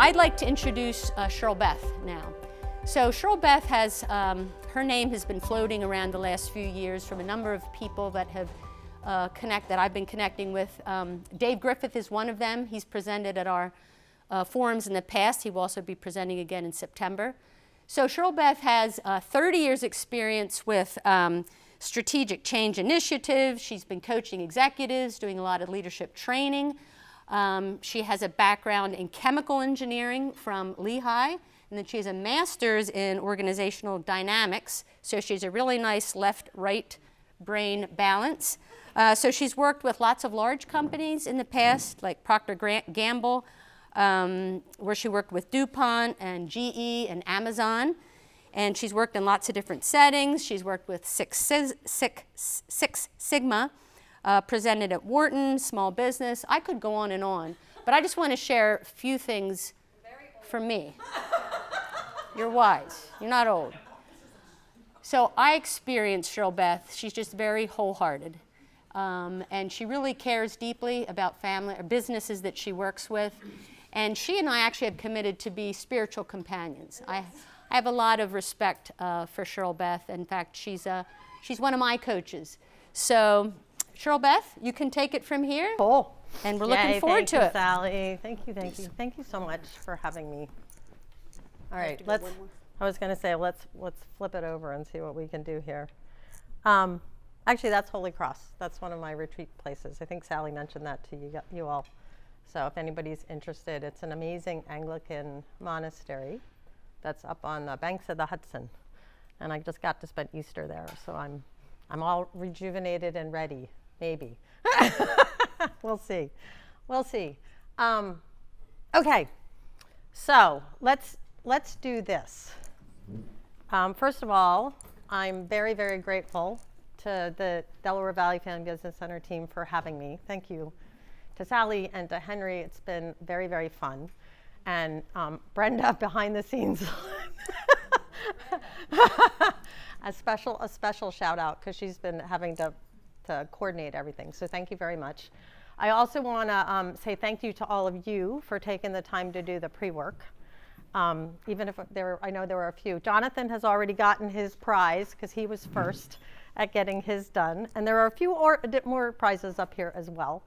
I'd like to introduce Cheryl Beth now. So Cheryl Beth has, her name has been floating around the last few years from a number of people that have that I've been connecting with. Dave Griffith is one of them. He's presented at our forums in the past. He will also be presenting again in September. So Cheryl Beth has 30 years experience with strategic change initiatives. She's been coaching executives, doing a lot of leadership training. She has a background in chemical engineering from Lehigh, and then she has a master's in organizational dynamics. So she's a really nice left-right brain balance. So she's worked with lots of large companies in the past, like Procter & Gamble, where she worked with DuPont and GE and Amazon. And she's worked in lots of different settings. She's worked with Six Sigma, presented at Wharton, small business. I could go on, but I just want to share a few things from me. You're wise. You're not old. So I experienced Cheryl Beth. She's just very wholehearted. And she really cares deeply about family or businesses that she works with. And she and I actually have committed to be spiritual companions. I have a lot of respect for Cheryl Beth. In fact, she's one of my coaches. So Cheryl Beth, you can take it from here. Cool. And we're looking forward to it. Sally. Thank you. Thank you so much for having me. All right, I was going to say, let's flip it over and see what we can do here. Actually, that's Holy Cross. That's one of my retreat places. I think Sally mentioned that to you all. So if anybody's interested, it's an amazing Anglican monastery that's up on the banks of the Hudson. And I just got to spend Easter there, so I'm all rejuvenated and ready, maybe. We'll see. Okay, so let's do this. First of all, I'm very, very grateful to the Delaware Valley Family Business Center team for having me. Thank you to Sally and to Henry. It's been very, very fun. And Brenda behind the scenes. a special shout out because she's been having to coordinate everything. So thank you very much. I also want to say thank you to all of you for taking the time to do the pre-work. Even if I know there were a few. Jonathan has already gotten his prize because he was first at getting his done. And there are a few more prizes up here as well.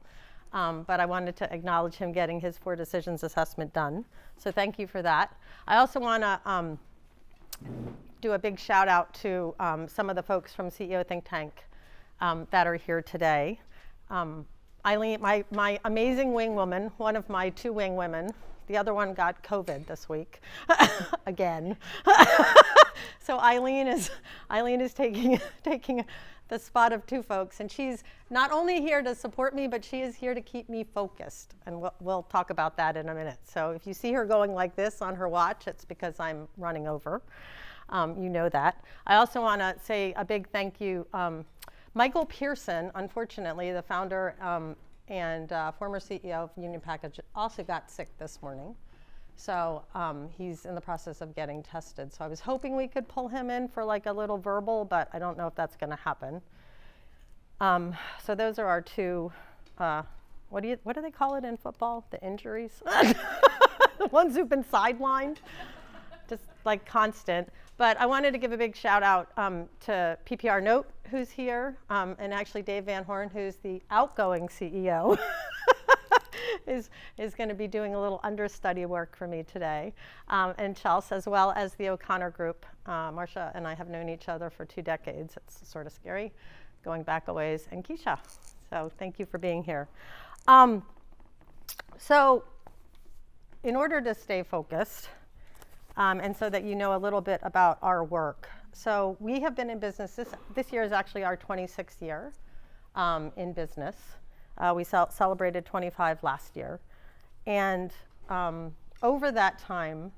But I wanted to acknowledge him getting his 4 decisions assessment done. So thank you for that. I also want to do a big shout out to some of the folks from CEO Think Tank that are here today. Eileen, my amazing wing woman, one of my 2 wing women, the other one got COVID this week, again. So Eileen is taking the spot of 2 folks, and she's not only here to support me, but she is here to keep me focused, and we'll talk about that in a minute. So if you see her going like this on her watch, it's because I'm running over. You know that. I also want to say a big thank you. Michael Pearson, unfortunately, the founder and former CEO of Union Package, also got sick this morning. So he's in the process of getting tested. So I was hoping we could pull him in for like a little verbal, but I don't know if that's going to happen. So those are our 2, what do they call it in football? The injuries? The ones who've been sidelined, just like constant. But I wanted to give a big shout out to PPR Note, who's here, and actually Dave Van Horn, who's the outgoing CEO. is going to be doing a little understudy work for me today, and Chelsea, as well as the O'Connor Group. Marcia and I have known each other for 2 decades. It's sort of scary, going back a ways, and Keisha. So thank you for being here. So in order to stay focused, and so that you know a little bit about our work. So we have been in business, this year is actually our 26th year in business. We celebrated 25 last year. And over that time,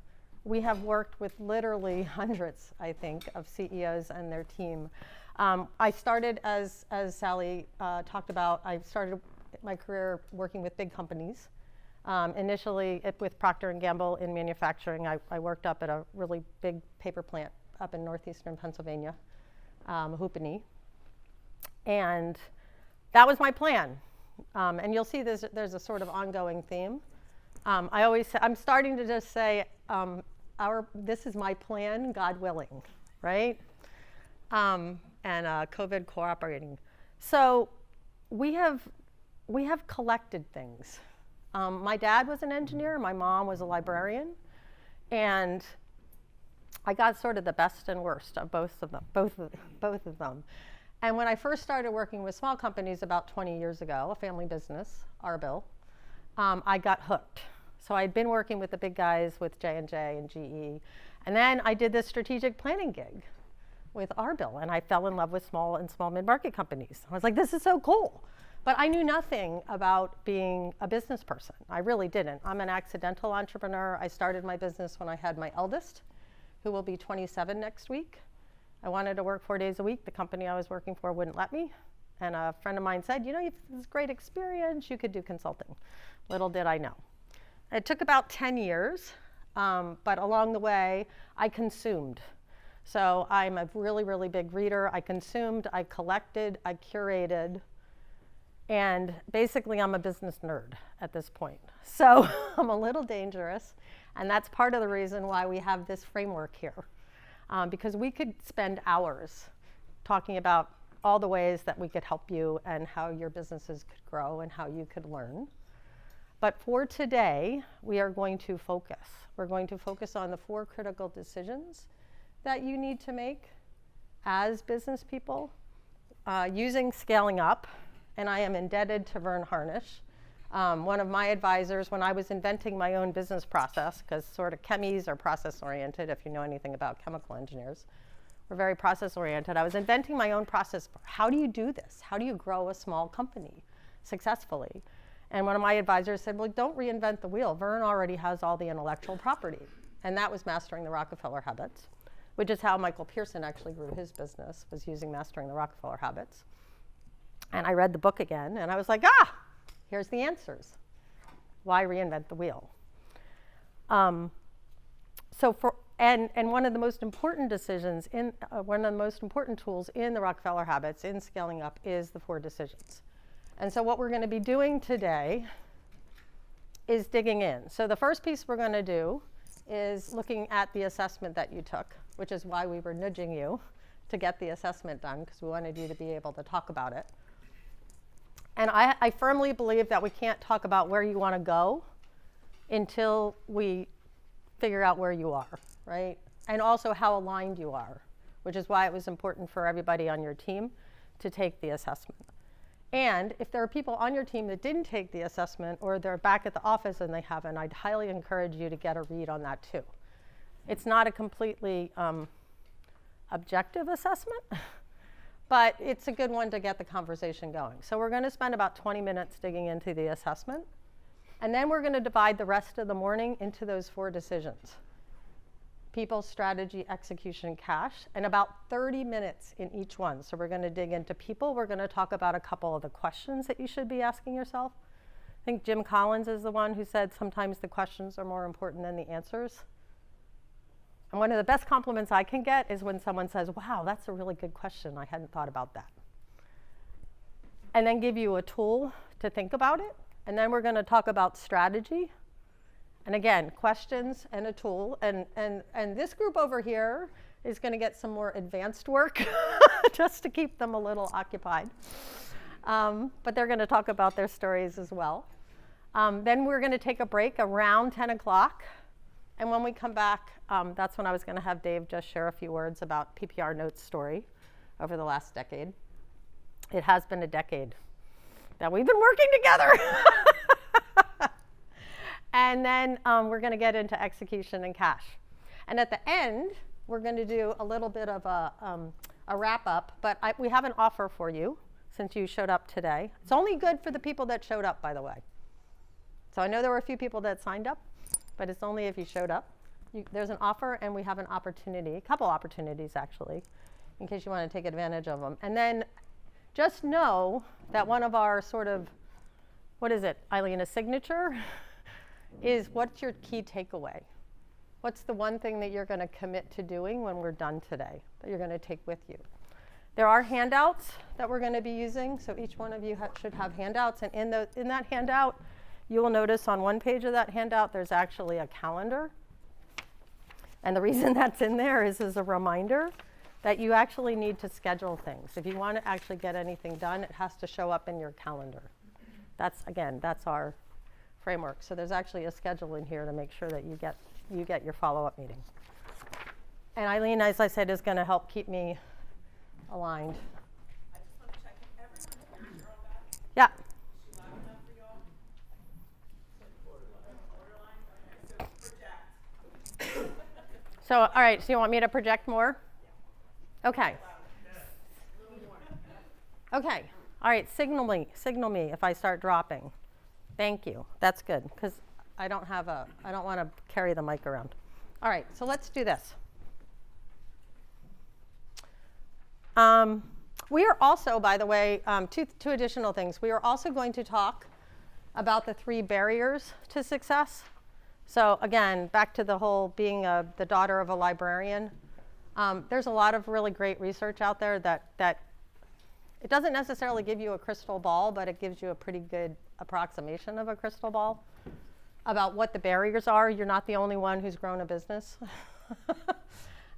we have worked with literally hundreds, I think, of CEOs and their team. I started, as Sally talked about, I started my career working with big companies. Initially with Procter & Gamble in manufacturing. I worked up at a really big paper plant up in northeastern Pennsylvania, Hoopany. And that was my plan. And you'll see there's a sort of ongoing theme. I'm starting to just say, this is my plan, God willing, right? And COVID cooperating. So we have collected things. My dad was an engineer, my mom was a librarian, and I got sort of the best and worst of both of them. And when I first started working with small companies about 20 years ago, a family business, Arbill, I got hooked. So I'd been working with the big guys with J&J and GE. And then I did this strategic planning gig with Arbill, and I fell in love with small mid-market companies. I was like, this is so cool. But I knew nothing about being a business person. I really didn't. I'm an accidental entrepreneur. I started my business when I had my eldest, who will be 27 next week. I wanted to work 4 days a week. The company I was working for wouldn't let me. And a friend of mine said, you know, you have this great experience. You could do consulting. Little did I know. It took about 10 years, but along the way, I consumed. So I'm a really, really big reader. I consumed, I collected, I curated, and basically I'm a business nerd at this point. So I'm a little dangerous, and that's part of the reason why we have this framework here, because we could spend hours talking about all the ways that we could help you and how your businesses could grow and how you could learn. But for today, we are going to focus. We're going to focus on the 4 critical decisions that you need to make as business people using scaling up. And I am indebted to Vern Harnish, one of my advisors when I was inventing my own business process, because sort of chemies are process-oriented, if you know anything about chemical engineers. We're very process-oriented. I was inventing my own process. How do you do this? How do you grow a small company successfully? And one of my advisors said, well, don't reinvent the wheel. Vern already has all the intellectual property. And that was Mastering the Rockefeller Habits, which is how Michael Pearson actually grew his business, was using Mastering the Rockefeller Habits. And I read the book again, and I was like, here's the answers. Why reinvent the wheel? And one of the most important decisions, one of the most important tools in the Rockefeller Habits, in scaling up, is the 4 decisions. And so what we're going to be doing today is digging in. So the first piece we're going to do is looking at the assessment that you took, which is why we were nudging you to get the assessment done, because we wanted you to be able to talk about it. And I firmly believe that we can't talk about where you want to go until we figure out where you are, right? And also how aligned you are, which is why it was important for everybody on your team to take the assessment. And if there are people on your team that didn't take the assessment, or they're back at the office and they haven't, I'd highly encourage you to get a read on that too. It's not a completely objective assessment, but it's a good one to get the conversation going. So we're going to spend about 20 minutes digging into the assessment. And then we're going to divide the rest of the morning into those 4 decisions: people, strategy, execution, cash, and about 30 minutes in each one. So we're going to dig into people. We're going to talk about a couple of the questions that you should be asking yourself. I think Jim Collins is the one who said sometimes the questions are more important than the answers. And one of the best compliments I can get is when someone says, wow, that's a really good question. I hadn't thought about that. And then give you a tool to think about it. And then we're going to talk about strategy. And again, questions and a tool. And this group over here is going to get some more advanced work just to keep them a little occupied. But they're going to talk about their stories as well. Then we're going to take a break around 10 o'clock. And when we come back, that's when I was going to have Dave just share a few words about PPR Note's story over the last decade. It has been a decade that we've been working together. And then we're going to get into execution and cash. And at the end, we're going to do a little bit of a wrap-up. But we have an offer for you since you showed up today. It's only good for the people that showed up, by the way. So I know there were a few people that signed up, but it's only if you showed up. There's an offer, and we have an opportunity, a couple opportunities, actually, in case you want to take advantage of them. And then just know that one of our sort of, what is it, Eileen, a signature? Is what's your key takeaway? What's the one thing that you're going to commit to doing when we're done today that you're going to take with you? There are handouts that we're going to be using, so each one of you should have handouts. And in that handout, you will notice on one page of that handout, there's actually a calendar. And the reason that's in there is as a reminder that you actually need to schedule things. If you want to actually get anything done, it has to show up in your calendar. That's, again, that's our framework. So there's actually a schedule in here to make sure that you get your follow-up meeting. And Eileen, as I said, is going to help keep me aligned. I just want to check if everyone can hear Cheryl Beth. Yeah. Is she loud enough for y'all? Borderline? Okay, so project. So, all right, so you want me to project more? Okay. Okay. All right, signal me if I start dropping. Thank you. That's good, because I don't want to carry the mic around. All right, so let's do this. We are also, by the way, two additional things. We are also going to talk about the 3 barriers to success. So again, back to the whole being the daughter of a librarian. There's a lot of really great research out there that it doesn't necessarily give you a crystal ball, but it gives you a pretty good approximation of a crystal ball about what the barriers are. You're not the only one who's grown a business.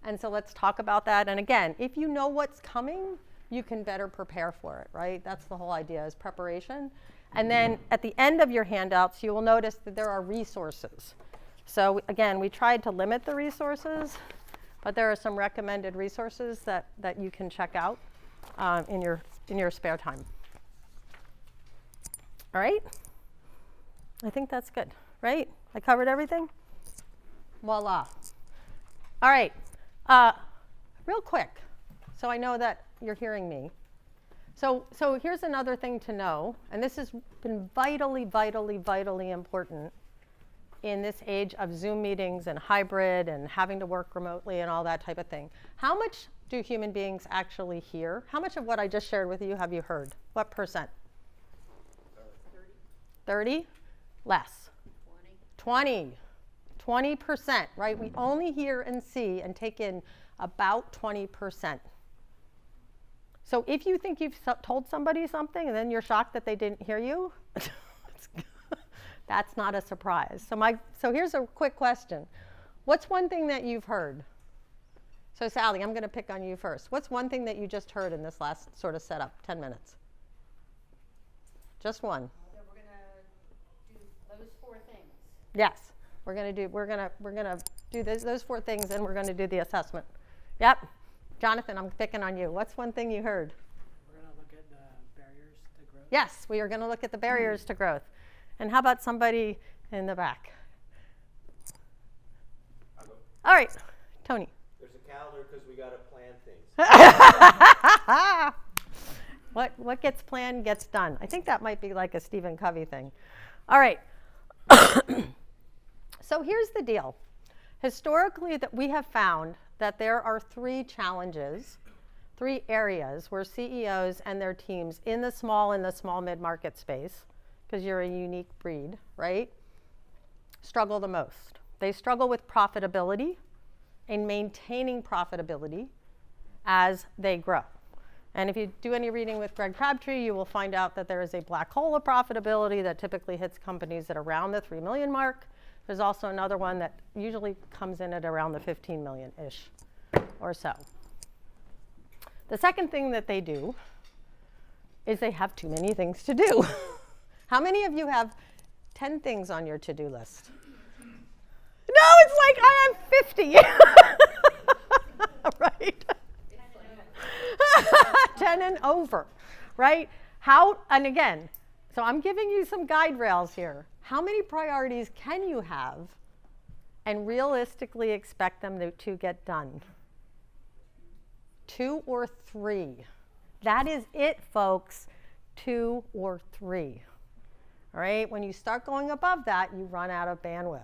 And so let's talk about that. And again, if you know what's coming, you can better prepare for it, right? That's the whole idea, is preparation. And then at the end of your handouts, you will notice that there are resources. So again, we tried to limit the resources, but there are some recommended resources that you can check out in your spare time. All right? I think that's good, right? I covered everything? Voila. All right. Real quick, so I know that you're hearing me. So here's another thing to know, and this has been vitally, vitally, vitally important in this age of Zoom meetings and hybrid and having to work remotely and all that type of thing. How much do human beings actually hear? How much of what I just shared with you have you heard? What percent? 30? Less. 20. 20%, right? We only hear and see and take in about 20%. So if you think you've told somebody something and then you're shocked that they didn't hear you, that's not a surprise. So here's a quick question. What's one thing that you've heard? So Sally, I'm going to pick on you first. What's one thing that you just heard in this last sort of setup, 10 minutes? Just one. That we're going to do those 4 things. Yes. We're going to do those 4 things, and we're going to do the assessment. Yep. Jonathan, I'm picking on you. What's one thing you heard? We're going to look at the barriers to growth. Yes, we are going to look at the barriers to growth. And how about somebody in the back? All right, Tony. There's a calendar because we got to plan things. What gets planned gets done. I think that might be like a Stephen Covey thing. All right. So here's the deal. Historically, that we have found that there are 3 challenges, 3 areas where CEOs and their teams in the small mid-market space, because you're a unique breed, right, struggle the most. They struggle with profitability and maintaining profitability as they grow. And if you do any reading with Greg Crabtree, you will find out that there is a black hole of profitability that typically hits companies at around the 3 million mark. There's also another one that usually comes in at around the 15 million-ish or so. The second thing that they do is they have too many things to do. How many of you have 10 things on your to-do list? No, it's like I have 50. Right? 10 and over, right? And again, so I'm giving you some guide rails here. How many priorities can you have and realistically expect them to get done? 2 or 3. That is it, folks. 2 or 3. All right? When you start going above that, you run out of bandwidth.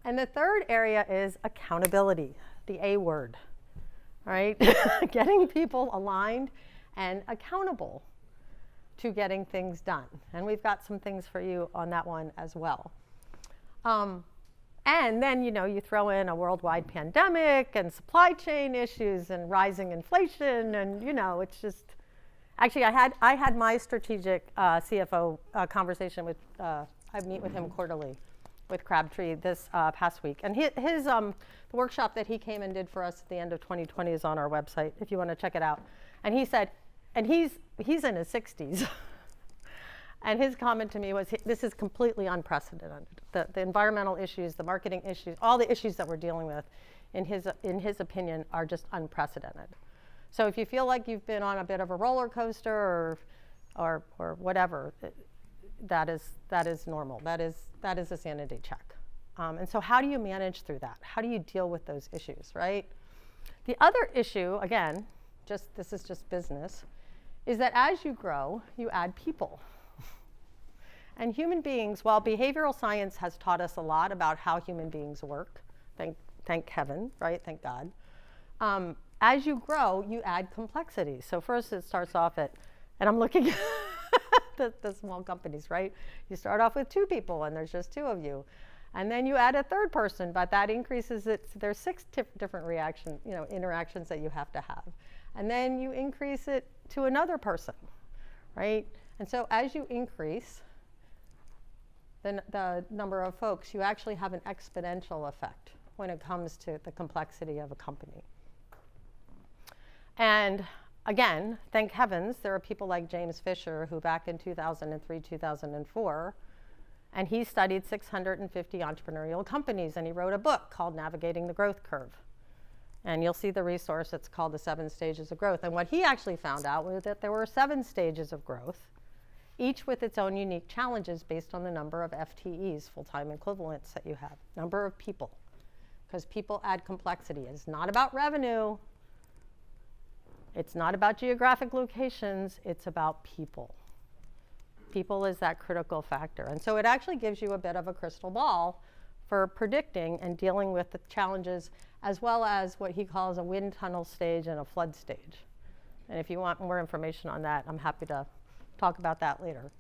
And the third area is accountability, the A word. All right? Getting people aligned and accountable to getting things done. And we've got some things for you on that one as well. And then, you throw in a worldwide pandemic and supply chain issues and rising inflation, and, it's just, actually, I had my strategic CFO conversation with I meet with him quarterly with Crabtree this past week. And his the workshop that he came and did for us at the end of 2020 is on our website if you want to check it out. And he said, and he's in his 60s. And his comment to me was, this is completely unprecedented. The environmental issues, the marketing issues, all the issues that we're dealing with, in his opinion, are just unprecedented. So if you feel like you've been on a bit of a roller coaster or whatever, that is normal. That is a sanity check. And so how do you manage through that? How do you deal with those issues, right? The other issue, again, this is just business, is that as you grow, you add people. And human beings, while behavioral science has taught us a lot about how human beings work, thank heaven, right? Thank God. As you grow, you add complexity. So first it starts off at, and I'm looking at the small companies, right? You start off with 2 people and there's just 2 of you. And then you add a 3rd person, but that increases it. There's 6 different interactions that you have to have. And then you increase it to another person, right? And so as you increase the number of folks, you actually have an exponential effect when it comes to the complexity of a company. And again, thank heavens, there are people like James Fisher who back in 2003, 2004, and he studied 650 entrepreneurial companies, and he wrote a book called Navigating the Growth Curve. And you'll see the resource, it's called The 7 Stages of Growth. And what he actually found out was that there were 7 stages of growth, each with its own unique challenges based on the number of FTEs, full-time equivalents that you have, number of people, because people add complexity. It's not about revenue. It's not about geographic locations. It's about people. People is that critical factor. And so it actually gives you a bit of a crystal ball for predicting and dealing with the challenges, as well as what he calls a wind tunnel stage and a flood stage. And if you want more information on that, I'm happy to talk about that later.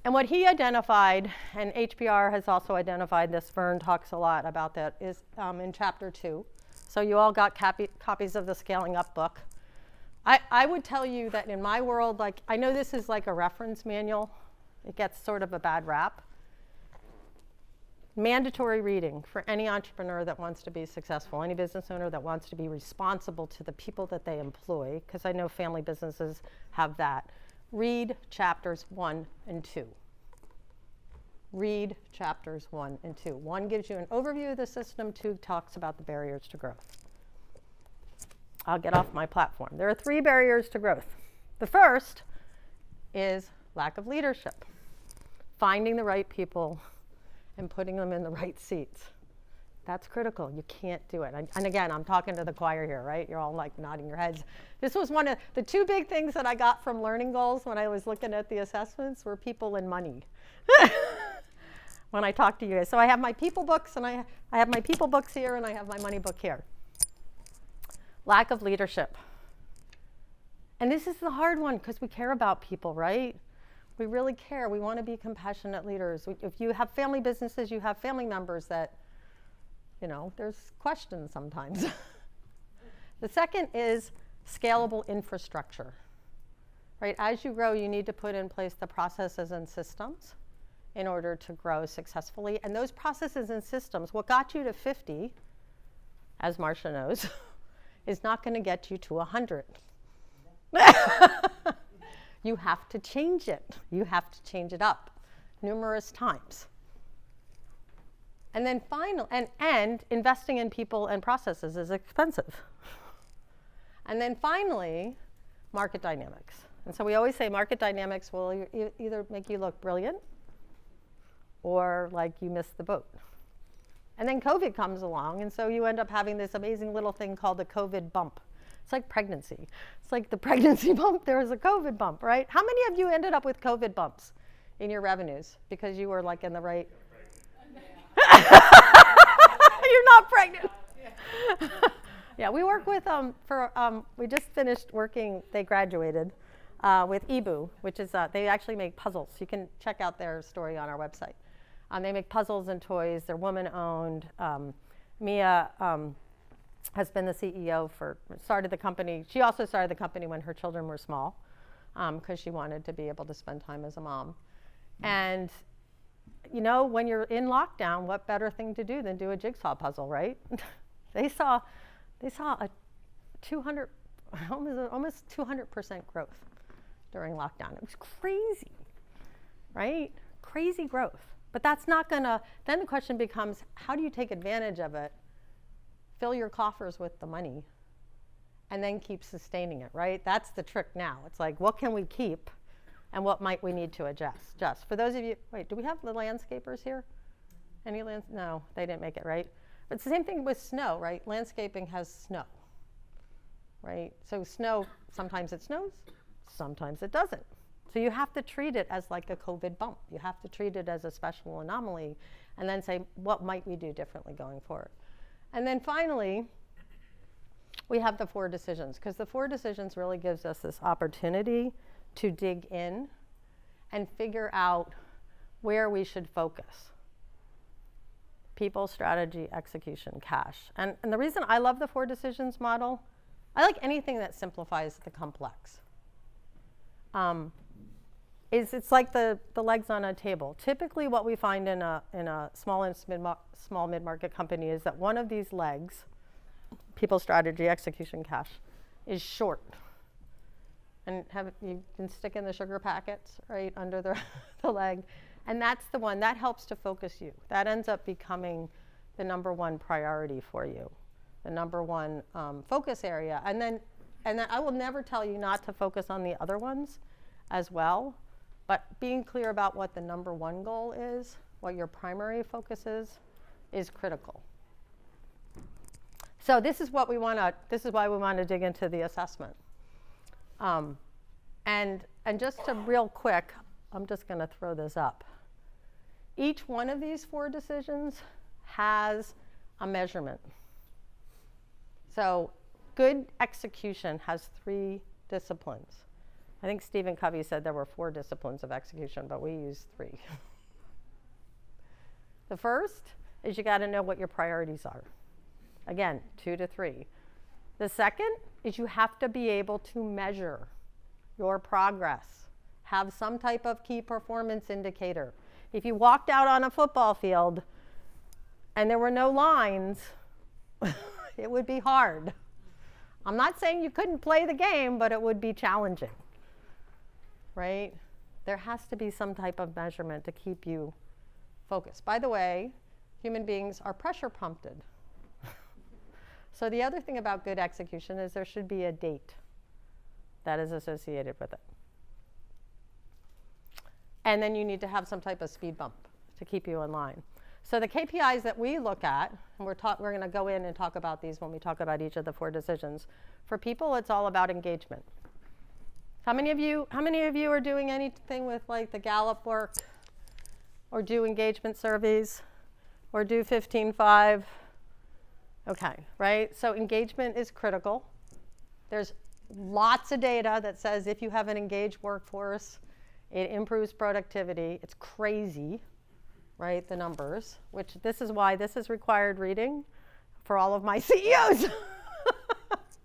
And what he identified, and HBR has also identified this, Vern talks a lot about that, is in chapter 2. So you all got copies of the Scaling Up book. I would tell you that in my world, like, I know this is like a reference manual. It gets sort of a bad rap. Mandatory reading for any entrepreneur that wants to be successful, any business owner that wants to be responsible to the people that they employ, because I know family businesses have that. Read chapters 1 and 2. Read chapters 1 and 2. 1 gives you an overview of the system, 2 talks about the barriers to growth. I'll get off my platform. There are 3 barriers to growth. The first is lack of leadership. Finding the right people and putting them in the right seats. That's critical. You can't do it. And again, I'm talking to the choir here, right? You're all like nodding your heads. This was one of the 2 big things that I got from learning goals when I was looking at the assessments were people and money. When I talk to you guys. So I have my people books, and I have my people books here, and I have my money book here. Lack of leadership. And this is the hard one because we care about people, right? We really care. We want to be compassionate leaders. If you have family businesses, you have family members that, there's questions sometimes. The second is scalable infrastructure, right? As you grow, you need to put in place the processes and systems in order to grow successfully. And those processes and systems, what got you to 50, as Marcia knows, is not going to get you to 100. You have to change it. You have to change it up numerous times. And then and investing in people and processes is expensive. And then finally, market dynamics. And so we always say market dynamics will either make you look brilliant or like you missed the boat. And then COVID comes along, and so you end up having this amazing little thing called the COVID bump. It's like pregnancy. It's like the pregnancy bump, there was a COVID bump, right? How many of you ended up with COVID bumps in your revenues because you were like in the right? You're not pregnant. Yeah, we work with, we just finished working, they graduated with EBU, which is, they actually make puzzles. You can check out their story on our website. They make puzzles and toys. They're woman-owned. Mia has been the CEO started the company. She also started the company when her children were small because she wanted to be able to spend time as a mom. And you know, when you're in lockdown, what better thing to do than do a jigsaw puzzle, right? They saw a 200, almost 200% growth during lockdown. It was crazy, right? Crazy growth. But that's not gonna, then the question becomes, how do you take advantage of it, fill your coffers with the money, and then keep sustaining it, right? That's the trick now. It's like, what can we keep, and what might we need to adjust? For those of you, wait, do we have the landscapers here? Any no, they didn't make it, right? But it's the same thing with snow, right? Landscaping has snow, right? So snow, sometimes it snows, sometimes it doesn't. So you have to treat it as like a COVID bump. You have to treat it as a special anomaly, and then say, what might we do differently going forward? And then finally, we have the 4 decisions, because the 4 decisions really gives us this opportunity to dig in and figure out where we should focus. People, strategy, execution, cash. And the reason I love the 4 decisions model, I like anything that simplifies the complex. It's like the legs on a table. Typically what we find in a small mid-market company is that one of these legs, people, strategy, execution, cash, is short. And you can stick in the sugar packets right under the leg. And that's the one that helps to focus you. That ends up becoming the number 1 priority for you, the number 1 focus area. And then I will never tell you not to focus on the other ones as well, but being clear about what the number 1 goal is, what your primary focus is critical. So this is why we want to dig into the assessment. And just to real quick, I'm just going to throw this up. Each one of these 4 decisions has a measurement. So good execution has 3 disciplines. I think Stephen Covey said there were 4 disciplines of execution, but we use 3. The first is you got to know what your priorities are. Again, 2 to 3. The second is you have to be able to measure your progress. Have some type of key performance indicator. If you walked out on a football field and there were no lines, it would be hard. I'm not saying you couldn't play the game, but it would be challenging, right? There has to be some type of measurement to keep you focused. By the way, human beings are pressure prompted. So the other thing about good execution is there should be a date that is associated with it. And then you need to have some type of speed bump to keep you in line. So the KPIs that we look at, and we're going to go in and talk about these when we talk about each of the 4 decisions. For people, it's all about engagement. How many of you are doing anything with like the Gallup work, or do engagement surveys, or do 15-5? Okay, right? So engagement is critical. There's lots of data that says if you have an engaged workforce, it improves productivity. It's crazy, right, the numbers, which this is why this is required reading for all of my CEOs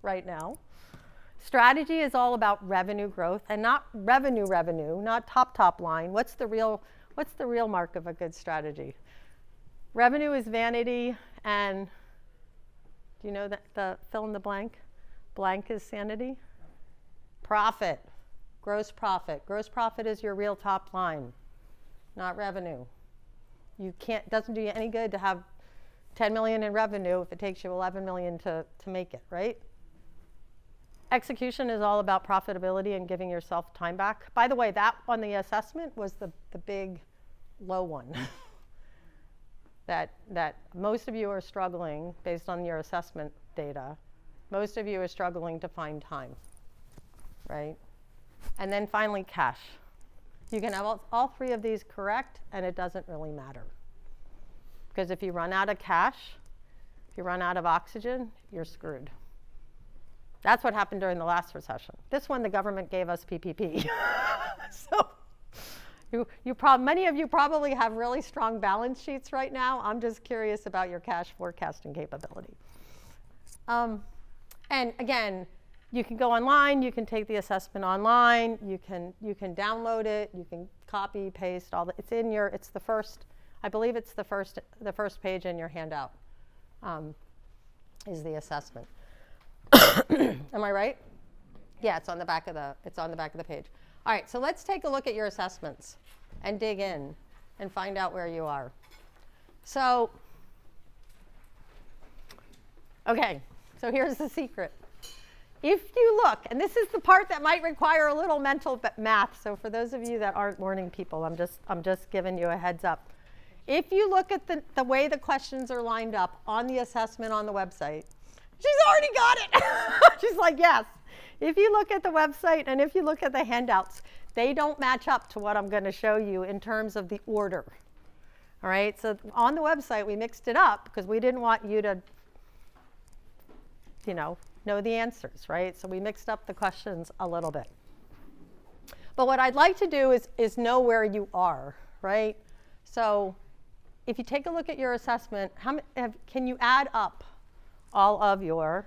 right now. Strategy is all about revenue growth, and not revenue, not top line. What's the real mark of a good strategy? Revenue is vanity, and do you know that the fill in the blank? Blank is sanity. Profit, gross profit. Gross profit is your real top line, not revenue. Doesn't do you any good to have 10 million in revenue if it takes you 11 million to make it, right? Execution is all about profitability and giving yourself time back. By the way, that on the assessment was the big low one. that most of you are struggling based on your assessment data. Most of you are struggling to find time, right? And then finally, cash. You can have all 3 of these correct, and it doesn't really matter. Because if you run out of cash, if you run out of oxygen, you're screwed. That's what happened during the last recession. This one, the government gave us PPP. So many of you probably have really strong balance sheets right now. I'm just curious about your cash forecasting capability. And again, you can go online, you can take the assessment online, you can download it, you can copy, paste, it's in your, it's the first, I believe it's the first page in your handout, is the assessment. Am I right? Yeah, it's on the back of the page. All right, so let's take a look at your assessments and dig in and find out where you are. So, okay, so here's the secret. If you look, and this is the part that might require a little mental math, so for those of you that aren't morning people, I'm just giving you a heads up. If you look at the way the questions are lined up on the assessment on the website, she's already got it. She's like, yes. If you look at the website and if you look at the handouts, they don't match up to what I'm going to show you in terms of the order. All right, so on the website, we mixed it up because we didn't want you to, know the answers, right? So we mixed up the questions a little bit. But what I'd like to do is know where you are, right? So if you take a look at your assessment, can you add up all of your,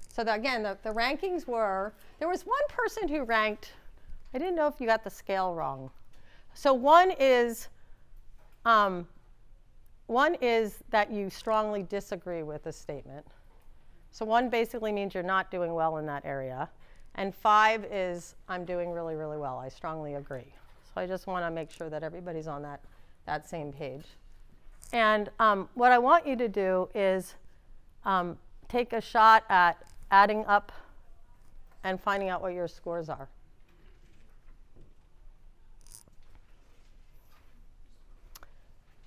so that, again, the rankings were, there was one person who ranked, I didn't know if you got the scale wrong. So one is that you strongly disagree with a statement. So 1 basically means you're not doing well in that area. And 5 is I'm doing really, really well. I strongly agree. So I just want to make sure that everybody's on that same page. And what I want you to do is take a shot at adding up and finding out what your scores are.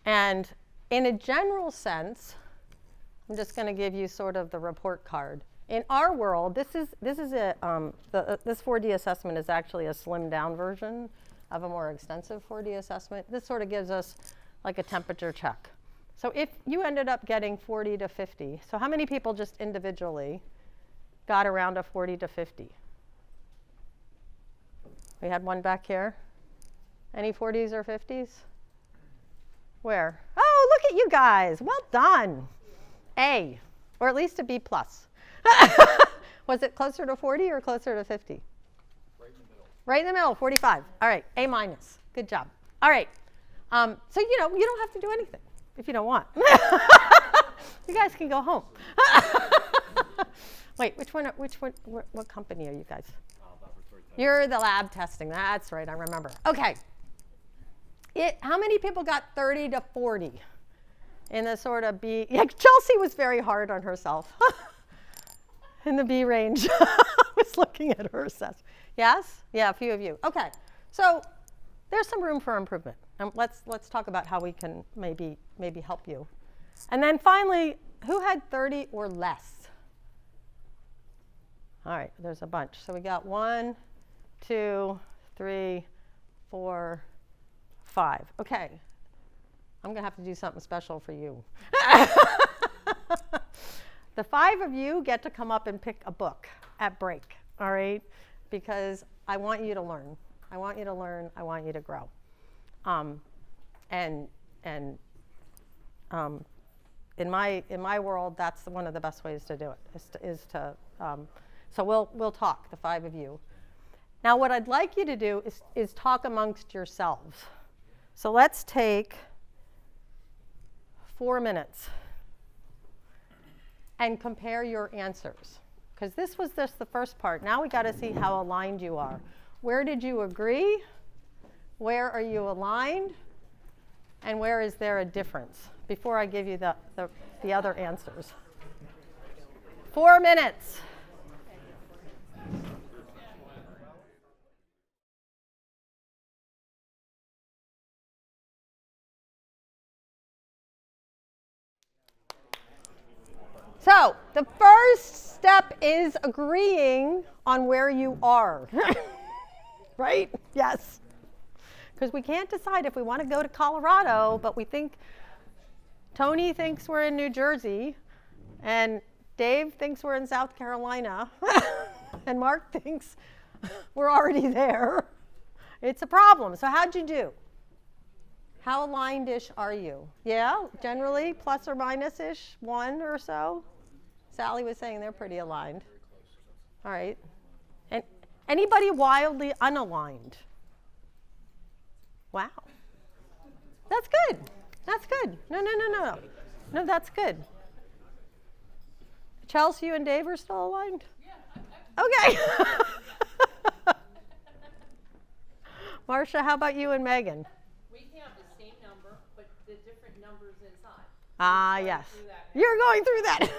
And in a general sense, I'm just going to give you sort of the report card. In our world, this 4D assessment is actually a slimmed down version of a more extensive 4D assessment. This sort of gives us like a temperature check. So if you ended up getting 40 to 50, so how many people just individually got around a 40 to 50? We had one back here. Any 40s or 50s? Where? Oh, look at you guys. Well done. A, or at least a B plus. Was it closer to 40 or closer to 50? Right in the middle. Right in the middle, 45. All right, A minus. Good job. All right. So, you don't have to do anything if you don't want. You guys can go home. Wait, what company are you guys? Laboratory testing. You're the lab testing. That's right, I remember. Okay. How many people got 30 to 40 in the sort of B? Yeah, Chelsea was very hard on herself in the B range. I was looking at her assessment. Yes? Yeah, a few of you. Okay. So there's some room for improvement. And let's talk about how we can maybe help you. And then finally, who had 30 or less? All right, there's a bunch. So we got 1, 2, 3, 4, 5. Okay, I'm going to have to do something special for you. The 5 of you get to come up and pick a book at break, all right? Because I want you to learn. I want you to learn. I want you to grow. In my world, that's one of the best ways to do it. So we'll talk, the 5 of you. Now, what I'd like you to do is talk amongst yourselves. So let's take 4 minutes and compare your answers. Because this was just the first part. Now we got to see how aligned you are. Where did you agree? Where are you aligned? And where is there a difference? Before I give you the other answers. 4 minutes. So the first step is agreeing on where you are. Right? Yes. Because we can't decide if we want to go to Colorado, but Tony thinks we're in New Jersey, and Dave thinks we're in South Carolina, and Mark thinks we're already there. It's a problem. So how'd you do? How aligned-ish are you? Yeah, generally plus or minus-ish, 1 or so. Sally was saying they're pretty aligned. All right. And anybody wildly unaligned? Wow. That's good. That's good. No. No, that's good. Chelsea, you and Dave are still aligned? Yeah. Okay. Marcia, how about you and Megan? We have the same number, but the different numbers inside. Ah, yes. You're going through that.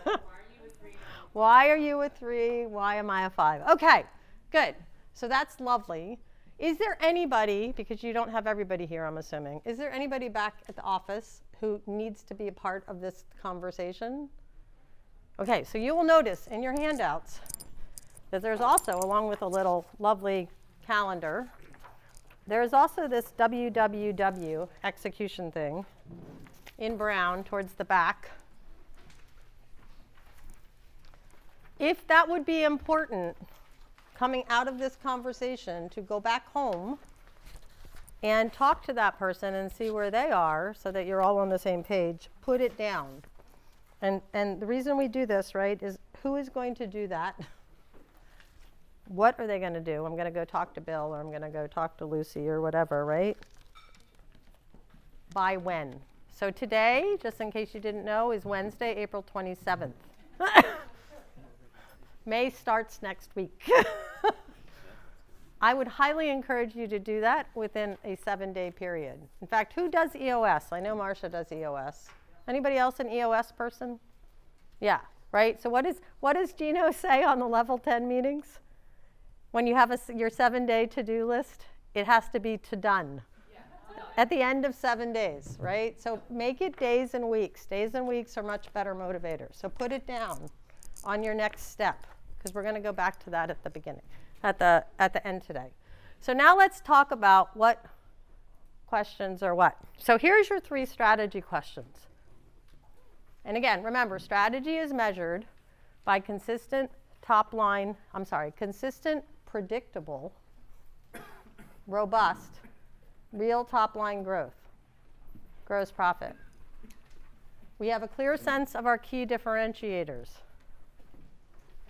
Why are you a 3 now? Why are you a 3? Why am I a 5? Okay, good. So that's lovely. Is there anybody, because you don't have everybody here, I'm assuming, is there anybody back at the office who needs to be a part of this conversation? Okay, so you will notice in your handouts that there's also, along with a little lovely calendar, there's also this WWW execution thing in brown towards the back. If that would be important coming out of this conversation to go back home and talk to that person and see where they are so that you're all on the same page, put it down. And the reason we do this, right, is who is going to do that? What are they going to do? I'm going to go talk to Bill, or I'm going to go talk to Lucy, or whatever, right? By when? So today, just in case you didn't know, is Wednesday, April 27th. May starts next week. I would highly encourage you to do that within a 7-day period. In fact, who does EOS? I know Marcia does EOS. Anybody else an EOS person? Yeah, right? So what does Gino say on the level 10 meetings? When you have your 7-day to-do list, it has to be to done. At the end of 7 days, right? So make it days and weeks. Days and weeks are much better motivators. So put it down on your next step, because we're going to go back to that at the beginning, at the end today. So now let's talk about what questions are what. So here's your 3 strategy questions. And again, remember, strategy is measured by consistent, predictable, robust, real top-line growth, gross profit. We have a clear sense of our key differentiators.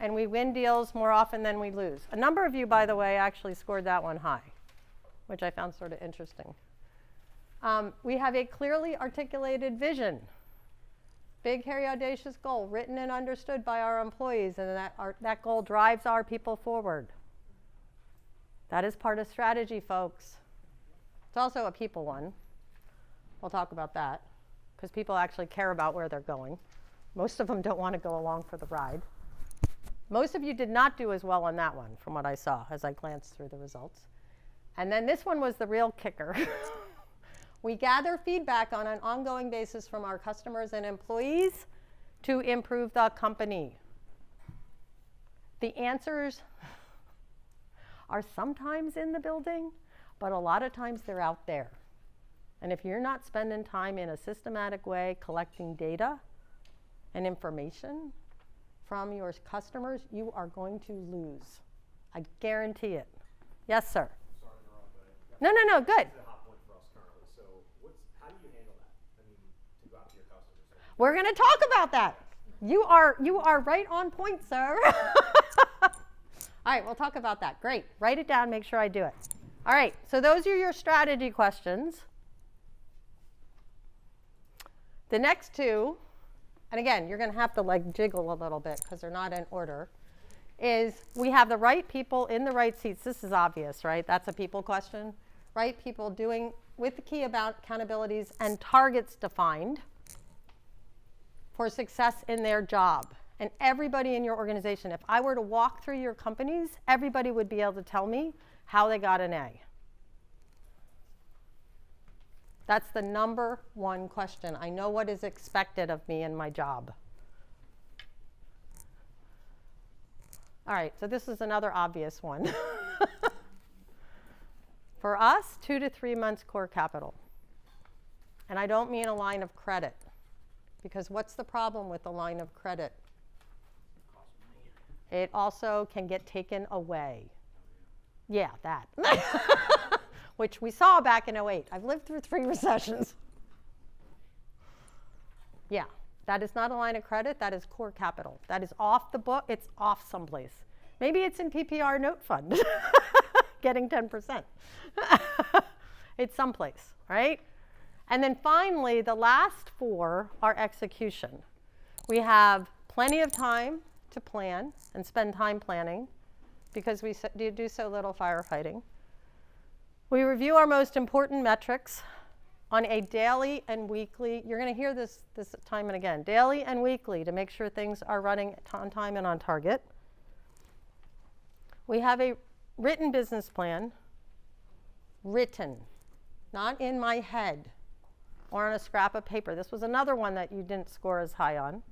And we win deals more often than we lose. A number of you, by the way, actually scored that one high, which I found sort of interesting. We have a clearly articulated vision. Big, hairy, audacious goal, written and understood by our employees, and that goal drives our people forward. That is part of strategy, folks. It's also a people one. We'll talk about that, because people actually care about where they're going. Most of them don't want to go along for the ride. Most of you did not do as well on that one, from what I saw as I glanced through the results. And then this one was the real kicker. We gather feedback on an ongoing basis from our customers and employees to improve the company. The answers are sometimes in the building, but a lot of times they're out there. And if you're not spending time in a systematic way collecting data and information from your customers, you are going to lose. I guarantee it. Yes, sir. Sorry to interrupt, but No, good. it's a hot point for us currently. So how do you handle that? I mean, to go out to your customers. We're going to talk about that. You are right on point, sir. All right, we'll talk about that. Great. Write it down, make sure I do it. All right, so those are your strategy questions. The next 2, and again, you're going to have to jiggle a little bit because they're not in order, is we have the right people in the right seats. This is obvious, right? That's a people question. Right people doing with the key accountabilities and targets defined for success in their job. And everybody in your organization, if I were to walk through your companies, everybody would be able to tell me how they got an A. That's the number 1 question. I know what is expected of me in my job. All right, so this is another obvious one. For us, 2 to 3 months core capital. And I don't mean a line of credit, because what's the problem with a line of credit? It also can get taken away. Yeah, that. Which we saw back in 2008. I've lived through 3 recessions. Yeah, that is not a line of credit. That is core capital. That is off the book. It's off someplace. Maybe it's in PPR note fund, getting 10%. It's someplace, right? And then finally, the last 4 are execution. We have plenty of time to plan and spend time planning because we do so little firefighting. We review our most important metrics on a daily and weekly. You're going to hear this time and again. Daily and weekly to make sure things are running on time and on target. We have a written business plan. Written, not in my head or on a scrap of paper. This was another one that you didn't score as high on.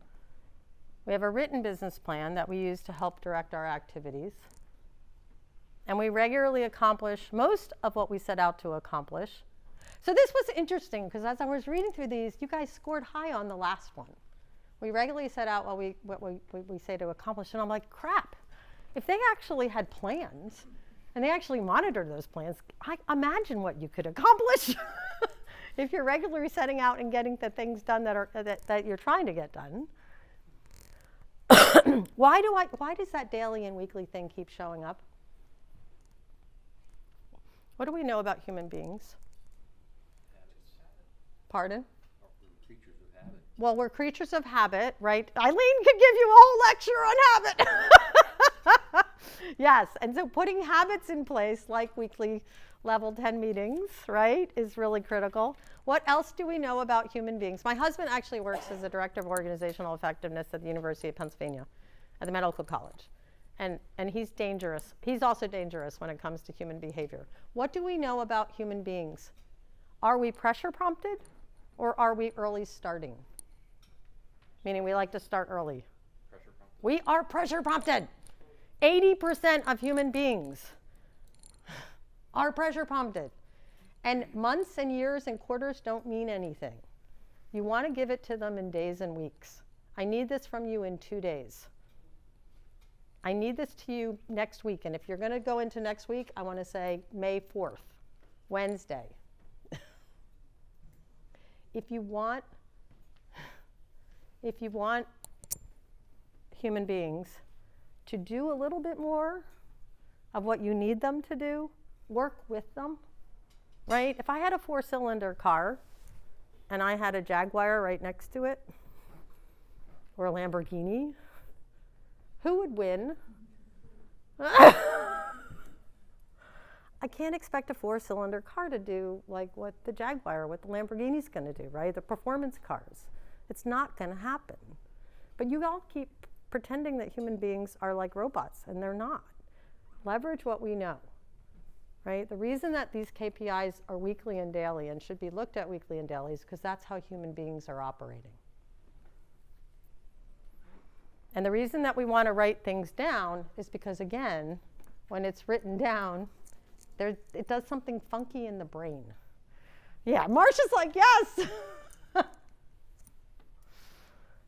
We have a written business plan that we use to help direct our activities. And we regularly accomplish most of what we set out to accomplish. So this was interesting because as I was reading through these, you guys scored high on the last one. We regularly set out what we say to accomplish, and I'm like, crap. If they actually had plans and they actually monitored those plans, I imagine what you could accomplish if you're regularly setting out and getting the things done that you're trying to get done. Why does that daily and weekly thing keep showing up? What do we know about human beings? Pardon? We're creatures of habit. Well, we're creatures of habit, right? Eileen could give you a whole lecture on habit. Yes, and so putting habits in place like weekly level 10 meetings, right, is really critical. What else do we know about human beings? My husband actually works as the director of organizational effectiveness at the University of Pennsylvania at the medical college. And he's dangerous. He's also dangerous when it comes to human behavior. What do we know about human beings? Are we pressure prompted or are we early starting? Meaning we like to start early. Pressure prompted. We are pressure prompted. 80% of human beings are pressure prompted. And months and years and quarters don't mean anything. You want to give it to them in days and weeks. I need this from you in 2 days. I need this to you next week. And if you're going to go into next week, I want to say May 4th, Wednesday. If you want human beings to do a little bit more of what you need them to do, work with them, right? If I had a 4-cylinder car and I had a Jaguar right next to it, or a Lamborghini, who would win? I can't expect a 4-cylinder car to do like what the Jaguar, what the Lamborghini's going to do, right? The performance cars. It's not going to happen. But you all keep pretending that human beings are like robots, and they're not. Leverage what we know, right? The reason that these KPIs are weekly and daily and should be looked at weekly and daily is because that's how human beings are operating. And the reason that we want to write things down is because, again, when it's written down, it does something funky in the brain. Yeah, Marcia's like, yes!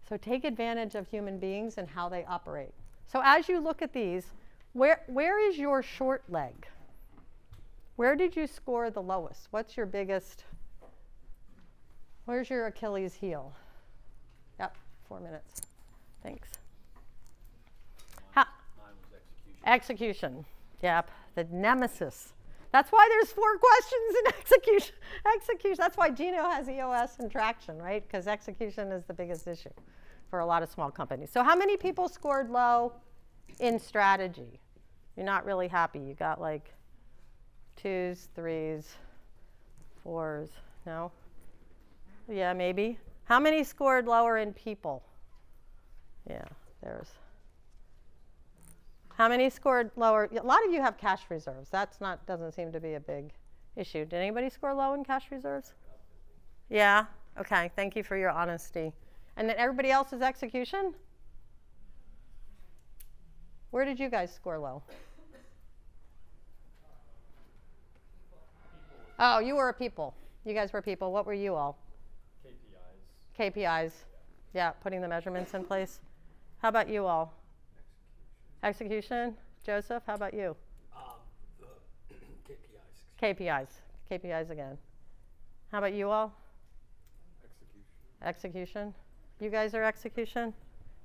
So take advantage of human beings and how they operate. So as you look at these, where is your short leg? Where did you score the lowest? What's your biggest? Where's your Achilles heel? Yep, 4 minutes. Thanks. Mine was execution. Execution. Yep, the nemesis. That's why there's 4 questions in execution. Execution. That's why Gino has EOS and traction, right? Because execution is the biggest issue for a lot of small companies. So how many people scored low in strategy? You're not really happy. You got like 2s, 3s, 4s. No? Yeah, maybe. How many scored lower in people? Yeah, there's. How many scored lower? A lot of you have cash reserves. Doesn't seem to be a big issue. Did anybody score low in cash reserves? Yeah? Okay, thank you for your honesty. And then everybody else's execution? Where did you guys score low? Oh, you were a people. You guys were people. What were you all? KPIs. KPIs. Yeah, putting the measurements in place. How about you all? Execution. Joseph, how about you? The KPIs. KPIs again. How about you all? Execution. Execution. You guys are execution?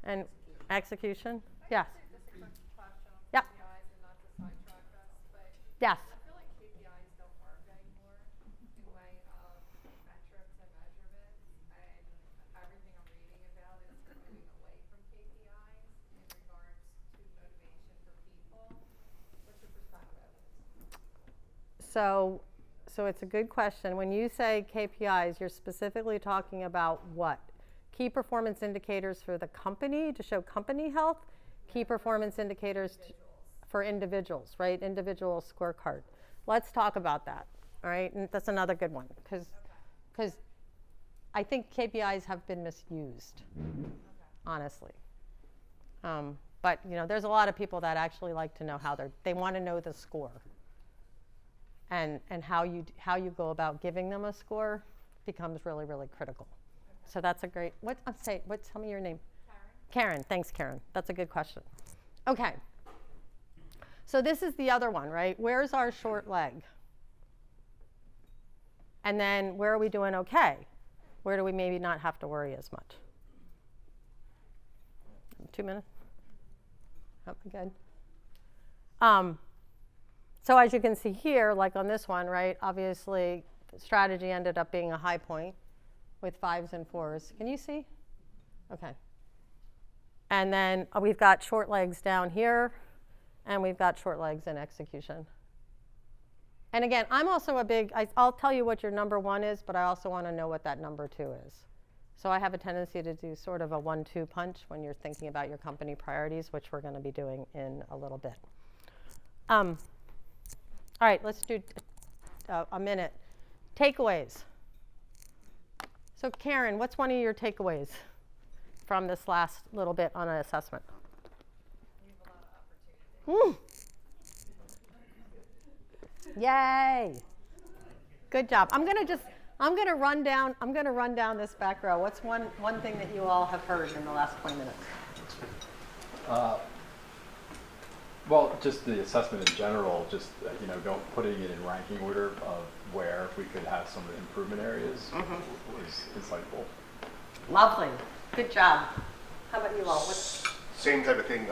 And execution? Yes. Just a quick question on Yep. KPIs and not to sidetrack us, but Yes. I feel like KPIs don't work anymore. So it's a good question. When you say KPIs, you're specifically talking about what? Key performance indicators for the company to show company health, key performance indicators for individuals, right? Individual scorecard. Let's talk about that, all right? And that's another good one because I think KPIs have been misused, honestly. But there's a lot of people that actually like to know how they want to know the score. And how you go about giving them a score becomes really, really critical. So that's a great, tell me your name. Karen, thanks Karen. That's a good question. Okay. So this is the other one, right? Where's our short leg? And then where are we doing okay? Where do we maybe not have to worry as much? 2 minutes? Oh, good. So as you can see here, like on this one, right, obviously the strategy ended up being a high point with 5s and 4s. Can you see? Okay. And then we've got short legs down here, and we've got short legs in execution. And again, I'm also I'll tell you what your number 1 is, but I also want to know what that number 2 is. So I have a tendency to do sort of a 1-2 punch when you're thinking about your company priorities, which we're going to be doing in a little bit. All right, let's do a minute. Takeaways. So Karen, what's one of your takeaways from this last little bit on an assessment? We have a lot of opportunity. Yay! Good job. I'm gonna run down this back row. What's one thing that you all have heard in the last 20 minutes? Well, just the assessment in general, just putting it in ranking order of where we could have some improvement areas was insightful. Lovely. Good job. How about you all? Same type of thing.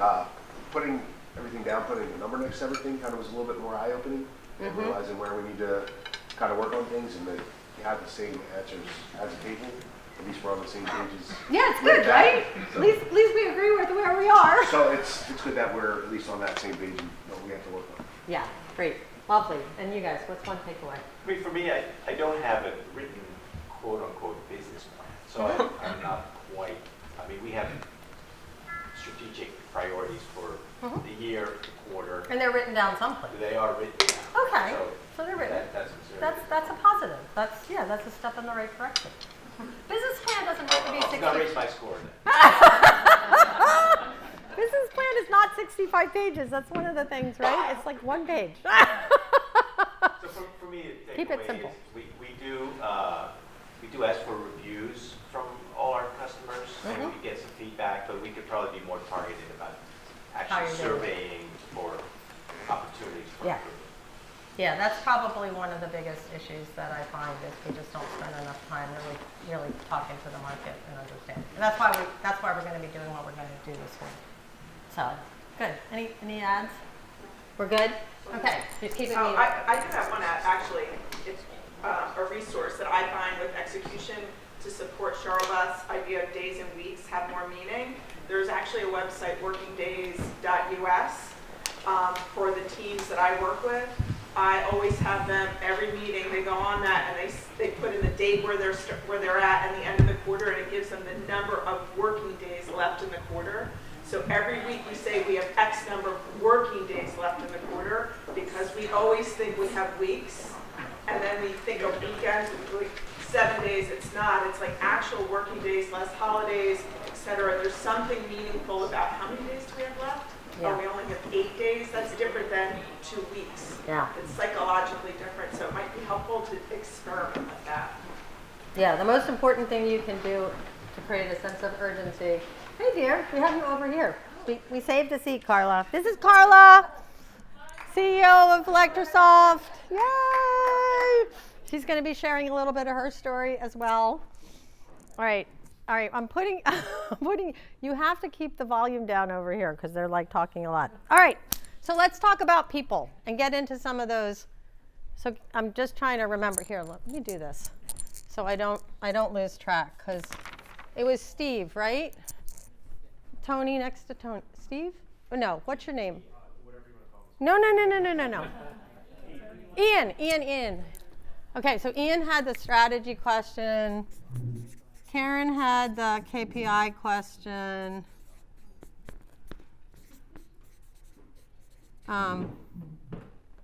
Putting everything down, putting a number next to everything kind of was a little bit more eye-opening, and realizing where we need to kind of work on things, and that you have the same answers as a table. At least we're on the same pages. Yeah, it's good, right? So, at least we agree with where we are. So it's good that we're at least on that same page and what we have to work on. Yeah, great. Lovely. And you guys, what's one takeaway? I mean, for me, I don't have a written quote-unquote business plan, so I'm not quite, we have strategic priorities for the year, the quarter. And they're written down someplace. They are written down. Okay, so they're written. That's a positive. That's a step in the right direction. Business plan doesn't have to be 60. I'll raise my score then. Business plan is not 65 pages. That's one of the things, right? It's like 1 page. So for me, the Keep it takeaway simple. is we do ask for reviews from all our customers, and we get some feedback, but we could probably be more targeted about How actually you're doing it. surveying for opportunities for Yeah. improvement. Yeah, that's probably one of the biggest issues that I find is we just don't spend enough time really talking to the market and understanding. And that's why we're going to be doing what we're going to do this week. So, good. Any ads? We're good? Okay. Just keep it moving. I do have one ad, actually. It's a resource that I find with execution to support Cheryl Beth's idea of days and weeks have more meaning. There's actually a website, workingdays.us, for the teams that I work with. I always have them every meeting. They go on that and they put in the date where they're at and the end of the quarter, and it gives them the number of working days left in the quarter. So every week we say we have X number of working days left in the quarter, because we always think we have weeks, and then we think of weekends, like 7 days. It's not. It's like actual working days, less holidays, etc. There's something meaningful about how many days do we have left? Yeah. Oh, we only have 8 days. That's different than 2 weeks. Yeah. It's psychologically different, so it might be helpful to experiment with that. Yeah, the most important thing you can do to create a sense of urgency. Hey dear, we have you over here. We saved a seat, Carla. This is Carla, CEO of Electrosoft. Yay! She's going to be sharing a little bit of her story as well. All right, I'm putting, you have to keep the volume down over here because they're like talking a lot. All right, so let's talk about people and get into some of those. So I'm just trying to remember here. Let me do this so I don't lose track, because it was Steve, right? Tony next to Tony. Steve? Oh, no, what's your name? Whatever you want to call No. Ian. Okay, so Ian had the strategy question. Karen had the KPI question.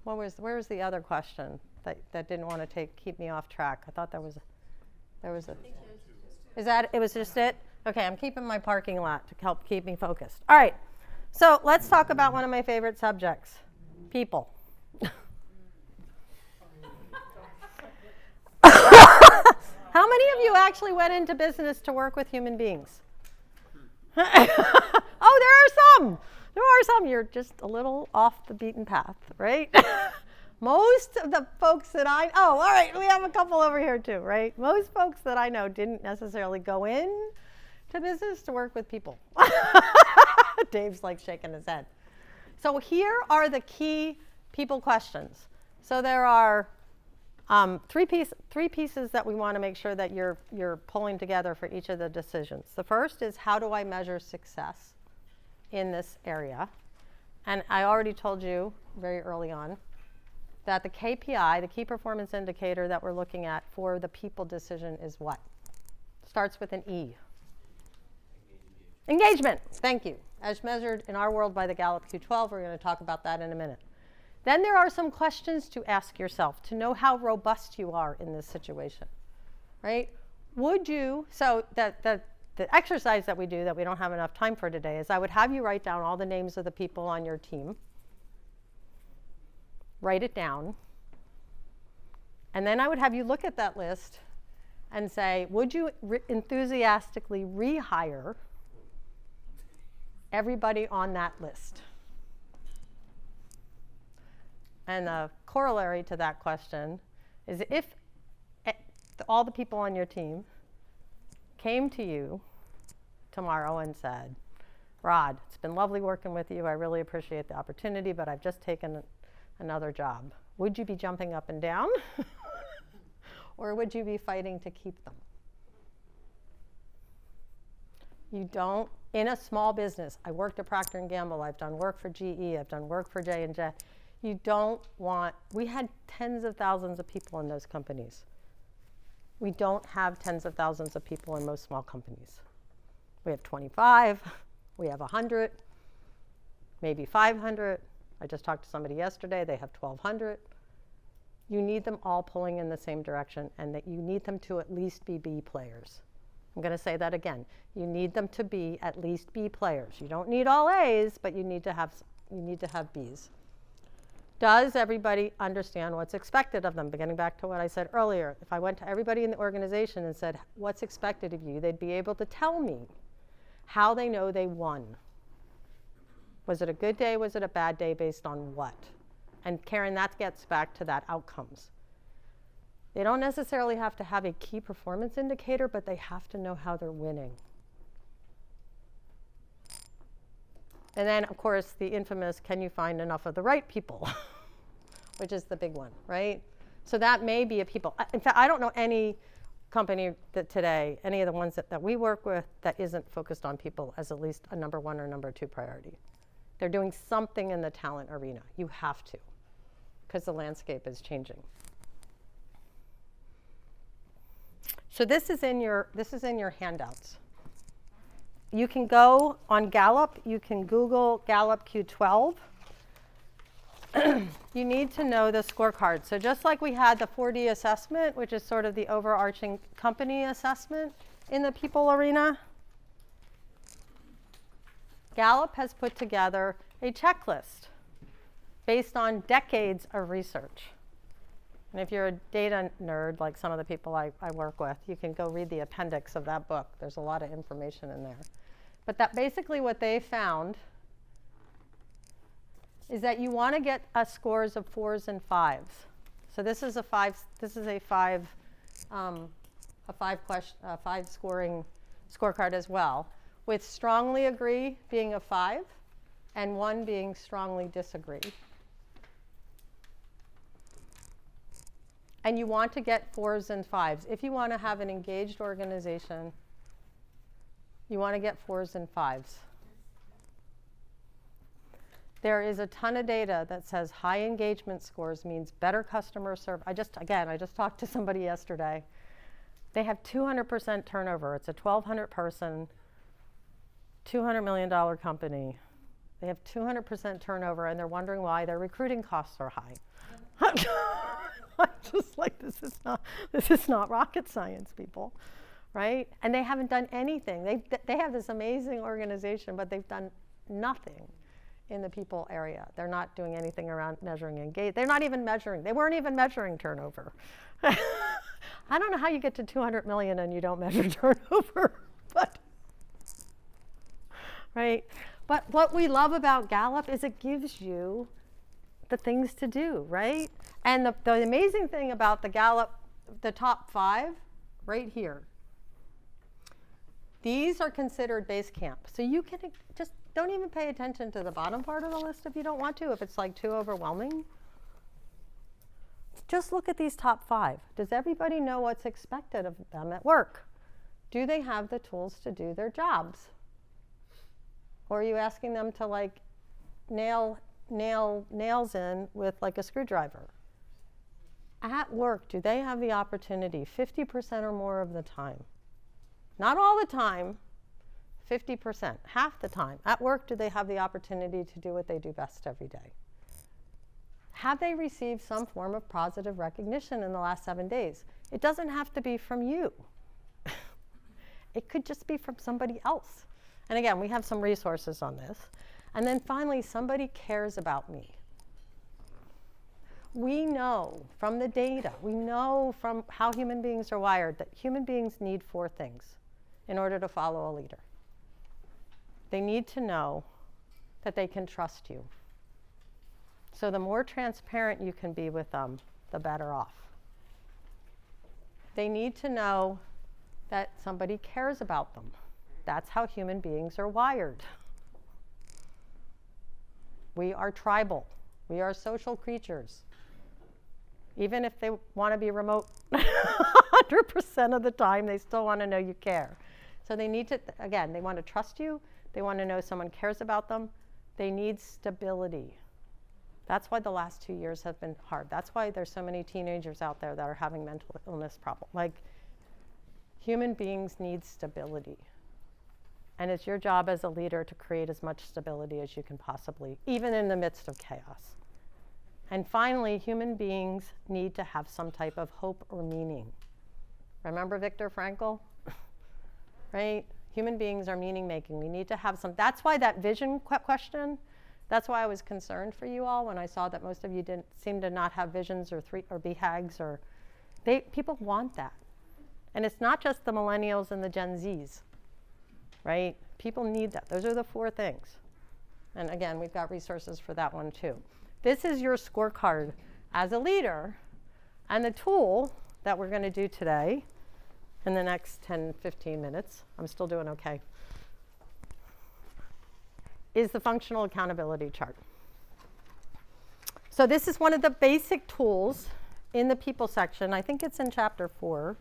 Where was the other question that didn't want to keep me off track? I thought there was a. It was just it? Okay, I'm keeping my parking lot to help keep me focused. All right, so let's talk about one of my favorite subjects, people. How many of you actually went into business to work with human beings? Oh, there are some. You're just a little off the beaten path, right? Most of the folks that all right, we have a couple over here too, right? Most folks that I know didn't necessarily go in to business to work with people. Dave's like shaking his head. So here are the key people questions. So there are three pieces that we want to make sure that you're pulling together for each of the decisions. The first is, how do I measure success in this area? And I already told you very early on that the KPI, the key performance indicator that we're looking at for the people decision, is what? Starts with an E. Engagement. Thank you. As measured in our world by the Gallup Q12. We're going to talk about that in a minute. Then there are some questions to ask yourself to know how robust you are in this situation, right? So the exercise that we do that we don't have enough time for today is I would have you write down all the names of the people on your team. Write it down. And then I would have you look at that list and say, would you enthusiastically rehire everybody on that list? And the corollary to that question is, if all the people on your team came to you tomorrow and said, Rod, it's been lovely working with you. I really appreciate the opportunity, but I've just taken another job. Would you be jumping up and down? Or would you be fighting to keep them? You don't, in a small business, I worked at Procter & Gamble, I've done work for GE, I've done work for J&J. You don't want, we had tens of thousands of people in those companies. We don't have tens of thousands of people in most small companies. We have 25, we have 100, maybe 500. I just talked to somebody yesterday, they have 1,200. You need them all pulling in the same direction, and that you need them to at least be B players. I'm going to say that again. You need them to be at least B players. You don't need all A's, but you need to have B's. Does everybody understand what's expected of them? Beginning back to what I said earlier, if I went to everybody in the organization and said, what's expected of you, they'd be able to tell me how they know they won. Was it a good day? Was it a bad day? Based on what? And Karen, that gets back to that outcomes. They don't necessarily have to have a key performance indicator, but they have to know how they're winning. And then, of course, the infamous, can you find enough of the right people? Which is the big one, right? So that may be a people. In fact, I don't know any company that today, any of the ones that we work with, that isn't focused on people as at least a number one or number two priority. They're doing something in the talent arena. You have to, because the landscape is changing. So this is in your handouts. You can go on Gallup. You can Google Gallup Q12. You need to know the scorecard. So just like we had the 4D assessment, which is sort of the overarching company assessment in the people arena, Gallup has put together a checklist based on decades of research. And if you're a data nerd, like some of the people I work with, you can go read the appendix of that book. There's a lot of information in there. But that basically what they found is that you want to get scores of 4s and 5s. So this is a five scoring scorecard as well, with strongly agree being a 5 and 1 being strongly disagree. And you want to get 4s and 5s. If you want to have an engaged organization, you want to get 4s and 5s. There is a ton of data that says high engagement scores means better customer service. I just talked to somebody yesterday. They have 200% turnover. It's a 1,200 person, $200 million company. They have 200% turnover, and they're wondering why their recruiting costs are high. I'm just like, this is not rocket science, people, right? And they haven't done anything. They have this amazing organization, but they've done nothing in the people area. They're not doing anything around measuring engagement. They're not even measuring. They weren't even measuring turnover. I don't know how you get to 200 million and you don't measure turnover, but right? But what we love about Gallup is it gives you the things to do, right? And the amazing thing about the Gallup, the top 5, right here, these are considered base camp. So you can just don't even pay attention to the bottom part of the list if you don't want to, if it's like too overwhelming. Just look at these top 5. Does everybody know what's expected of them at work? Do they have the tools to do their jobs? Or are you asking them to like nail nails in with like a screwdriver? At work, do they have the opportunity 50% or more of the time? Not all the time, 50%, half the time. At work, do they have the opportunity to do what they do best every day? Have they received some form of positive recognition in the last 7 days? It doesn't have to be from you. It could just be from somebody else. And again, we have some resources on this. And then finally, somebody cares about me. We know from the data, we know from how human beings are wired that human beings need 4 things in order to follow a leader. They need to know that they can trust you. So the more transparent you can be with them, the better off. They need to know that somebody cares about them. That's how human beings are wired. We are tribal. We are social creatures. Even if they want to be remote 100% of the time, they still want to know you care. So they need to, again, they want to trust you. They want to know someone cares about them. They need stability. That's why the last 2 years have been hard. That's why there's so many teenagers out there that are having mental illness problems. Like, human beings need stability. And it's your job as a leader to create as much stability as you can possibly, even in the midst of chaos. And finally, human beings need to have some type of hope or meaning. Remember Viktor Frankl? Right? Human beings are meaning making. We need to have some. That's why that vision question, that's why I was concerned for you all when I saw that most of you didn't seem to not have visions or BHAGs or people want that. And it's not just the millennials and the Gen Zs, right? People need that. Those are the 4 things. And again, we've got resources for that one too. This is your scorecard as a leader, and the tool that we're going to do today in the next 10, 15 minutes, I'm still doing okay, is the functional accountability chart. So this is one of the basic tools in the people section. I think it's in chapter 4,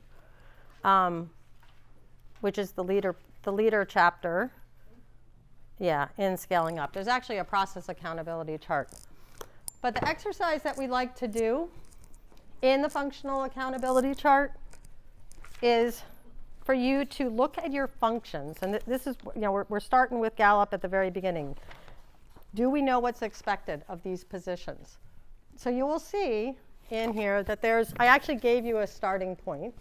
which is the leader chapter. Yeah, in Scaling Up. There's actually a process accountability chart. But the exercise that we like to do in the functional accountability chart is for you to look at your functions. And this is, we're starting with Gallup at the very beginning. Do we know what's expected of these positions? So you will see in here that I actually gave you a starting point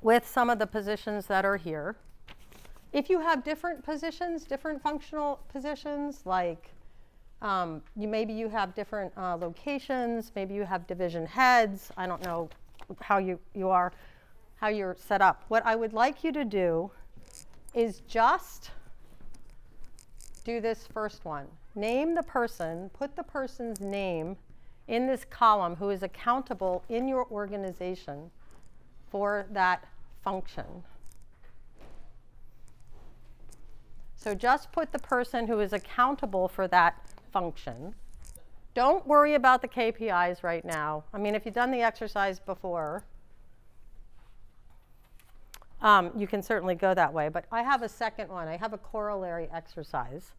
with some of the positions that are here. If you have different positions, different functional positions, like maybe you have different locations, maybe you have division heads, I don't know how how you're set up. What I would like you to do is just do this first one. Name the person, put the person's name in this column who is accountable in your organization for that function. So just put the person who is accountable for that function. Don't worry about the KPIs right now. I mean, if you've done the exercise before, you can certainly go that way. But I have a second one. I have a corollary exercise.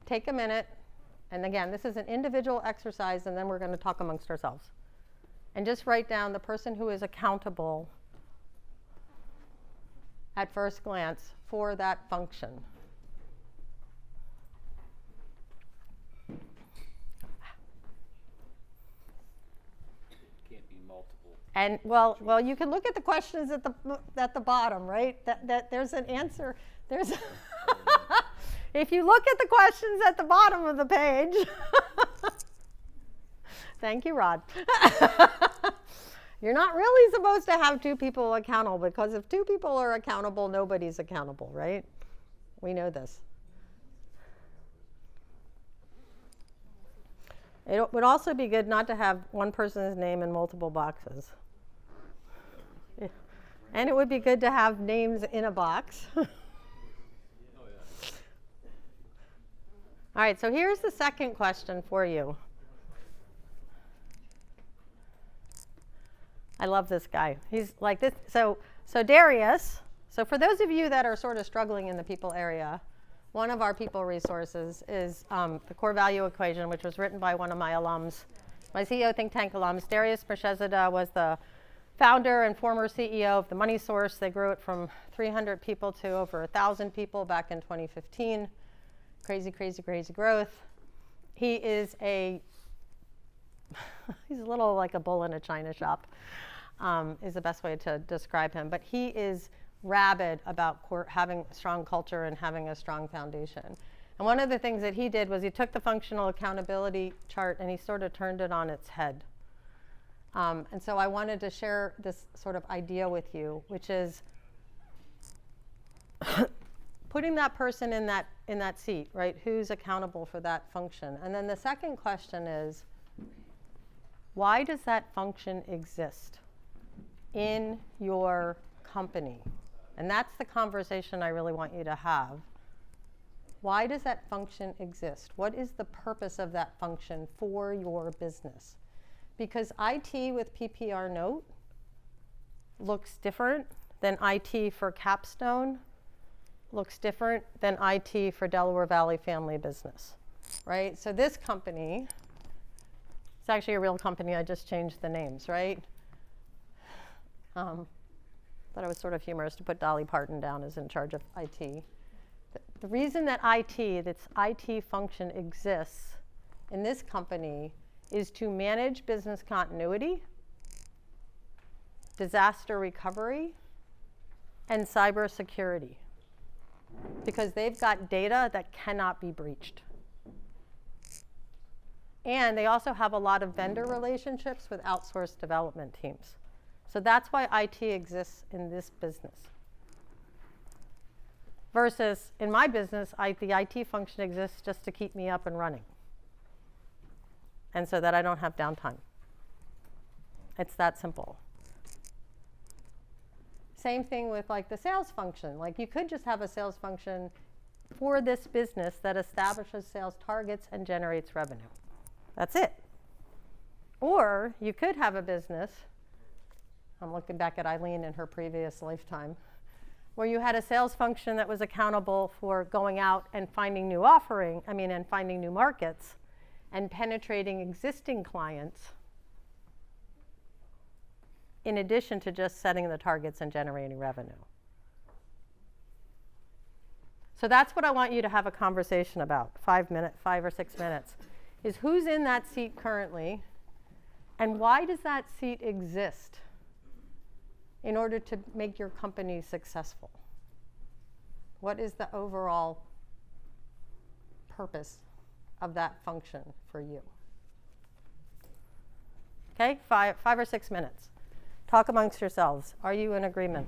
take a minute, and again, this is an individual exercise, and then we're going to talk amongst ourselves. And just write down the person who is accountable at first glance for that function. Can't be multiple. And well, you can look at the questions at the bottom, right? That there's an answer. There's if you look at the questions at the bottom of the page. Thank you, Rod. You're not really supposed to have two people accountable, because if two people are accountable, nobody's accountable, right? We know this. It would also be good not to have one person's name in multiple boxes. Yeah. And it would be good to have names in a box. All right, so here's the second question for you. I love this guy. He's like this. So Darius, so for those of you that are sort of struggling in the people area, one of our people resources is the core value equation, which was written by one of my alums, my CEO think tank alums. Darius Mershezada was the founder and former CEO of the Money Source. They grew it from 300 people to over 1,000 people back in 2015. Crazy, crazy, crazy growth. He is he's a little like a bull in a china shop, is the best way to describe him. But he is rabid about having strong culture and having a strong foundation. And one of the things that he did was he took the functional accountability chart and he sort of turned it on its head. And so I wanted to share this sort of idea with you, which is putting that person in that seat, right? Who's accountable for that function? And then the second question is, why does that function exist in your company? And that's the conversation I really want you to have. Why does that function exist? What is the purpose of that function for your business? Because IT with PPR Note looks different than IT for Capstone, looks different than IT for Delaware Valley Family Business, right? So this company, it's actually a real company. I just changed the names, right? Thought it was sort of humorous to put Dolly Parton down as in charge of IT. The reason that this IT function exists in this company is to manage business continuity, disaster recovery, and cybersecurity, because they've got data that cannot be breached. And they also have a lot of vendor relationships with outsourced development teams. So that's why IT exists in this business. Versus in my business, the IT function exists just to keep me up and running, and so that I don't have downtime. It's that simple. Same thing with like the sales function. Like you could just have a sales function for this business that establishes sales targets and generates revenue. That's it. Or you could have a business, I'm looking back at Eileen in her previous lifetime, where you had a sales function that was accountable for going out and finding new and finding new markets and penetrating existing clients, in addition to just setting the targets and generating revenue. So that's what I want you to have a conversation about, 5 or 6 minutes, is who's in that seat currently, and why does that seat exist in order to make your company successful? What is the overall purpose of that function for you? Okay, 5 or 6 minutes. Talk amongst yourselves. Are you in agreement?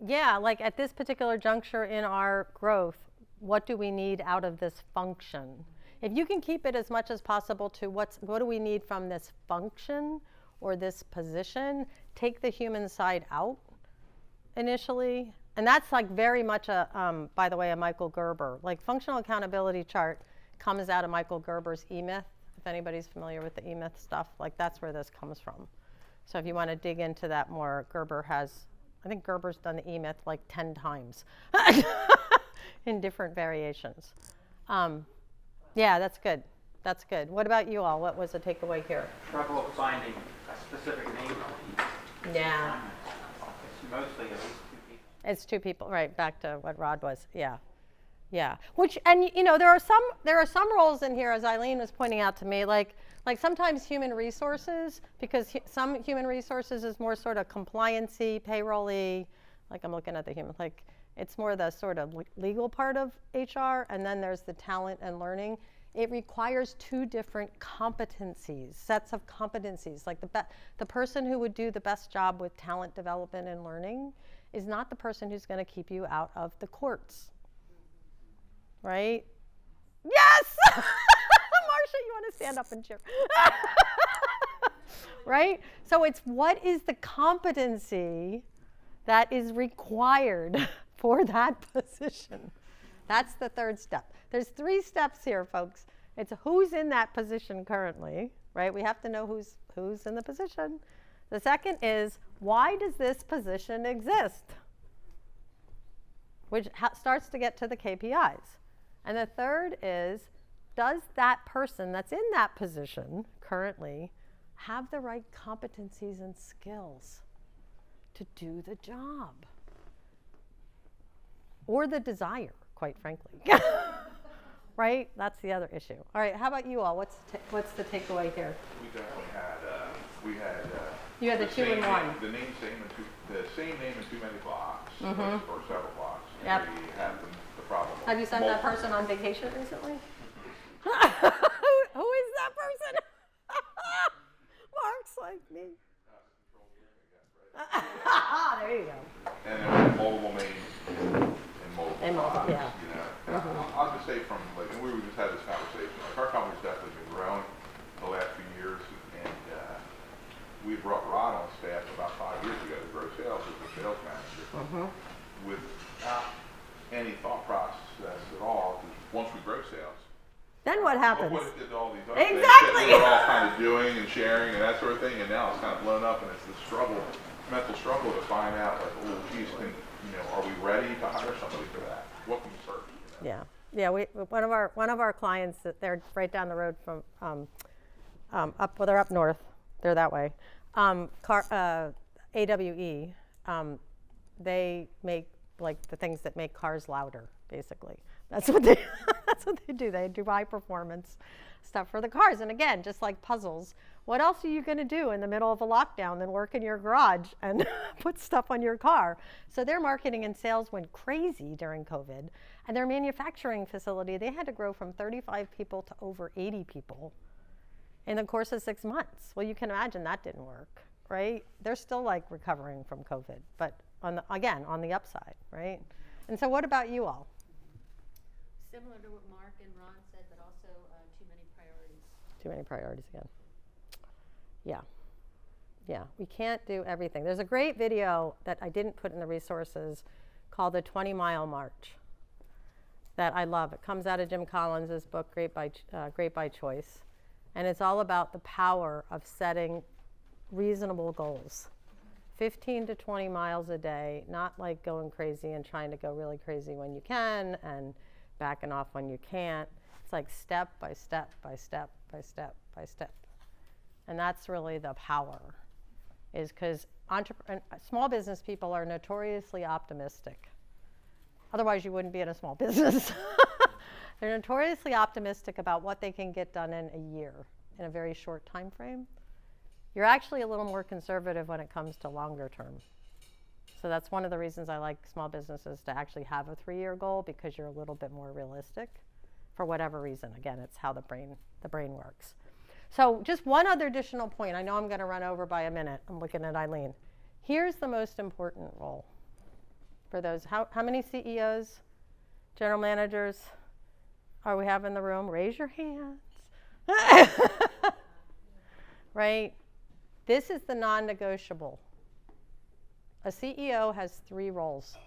Yeah, like at this particular juncture in our growth, what do we need out of this function? If you can keep it as much as possible to what do we need from this function or this position, take the human side out initially. And that's like very much by the way, a Michael Gerber. Like functional accountability chart comes out of Michael Gerber's E-Myth. If anybody's familiar with the E-Myth stuff, like that's where this comes from. So if you want to dig into that more, I think Gerber's done the E-Myth like 10 times. in different variations. Yeah, that's good. That's good. What about you all? What was the takeaway here? Trouble finding a specific name for each Yeah. assignment. It's mostly at least 2 people. It's 2 people, right? Back to what Rod was. Yeah, yeah. Which, and you know, there are some roles in here, as Eileen was pointing out to me, like sometimes human resources, because some human resources is more sort of compliancy, payroll-y. Like I'm looking at the human, like it's more the sort of legal part of HR, and then there's the talent and learning. It requires 2 different competencies, sets of competencies. Like the person who would do the best job with talent development and learning is not the person who's going to keep you out of the courts, right? Yes! Marcia, you want to stand up and cheer? Right? So it's what is the competency that is required for that position. That's the 3rd step. There's 3 steps here, folks. It's who's in that position currently, right? We have to know who's in the position. The second is, why does this position exist? Which starts to get to the KPIs. And the third is, does that person that's in that position currently have the right competencies and skills to do the job? Or the desire, quite frankly. Right? That's the other issue. All right, how about you all? What's the takeaway here? We definitely had, You had the 2 and 1. The same name in too many blocks, Mm-hmm. or several blocks. Yep. We had the problem. Have you sent that person on vacation recently? Who is that person? Mark's like me. There you go. And then multiple names in multiple blocks, yeah. you know. And I'll just say from, like, and we just had this conversation, like, our company's definitely been growing the last few years, and we brought Rod on staff about 5 years ago to grow sales as a sales manager, without any thought process at all, 'cause once we grow sales, Then what happens? what it did to all these other Exactly. things that we were all kind of doing and sharing and that sort of thing, and now it's kind of blown up, and it's the struggle, mental struggle to find out, like, oh, geez, are we ready to hire somebody for that? What can we serve? You know? Yeah. One of our clients, they're right down the road from they're up north, they're that way. AWE, they make like the things that make cars louder, basically. That's what they do. They do high performance stuff for the cars. And again, just like puzzles, what else are you going to do in the middle of a lockdown than work in your garage and put stuff on your car? So their marketing and sales went crazy during COVID. And their manufacturing facility, they had to grow from 35 people to over 80 people in the course of 6 months. Well, you can imagine that didn't work, right? They're still like recovering from COVID, but on the upside, right? And so what about you all? Similar to what Mark and Ron said, but also too many priorities. Too many priorities again. Yeah, we can't do everything. There's a great video that I didn't put in the resources called the 20-Mile March that I love. It comes out of Jim Collins' book, Great by Choice. And it's all about the power of setting reasonable goals. 15 to 20 miles a day, not like going crazy and trying to go really crazy when you can and backing off when you can't. It's like step by step by step by step by step. And that's really the power, is because small business people are notoriously optimistic. Otherwise, you wouldn't be in a small business. They're notoriously optimistic about what they can get done in a year, in a very short time frame. You're actually a little more conservative when it comes to longer term. So that's one of the reasons I like small businesses to actually have a 3-year goal, because you're a little bit more realistic for whatever reason. Again, it's how the brain works. So just one other additional point. I know I'm going to run over by a minute. I'm looking at Eileen. Here's the most important role for those. How many CEOs, general managers are we have in the room? Raise your hands. Right? This is the non-negotiable. A CEO has 3 roles.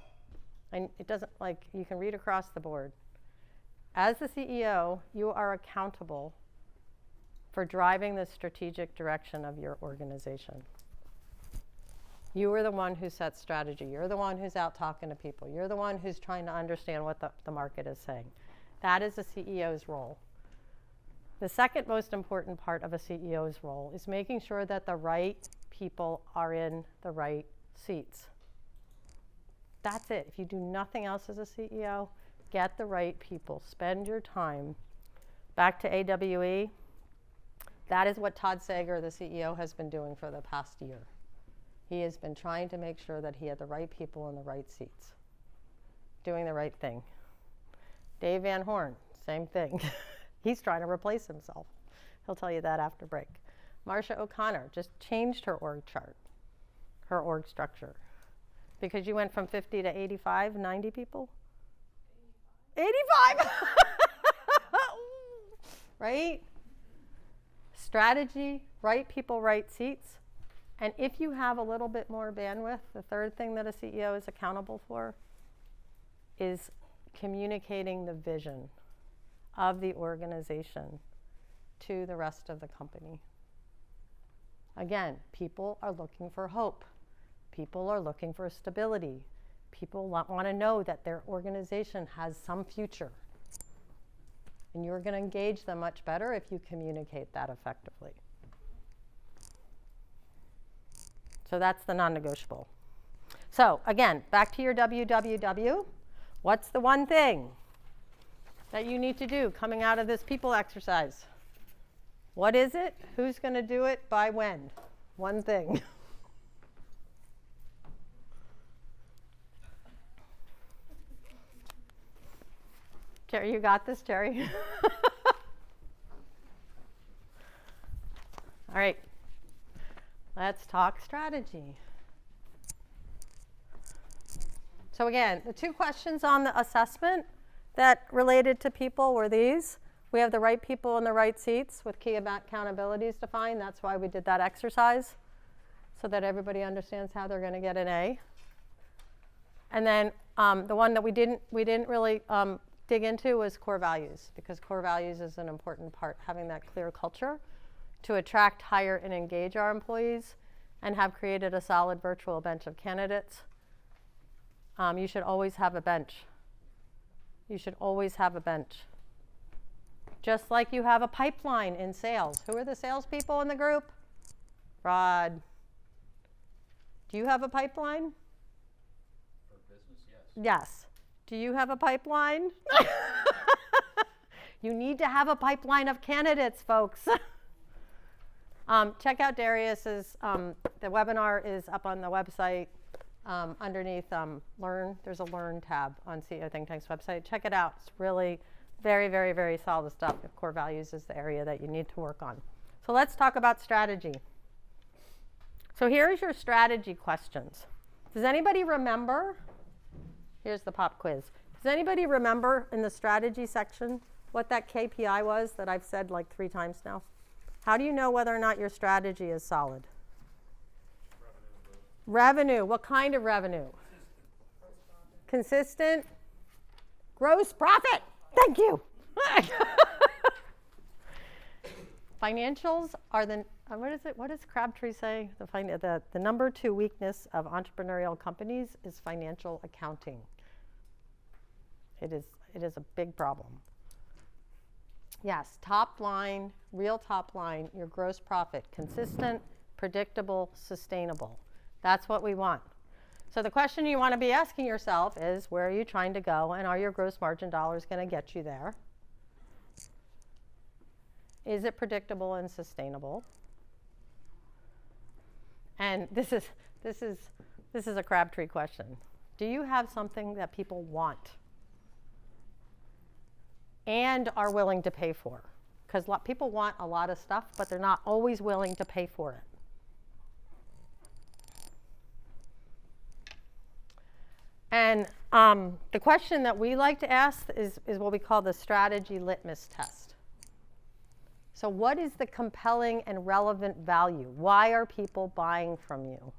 And it doesn't, like, you can read across the board. As the CEO, you are accountable for driving the strategic direction of your organization. You are the one who sets strategy. You're the one who's out talking to people. You're the one who's trying to understand what the market is saying. That is a CEO's role. The second most important part of a CEO's role is making sure that the right people are in the right seats. That's it. If you do nothing else as a CEO, get the right people. Spend your time. Back to AWE. That is what Todd Sager, the CEO, has been doing for the past year. He has been trying to make sure that he had the right people in the right seats, doing the right thing. Dave Van Horn, same thing. He's trying to replace himself. He'll tell you that after break. Marsha O'Connor just changed her org chart, her org structure. Because you went from 50 to 85, 90 people? 85! Right? Strategy, right people, right seats. And if you have a little bit more bandwidth, the third thing that a CEO is accountable for is communicating the vision of the organization to the rest of the company. Again, people are looking for hope. People are looking for stability. People want to know that their organization has some future. And you're going to engage them much better if you communicate that effectively. So that's the non-negotiable. So again, back to your WWW. What's the one thing that you need to do coming out of this people exercise? What is it? Who's going to do it by when? One thing. Jerry, you got this, Jerry? All right. Let's talk strategy. So again, the two questions on the assessment that related to people were these. We have the right people in the right seats with key accountabilities defined. That's why we did that exercise, so that everybody understands how they're going to get an A. And then the one that we didn't really dig into was core values, because core values is an important part, having that clear culture to attract, hire, and engage our employees, and have created a solid virtual bench of candidates. You should always have a bench. You should always have a bench. Just like you have a pipeline in sales. Who are the salespeople in the group? Rod. Do you have a pipeline? For business, yes. Yes. Do you have a pipeline? You need to have a pipeline of candidates, folks. Check out Darius's, the webinar is up on the website underneath Learn. There's a Learn tab on CEO Think Tank's website. Check it out. It's really very, very, very solid stuff. If core values is the area that you need to work on. So let's talk about strategy. So here's your strategy questions. Does anybody remember? Here's the pop quiz. Does anybody remember in the strategy section what that KPI was that I've said like 3 times now? How do you know whether or not your strategy is solid? Revenue. What kind of revenue? Consistent. Gross profit. Thank you. Financials are the, what is it? What does Crabtree say? The number 2 weakness of entrepreneurial companies is financial accounting. It is a big problem. Yes, top line, real top line, your gross profit, consistent, predictable, sustainable. That's what we want. So the question you want to be asking yourself is, where are you trying to go, and are your gross margin dollars going to get you there? Is it predictable and sustainable? And this is a Crabtree question. Do you have something that people want and are willing to pay for? Because people want a lot of stuff, but they're not always willing to pay for it. And the question that we like to ask is what we call the strategy litmus test. So what is the compelling and relevant value? Why are people buying from you?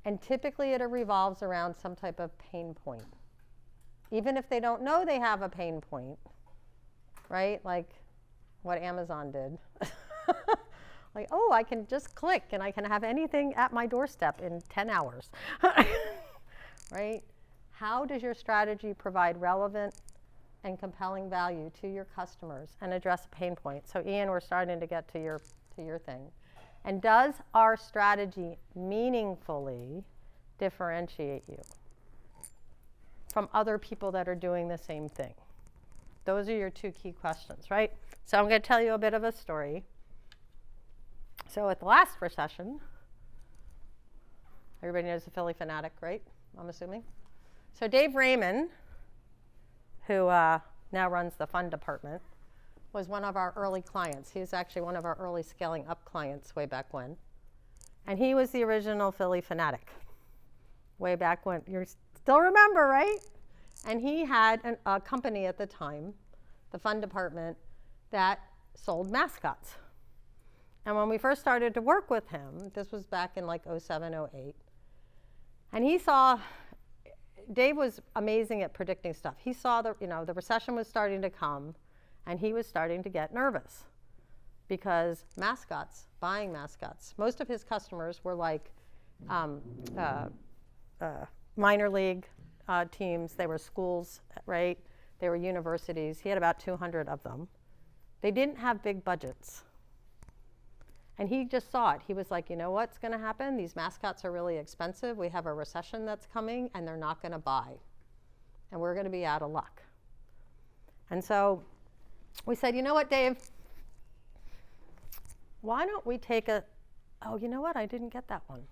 And typically it revolves around some type of pain point. Even if they don't know they have a pain point, right? Like what Amazon did. Like, oh, I can just click and I can have anything at my doorstep in 10 hours, right? How does your strategy provide relevant and compelling value to your customers and address a pain point? So Ian, we're starting to get to your thing. And does our strategy meaningfully differentiate you from other people that are doing the same thing? Those are your two key questions, right? So I'm going to tell you a bit of a story. So at the last recession, everybody knows the Philly Fanatic, right? I'm assuming. So Dave Raymond, who now runs the fund department, was one of our early clients. He was actually one of our early scaling up clients way back when. And he was the original Philly Fanatic way back when. You still remember, right? And he had a company at the time, the fund department, that sold mascots. And when we first started to work with him, this was back in like 07, 08, and he saw, Dave was amazing at predicting stuff. He saw the recession was starting to come, and he was starting to get nervous because mascots, buying mascots, most of his customers were like minor league teams. They were schools, right? They were universities. He had about 200 of them. They didn't have big budgets. And he just saw it. He was like, you know what's going to happen? These mascots are really expensive. We have a recession that's coming, and they're not going to buy. And we're going to be out of luck. And so we said, you know what, Dave? Why don't we take oh, you know what? I didn't get that one.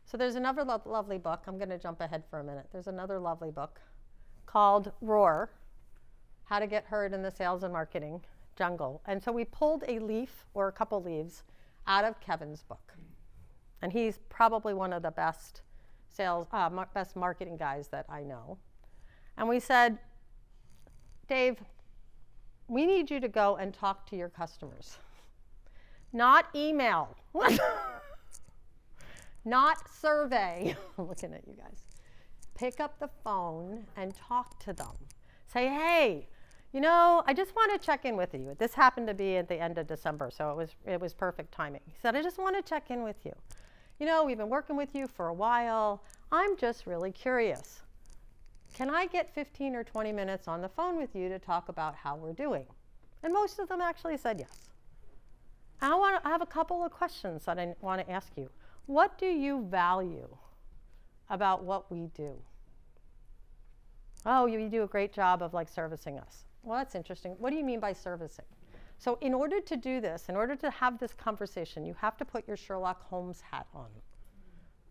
So there's another lovely book. I'm going to jump ahead for a minute. There's another lovely book called Roar, How to Get Heard in the Sales and Marketing Jungle. And so we pulled a leaf or a couple leaves out of Kevin's book. And he's probably one of the best best marketing guys that I know. And we said, Dave, we need you to go and talk to your customers. Not email. Not survey. I'm looking at you guys. Pick up the phone and talk to them. Say, hey, you know, I just want to check in with you. This happened to be at the end of December, so it was perfect timing. He said, I just want to check in with you. You know, we've been working with you for a while. I'm just really curious. Can I get 15 or 20 minutes on the phone with you to talk about how we're doing? And most of them actually said yes. I have a couple of questions that I want to ask you. What do you value about what we do? Oh, you do a great job of like servicing us. Well, that's interesting. What do you mean by servicing? So in order to do this, in order to have this conversation, you have to put your Sherlock Holmes hat on.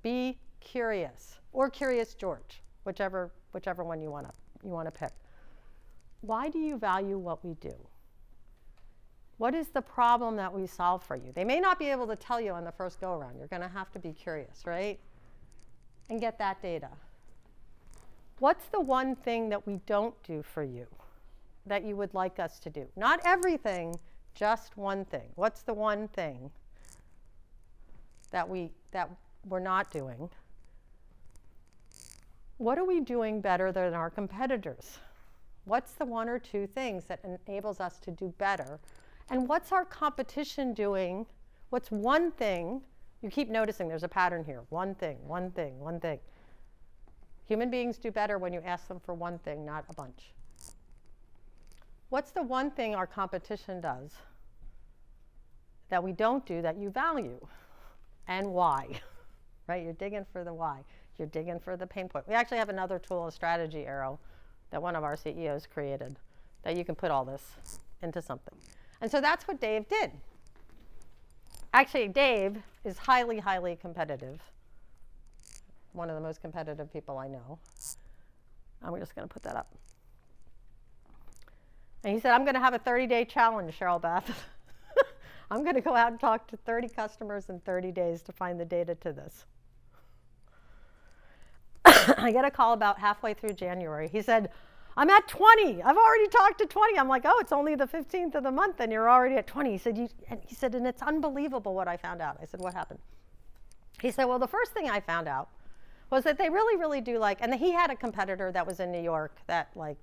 Be curious, or Curious George, whichever one you want to pick. Why do you value what we do? What is the problem that we solve for you? They may not be able to tell you on the first go around. You're going to have to be curious, right? And get that data. What's the one thing that we don't do for you that you would like us to do? Not everything, just one thing. What's the one thing that we're not doing? What are we doing better than our competitors? What's the one or two things that enables us to do better? And what's our competition doing? What's one thing? You keep noticing there's a pattern here. One thing, one thing, one thing. Human beings do better when you ask them for one thing, not a bunch. What's the one thing our competition does that we don't do that you value? And why? Right? You're digging for the why. You're digging for the pain point. We actually have another tool, a strategy arrow, that one of our CEOs created that you can put all this into something. And so that's what Dave did. Actually, Dave is highly, highly competitive. One of the most competitive people I know. And we're just going to put that up. And he said, I'm going to have a 30-day challenge, Cheryl Beth. I'm going to go out and talk to 30 customers in 30 days to find the data to this. I get a call about halfway through January. He said, I'm at 20. I've already talked to 20. I'm like, oh, it's only the 15th of the month and you're already at 20. He said, and it's unbelievable what I found out. I said, what happened? He said, well, the first thing I found out was that they really, really do like, and he had a competitor that was in New York that like,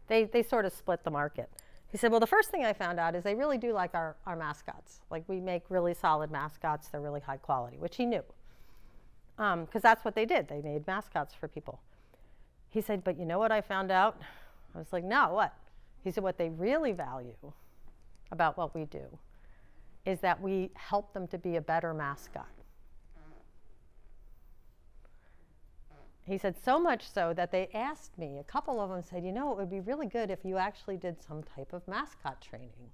they sort of split the market. He said, well, the first thing I found out is they really do like our mascots. Like, we make really solid mascots. They're really high quality, which he knew. Because that's what they did. They made mascots for people. He said, but you know what I found out? I was like, no, what? He said, what they really value about what we do is that we help them to be a better mascot. He said, so much so that they asked me, a couple of them said, you know, it would be really good if you actually did some type of mascot training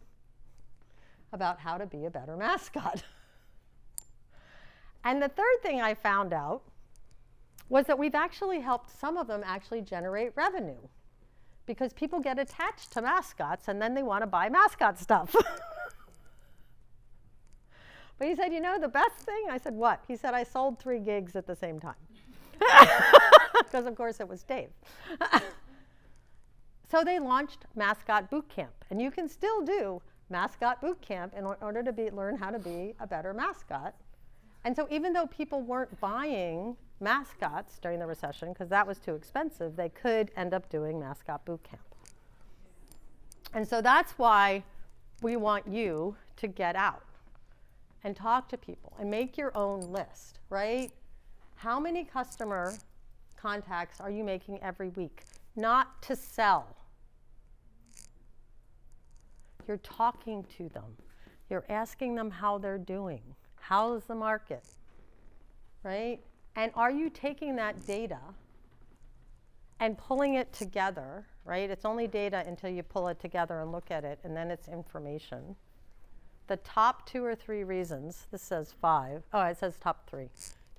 about how to be a better mascot. And the third thing I found out was that we've actually helped some of them actually generate revenue, because people get attached to mascots and then they want to buy mascot stuff. But he said, you know, the best thing? I said, what? He said, I sold 3 gigs at the same time. Because, of course, it was Dave. So they launched Mascot Boot Camp. And you can still do Mascot Boot Camp in order to learn how to be a better mascot. And so even though people weren't buying mascots during the recession, because that was too expensive, they could end up doing Mascot Boot Camp. And so that's why we want you to get out and talk to people and make your own list, right? How many customer contacts are you making every week? Not to sell. You're talking to them. You're asking them how they're doing. How's the market, right? And are you taking that data and pulling it together, right? It's only data until you pull it together and look at it, and then it's information. The top 2 or 3 reasons, this says 5. Oh, it says top 3.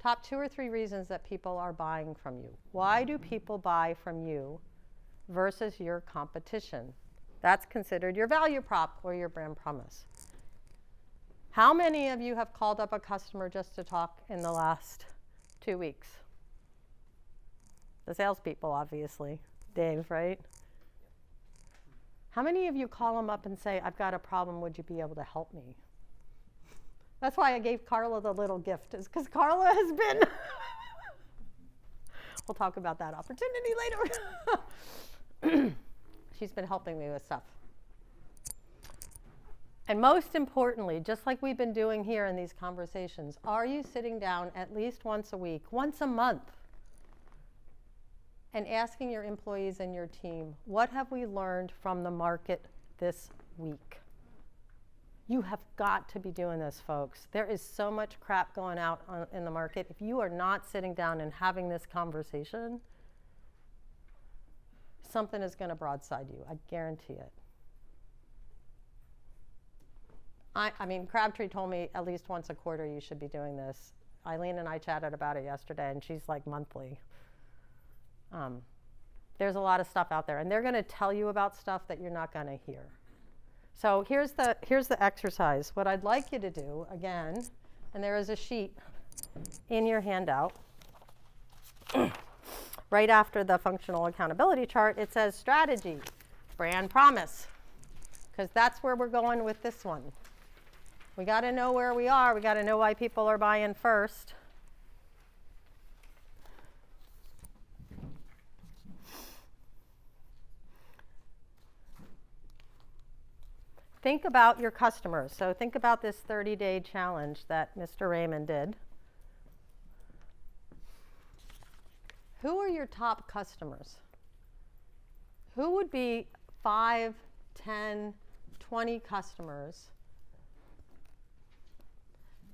Top 2 or 3 reasons that people are buying from you. Why do people buy from you versus your competition? That's considered your value prop or your brand promise. How many of you have called up a customer just to talk in the last 2 weeks? The salespeople, obviously. Dave, right? How many of you call them up and say, I've got a problem, would you be able to help me? That's why I gave Carla the little gift, is because Carla has been, we'll talk about that opportunity later. She's been helping me with stuff. And most importantly, just like we've been doing here in these conversations, are you sitting down at least once a week, once a month, and asking your employees and your team, what have we learned from the market this week? You have got to be doing this, folks. There is so much crap going out in the market. If you are not sitting down and having this conversation, something is going to broadside you. I guarantee it. I mean, Crabtree told me at least once a quarter you should be doing this. Eileen and I chatted about it yesterday, and she's like monthly. There's a lot of stuff out there, and they're going to tell you about stuff that you're not going to hear. So here's the exercise. What I'd like you to do, again, and there is a sheet in your handout. Right after the functional accountability chart, it says strategy, brand promise, because that's where we're going with this one. We got to know where we are. We got to know why people are buying first. Think about your customers. So think about this 30-day challenge that Mr. Raymond did. Who are your top customers? Who would be 5, 10, 20 customers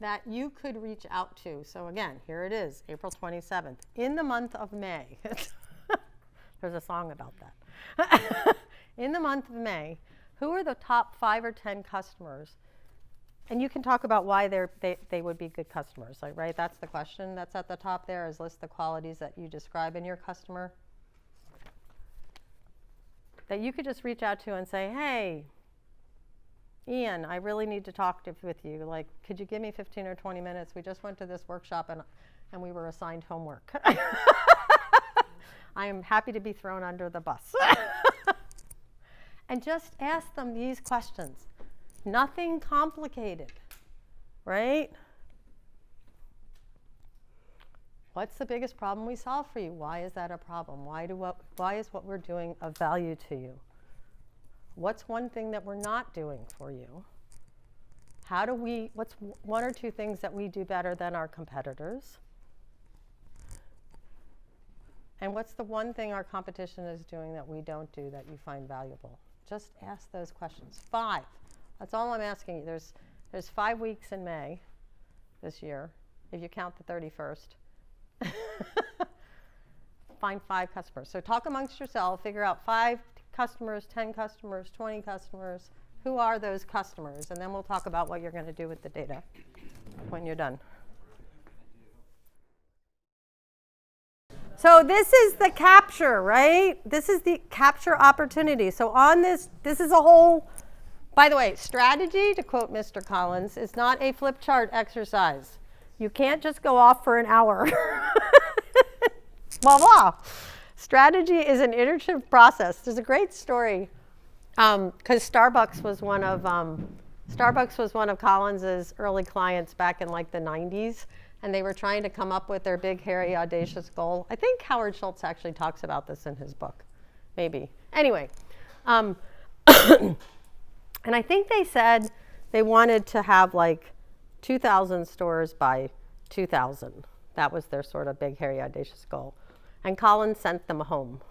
that you could reach out to? So again, here it is, April 27th. In the month of May, there's a song about that. In the month of May, who are the top 5 or 10 customers? And you can talk about why they would be good customers, like, right? That's the question that's at the top there, is list the qualities that you describe in your customer. That you could just reach out to and say, hey, Ian, I really need to talk with you. Like, could you give me 15 or 20 minutes? We just went to this workshop and we were assigned homework. I am happy to be thrown under the bus. And just ask them these questions. Nothing complicated, right? What's the biggest problem we solve for you? Why is that a problem? Why is what we're doing of value to you? What's one thing that we're not doing for you? What's one or two things that we do better than our competitors? And what's the one thing our competition is doing that we don't do that you find valuable? Just ask those questions. 5. That's all I'm asking you. There's 5 weeks in May this year, if you count the 31st. Find 5 customers. So talk amongst yourself, figure out 5 customers, 10 customers, 20 customers. Who are those customers? And then we'll talk about what you're going to do with the data when you're done. So this is the capture, right? This is the capture opportunity. So on this is a whole, by the way, strategy, to quote Mr. Collins, is not a flip chart exercise. You can't just go off for an hour. Blah, blah. Strategy is an iterative process. There's a great story, because Starbucks was one of Collins's early clients back in like the 90s. And they were trying to come up with their big, hairy, audacious goal. I think Howard Schultz actually talks about this in his book, maybe. Anyway, and I think they said they wanted to have like 2,000 stores by 2000. That was their sort of big, hairy, audacious goal. And Collins sent them home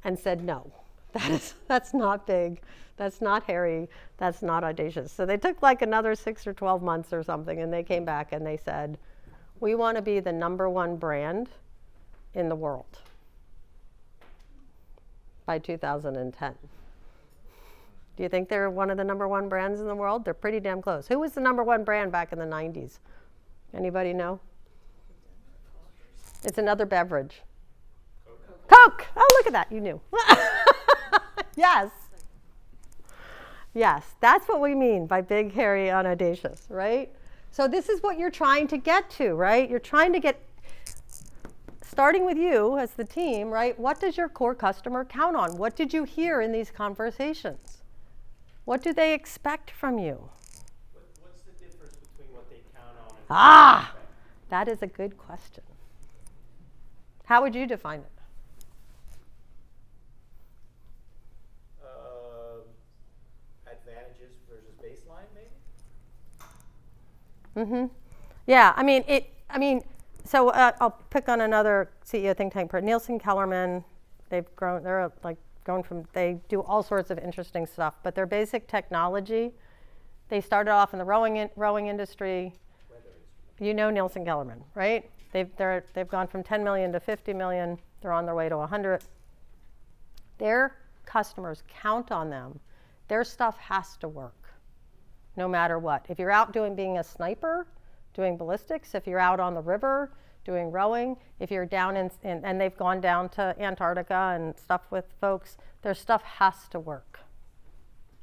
and said, no, that's not big. That's not hairy. That's not audacious. So they took like another 6 or 12 months or something, and they came back and they said, we want to be the #1 brand in the world by 2010. Do you think they're one of the #1 brands in the world? They're pretty damn close. Who was the #1 brand back in the 90s? Anybody know? It's another beverage. Coke! Oh, look at that. You knew. Yes. Yes, that's what we mean by big, hairy, and audacious, right? So this is what you're trying to get to, right? You're trying to get, starting with you as the team, right? What does your core customer count on? What did you hear in these conversations? What do they expect from you? What's the difference between what they count on and Ah, that is a good question. How would you define it? advantages versus baseline, maybe? Mm-hmm. Yeah, so I'll pick on another CEO think tank, Nielsen Kellerman. They've grown, they do all sorts of interesting stuff, but their basic technology, they started off in the rowing industry. You know Nielsen Kellerman, right? They've gone from 10 million to 50 million. They're on their way to 100. Their customers count on them. Their stuff has to work, no matter what. If you're out being a sniper, doing ballistics, if you're out on the river doing rowing, if you're down and they've gone down to Antarctica and stuff with folks, their stuff has to work,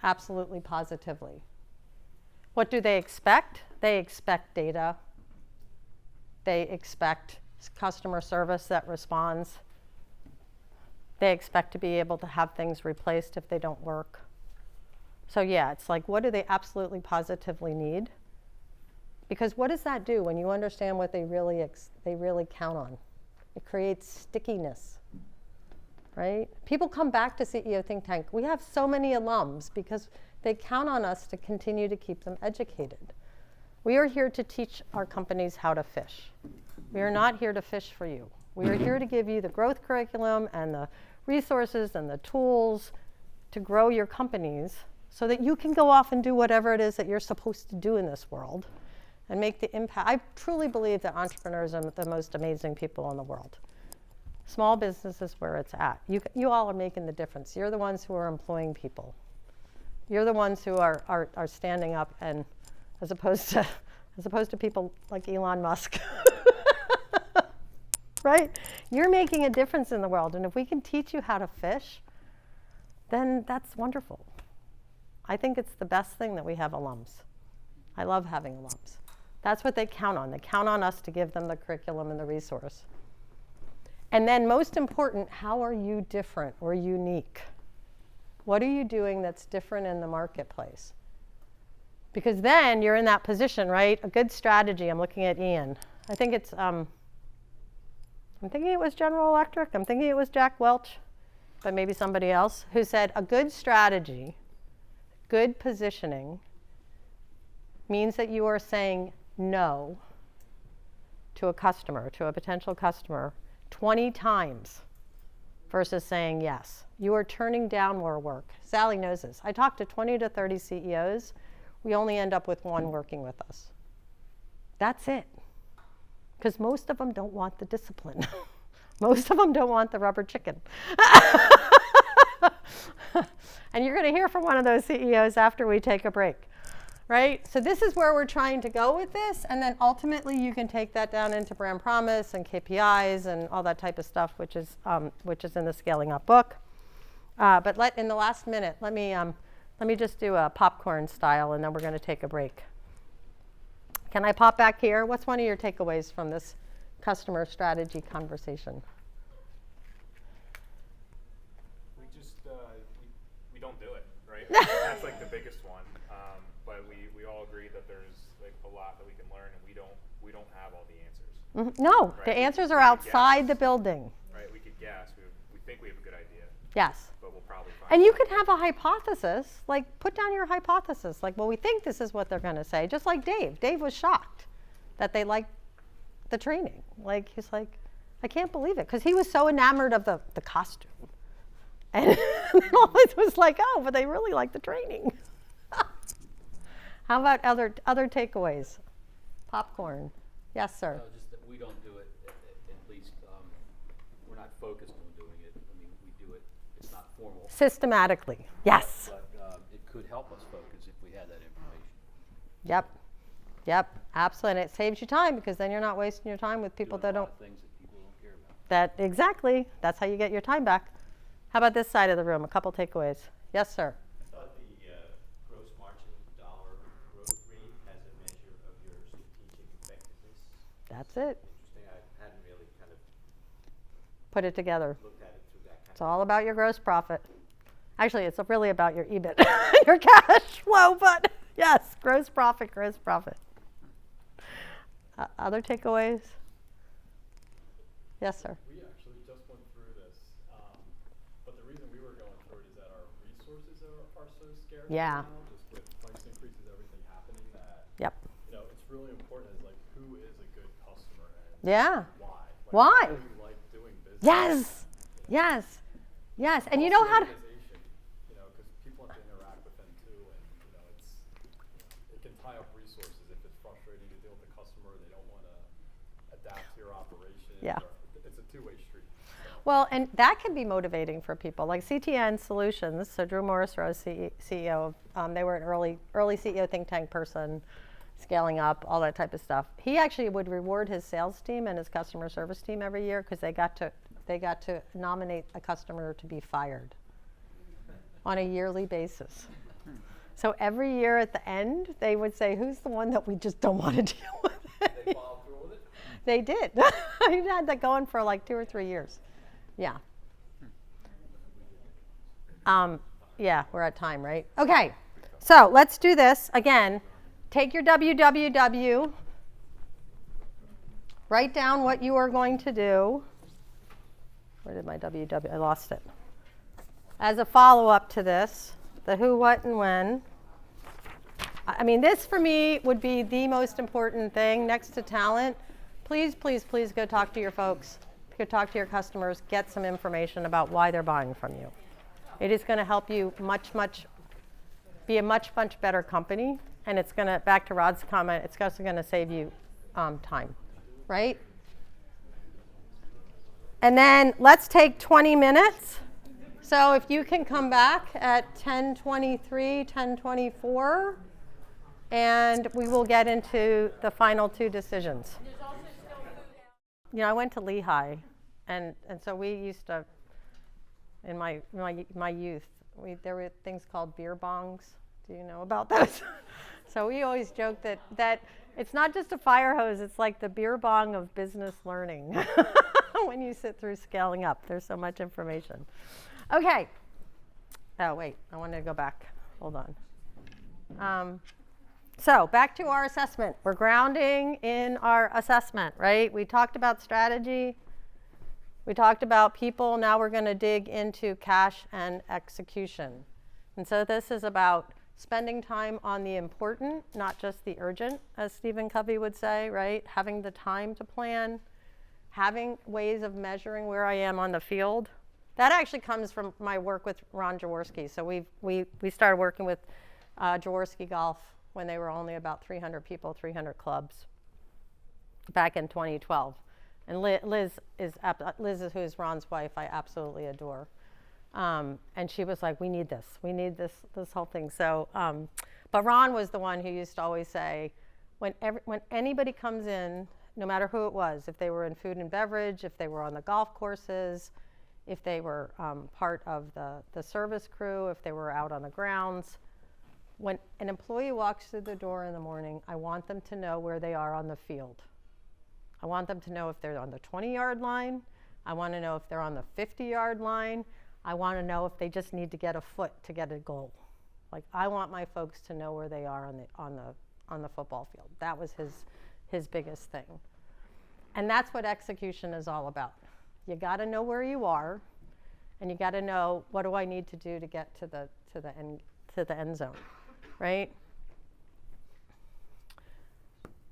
absolutely positively. What do they expect? They expect data. They expect customer service that responds. They expect to be able to have things replaced if they don't work. So yeah, it's like, what do they absolutely positively need? Because what does that do when you understand what they really count on? It creates stickiness, right? People come back to CEO Think Tank. We have so many alums because they count on us to continue to keep them educated. We are here to teach our companies how to fish. We are not here to fish for you. We are here to give you the growth curriculum and the resources and the tools to grow your companies so that you can go off and do whatever it is that you're supposed to do in this world and make the impact. I truly believe that entrepreneurs are the most amazing people in the world. Small business is where it's at. You all are making the difference. You're the ones who are employing people. You're the ones who are standing up, and as opposed to people like Elon Musk. Right? You're making a difference in the world, and if we can teach you how to fish, then that's wonderful. I think it's the best thing that we have alums. I love having alums. That's what they count on. They count on us to give them the curriculum and the resource. And then most important, how are you different or unique? What are you doing that's different in the marketplace? Because then you're in that position, right? A good strategy, I'm looking at Ian. I think it's, I'm thinking it was General Electric. I'm thinking it was Jack Welch. but maybe somebody else, who said a good strategy, good positioning, means that you are saying no to a customer, to a potential customer, 20 times versus saying yes. You are turning down more work. Sally knows this. I talk to 20 to 30 CEOs. We only end up with one working with us. That's it. Because most of them don't want the discipline. Most of them don't want the rubber chicken. And you're going to hear from one of those CEOs after we take a break. Right? So this is where we're trying to go with this, and then ultimately you can take that down into brand promise and KPIs and all that type of stuff, which is in the Scaling Up book. But in the last minute, let me just do a popcorn style, and then we're going to take a break. Can I pop back here? What's one of your takeaways from this customer strategy conversation? We just we don't do it, right? That's like the biggest one. But we all agree that there's like a lot that we can learn, and we don't have all the answers. No, right? The answers are outside the building. Right, we could guess. We think we have a good idea. Yes. But we'll probably find And you could have a hypothesis, like put down your hypothesis, like, well, we think this is what they're going to say, just like Dave. Dave was shocked that they liked the training. Like, he's like, I can't believe it, because he was so enamored of the costume. And always was like, oh, but they really like the training. How about other takeaways? Popcorn. Yes, sir. Just that we don't do it, at least we're not focused on doing it. I mean, we do it, it's not formal. Systematically, yes. But it could help us focus if we had that information. Yep, absolutely. And it saves you time, because then you're not wasting your time with people that don't. Things that people don't care about. That, exactly. That's how you get your time back. How about this side of the room? A couple takeaways. Yes, sir. I thought the gross margin dollar growth rate as a measure of your strategic effectiveness. That's it. Interesting. I hadn't really kind of Put it together. looked at it through that kind It's all about your gross profit. Actually, it's really about your EBIT, your cash flow, but yes, gross profit, gross profit. Other takeaways? Yes, sir. We actually just went through this, but the reason we were going through it is that our resources are so scarce Yeah. now, just with price increases, everything happening, that Yep. It's really important is like who is a good customer and Yeah. why. Like, Why? do you like doing business? Yes. Yes. Yes. And you know how to. Organization, because people have to interact with them too, and it can tie up resources if it's frustrating to deal with the customer. They don't want to adapt to your operation. Yeah. It's a two-way street. Well, and that can be motivating for people. Like CTN Solutions, so Drew Morris Rose, CEO, they were an early CEO think tank person, scaling up, all that type of stuff. He actually would reward his sales team and his customer service team every year, because they got to nominate a customer to be fired on a yearly basis. So every year at the end, they would say, who's the one that we just don't want to deal with? They follow through with it. They did. He had that going for like 2 or 3 years. Yeah. Yeah, we're at time, right? Okay. So let's do this again. Take your WWW. Write down what you are going to do. Where did my WW? I lost it. As a follow-up to this, the who, what, and when. I mean, this for me would be the most important thing next to talent. Please, please, please go talk to your folks. Go talk to your customers. Get some information about why they're buying from you. It is going to help you be a much better company. And it's going to, back to Rod's comment, it's also going to save you time, right? And then let's take 20 minutes. So if you can come back at 10:23, 10:24, and we will get into the final 2 decisions. I went to Lehigh, and so we used to, in my youth, there were things called beer bongs. Do you know about those? So we always joke that it's not just a fire hose, it's like the beer bong of business learning. When you sit through Scaling Up, there's so much information. Okay. Oh, wait, I wanted to go back. Hold on. So back to our assessment. We're grounding in our assessment, right? We talked about strategy. We talked about people. Now we're going to dig into cash and execution. And so this is about spending time on the important, not just the urgent, as Stephen Covey would say, right? Having the time to plan, having ways of measuring where I am on the field. That actually comes from my work with Ron Jaworski. So we started working with Jaworski Golf when they were only about 300 people, 300 clubs, back in 2012. And Liz, who is Ron's wife, I absolutely adore. And she was like, we need this whole thing. So, but Ron was the one who used to always say, when anybody comes in, no matter who it was, if they were in food and beverage, if they were on the golf courses, if they were part of the service crew, if they were out on the grounds, when an employee walks through the door in the morning, I want them to know where they are on the field. I want them to know if they're on the 20-yard line. I want to know if they're on the 50-yard line. I want to know if they just need to get a foot to get a goal. Like, I want my folks to know where they are on the football field. That was his biggest thing. And that's what execution is all about. You got to know where you are, and you got to know, what do I need to do to get to the end zone, right?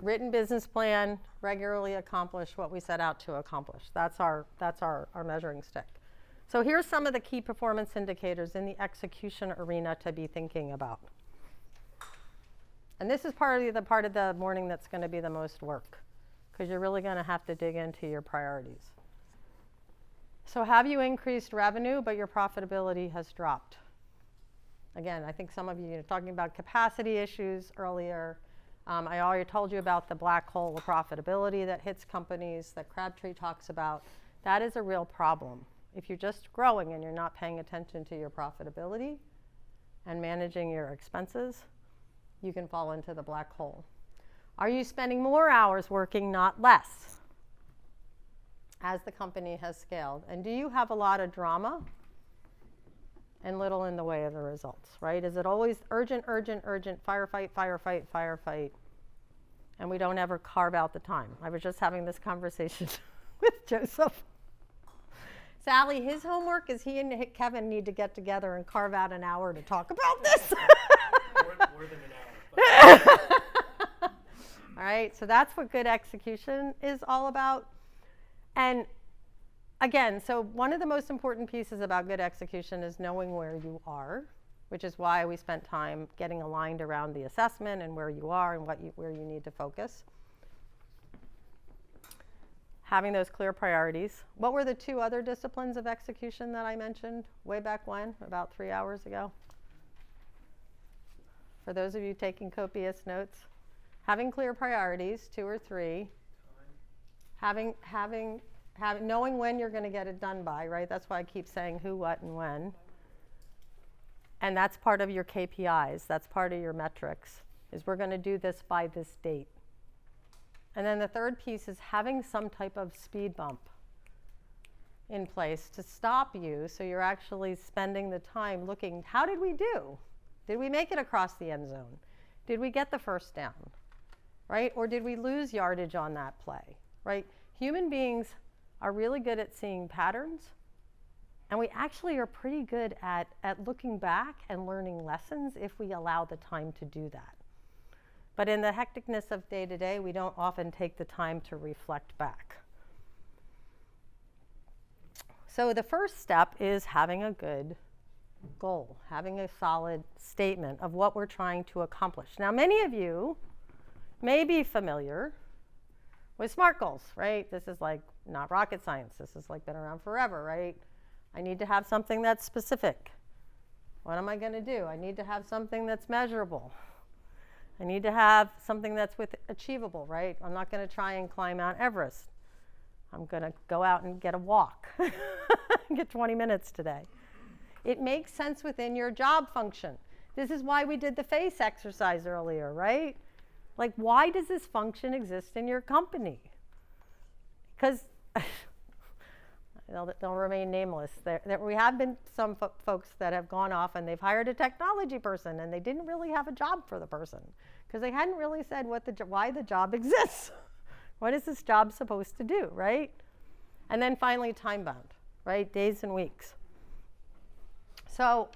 Written business plan, regularly accomplish what we set out to accomplish. That's our measuring stick. So here's some of the key performance indicators in the execution arena to be thinking about. And this is part of the morning that's going to be the most work, because you're really going to have to dig into your priorities. So have you increased revenue, but your profitability has dropped? Again, I think some of you are talking about capacity issues earlier. I already told you about the black hole of profitability that hits companies that Crabtree talks about. That is a real problem. If you're just growing and you're not paying attention to your profitability and managing your expenses, you can fall into the black hole. Are you spending more hours working, not less, as the company has scaled? And do you have a lot of drama and little in the way of the results, right? Is it always urgent, urgent, urgent, firefight, firefight, firefight, and we don't ever carve out the time? I was just having this conversation with Joseph. Sally, his homework is he and Kevin need to get together and carve out an hour to talk about this. More than an hour. All right, so that's what good execution is all about. And again, so one of the most important pieces about good execution is knowing where you are, which is why we spent time getting aligned around the assessment and where you are and where you need to focus. Having those clear priorities. What were the two other disciplines of execution that I mentioned way back when, about 3 hours ago? For those of you taking copious notes, having clear priorities, 2 or 3. Knowing when you're going to get it done by, right? That's why I keep saying who, what, and when. And that's part of your KPIs. That's part of your metrics, is we're going to do this by this date. And then the third piece is having some type of speed bump in place to stop you, so you're actually spending the time looking, how did we do? Did we make it across the end zone? Did we get the first down, right? Or did we lose yardage on that play, right? Human beings are really good at seeing patterns, and we actually are pretty good at looking back and learning lessons if we allow the time to do that. But in the hecticness of day-to-day, we don't often take the time to reflect back. So the first step is having a good goal, having a solid statement of what we're trying to accomplish. Now, many of you may be familiar with SMART goals, right? This is like not rocket science. This has like been around forever, right? I need to have something that's specific. What am I going to do? I need to have something that's measurable. I need to have something that's achievable, right? I'm not going to try and climb Mount Everest. I'm going to go out and get a walk, get 20 minutes today. It makes sense within your job function. This is why we did the FACE exercise earlier, right? Like, why does this function exist in your company? Because they'll remain nameless. We have been some folks that have gone off and they've hired a technology person and they didn't really have a job for the person because they hadn't really said why the job exists. What is this job supposed to do, right? And then finally, time bound, right? Days and weeks. So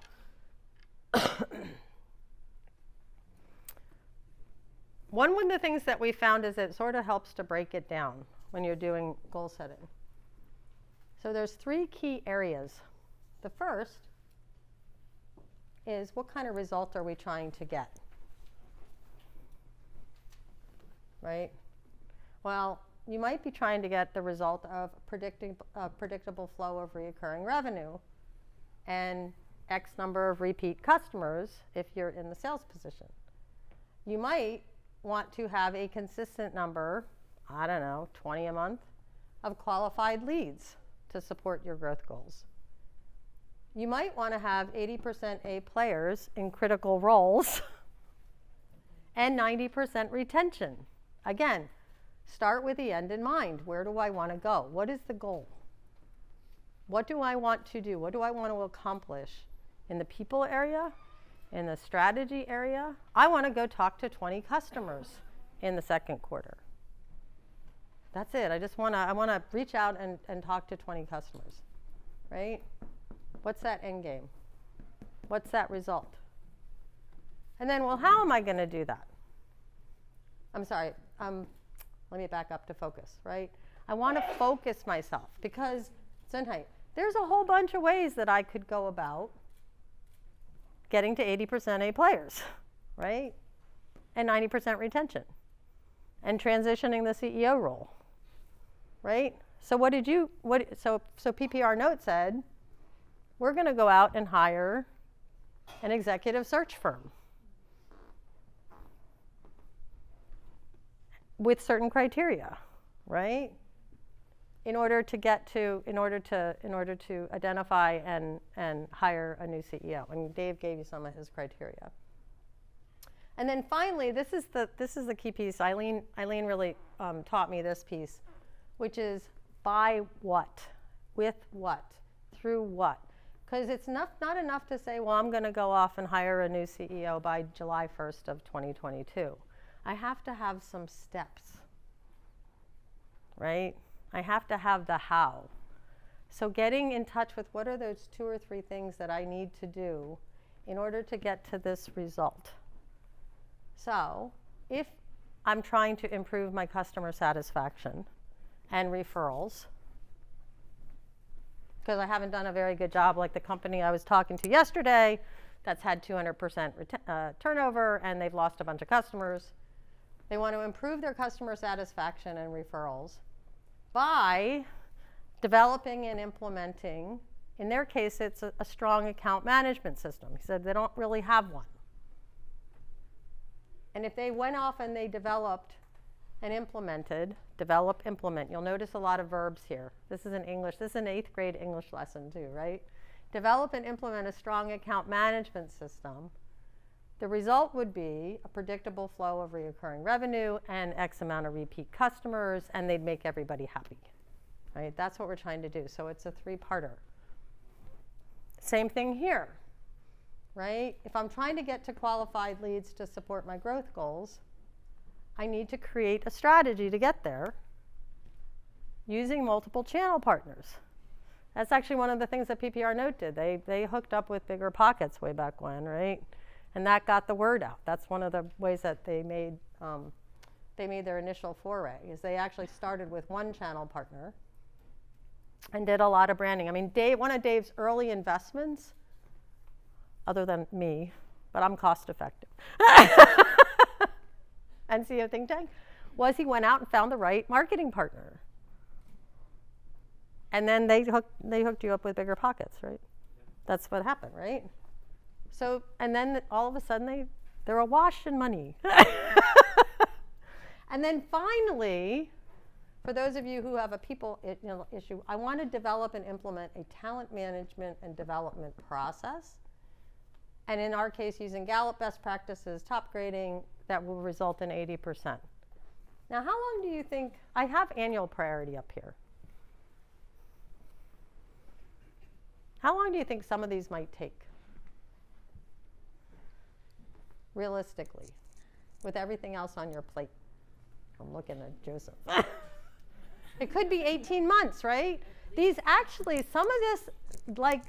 one of the things that we found is it sort of helps to break it down when you're doing goal setting. So there's 3 key areas. The first is, what kind of result are we trying to get? Right? Well, you might be trying to get the result of predictable flow of recurring revenue and X number of repeat customers if you're in the sales position. You might want to have a consistent number, I don't know, 20 a month, of qualified leads to support your growth goals. You might want to have 80% A players in critical roles and 90% retention. Again, start with the end in mind. Where do I want to go? What is the goal? What do I want to do? What do I want to accomplish in the people area, in the strategy area? I want to go talk to 20 customers in the second quarter. That's it. I want to reach out and talk to 20 customers, right? What's that end game? What's that result? And then, well, how am I going to do that? I'm sorry. Let me back up to focus, right? I want to focus myself because there's a whole bunch of ways that I could go about getting to 80% A players, right? And 90% retention and transitioning the CEO role, right? So so PPR note said, we're going to go out and hire an executive search firm with certain criteria, right? In order to identify and hire a new CEO. And Dave gave you some of his criteria. And then finally, this is the key piece. Eileen really taught me this piece, which is by what, with what, through what. Because it's not enough to say, well, I'm going to go off and hire a new CEO by July 1st of 2022. I have to have some steps, right? I have to have the how. So getting in touch with what are those 2 or 3 things that I need to do in order to get to this result. So if I'm trying to improve my customer satisfaction and referrals, because I haven't done a very good job, like the company I was talking to yesterday that's had 200% turnover and they've lost a bunch of customers. They want to improve their customer satisfaction and referrals by developing and implementing, in their case, it's a strong account management system. He said they don't really have one. And if they went off and they developed and implemented, develop, implement, you'll notice a lot of verbs here. This is an 8th grade English lesson too, right? Develop and implement a strong account management system. The result would be a predictable flow of recurring revenue and X amount of repeat customers, and they'd make everybody happy, right? That's what we're trying to do. So it's a 3-parter. Same thing here, right? If I'm trying to get to qualified leads to support my growth goals, I need to create a strategy to get there using multiple channel partners. That's actually one of the things that PPR Note did. They hooked up with Bigger Pockets way back when, right? And that got the word out. That's one of the ways that they made their initial foray, is they actually started with one channel partner and did a lot of branding. I mean, one of Dave's early investments, other than me, but I'm cost effective, and CEO Think Tank, was he went out and found the right marketing partner. And then they hooked you up with Bigger Pockets, right? That's what happened, right? So, and then all of a sudden they're awash in money. And then finally, for those of you who have a people issue, I want to develop and implement a talent management and development process. And in our case, using Gallup best practices, top grading, that will result in 80%. Now, how long do you think, I have annual priority up here. How long do you think some of these might take? Realistically, with everything else on your plate. I'm looking at Joseph. It could be 18 months, right? These actually, some of this, like,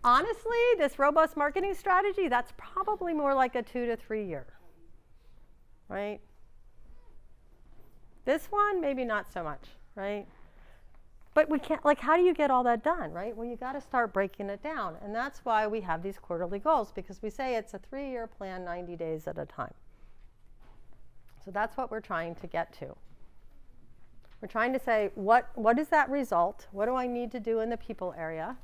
honestly, this robust marketing strategy, that's probably more like a 2 to 3 year, right? This one, maybe not so much, right? But we can't, like, how do you get all that done, right? Well, you got to start breaking it down. And that's why we have these quarterly goals, because we say it's a 3-year plan, 90 days at a time. So that's what we're trying to get to. We're trying to say, what is that result? What do I need to do in the people area?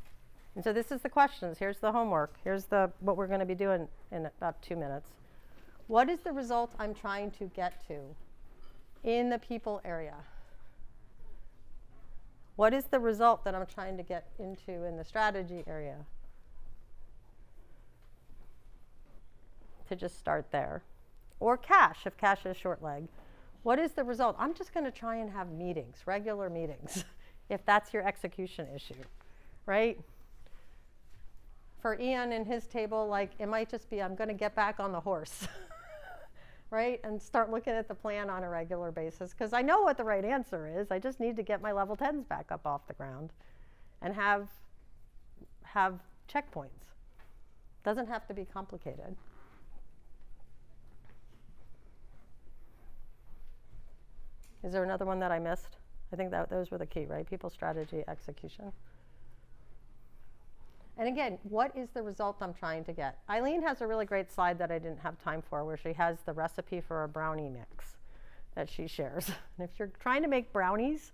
And so this is the questions. Here's the homework. Here's what we're going to be doing in about 2 minutes. What is the result I'm trying to get to in the people area? What is the result that I'm trying to get into in the strategy area? To just start there. Or cash, if cash is short leg. What is the result? I'm just going to try and have meetings, regular meetings, if that's your execution issue, right? For Ian and his table, like, it might just be, I'm going to get back on the horse, right? And start looking at the plan on a regular basis, because I know what the right answer is. I just need to get my level 10s back up off the ground and have checkpoints. Doesn't have to be complicated. Is there another one that I missed? I think that those were the key, right? People, strategy, execution. And again, what is the result I'm trying to get? Eileen has a really great slide that I didn't have time for, where she has the recipe for a brownie mix that she shares. And if you're trying to make brownies,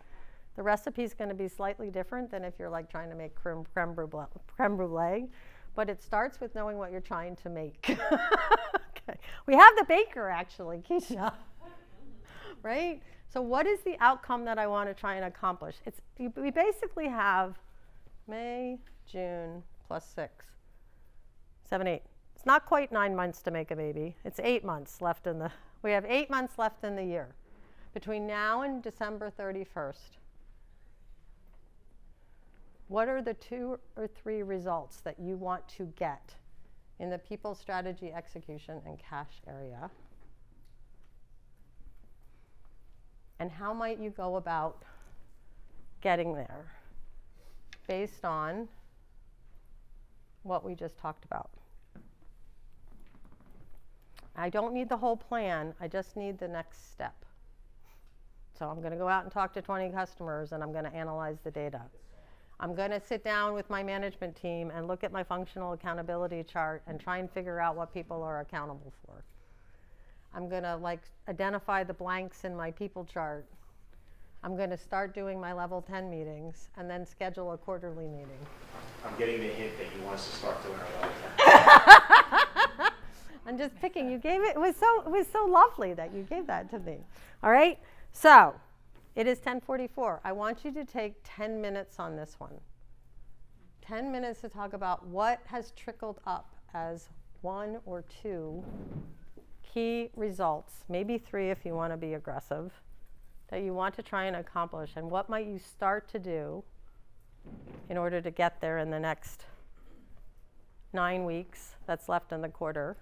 the recipe is going to be slightly different than if you're like trying to make creme brulee. But it starts with knowing what you're trying to make. Okay. We have the baker, actually, Keisha. Right? So what is the outcome that I want to try and accomplish? We basically have May, June, plus 6, 7, 8. It's not quite 9 months to make a baby. It's 8 months left we have 8 months left in the year. Between now and December 31st, what are the 2 or 3 results that you want to get in the people, strategy, execution, and cash area? And how might you go about getting there based on what we just talked about? I don't need the whole plan. I just need the next step. So I'm going to go out and talk to 20 customers, and I'm going to analyze the data. I'm going to sit down with my management team and look at my functional accountability chart and try and figure out what people are accountable for. I'm going to identify the blanks in my people chart. I'm going to start doing my level 10 meetings and then schedule a quarterly meeting. I'm getting the hint that you want us to start doing our level 10. I'm just picking. You gave it. It was so lovely that you gave that to me. All right. So it is 10:44. I want you to take 10 minutes on this one. 10 minutes to talk about what has trickled up as 1 or 2 key results, maybe 3 if you want to be aggressive, that you want to try and accomplish, and what might you start to do in order to get there in the next 9 weeks that's left in the quarter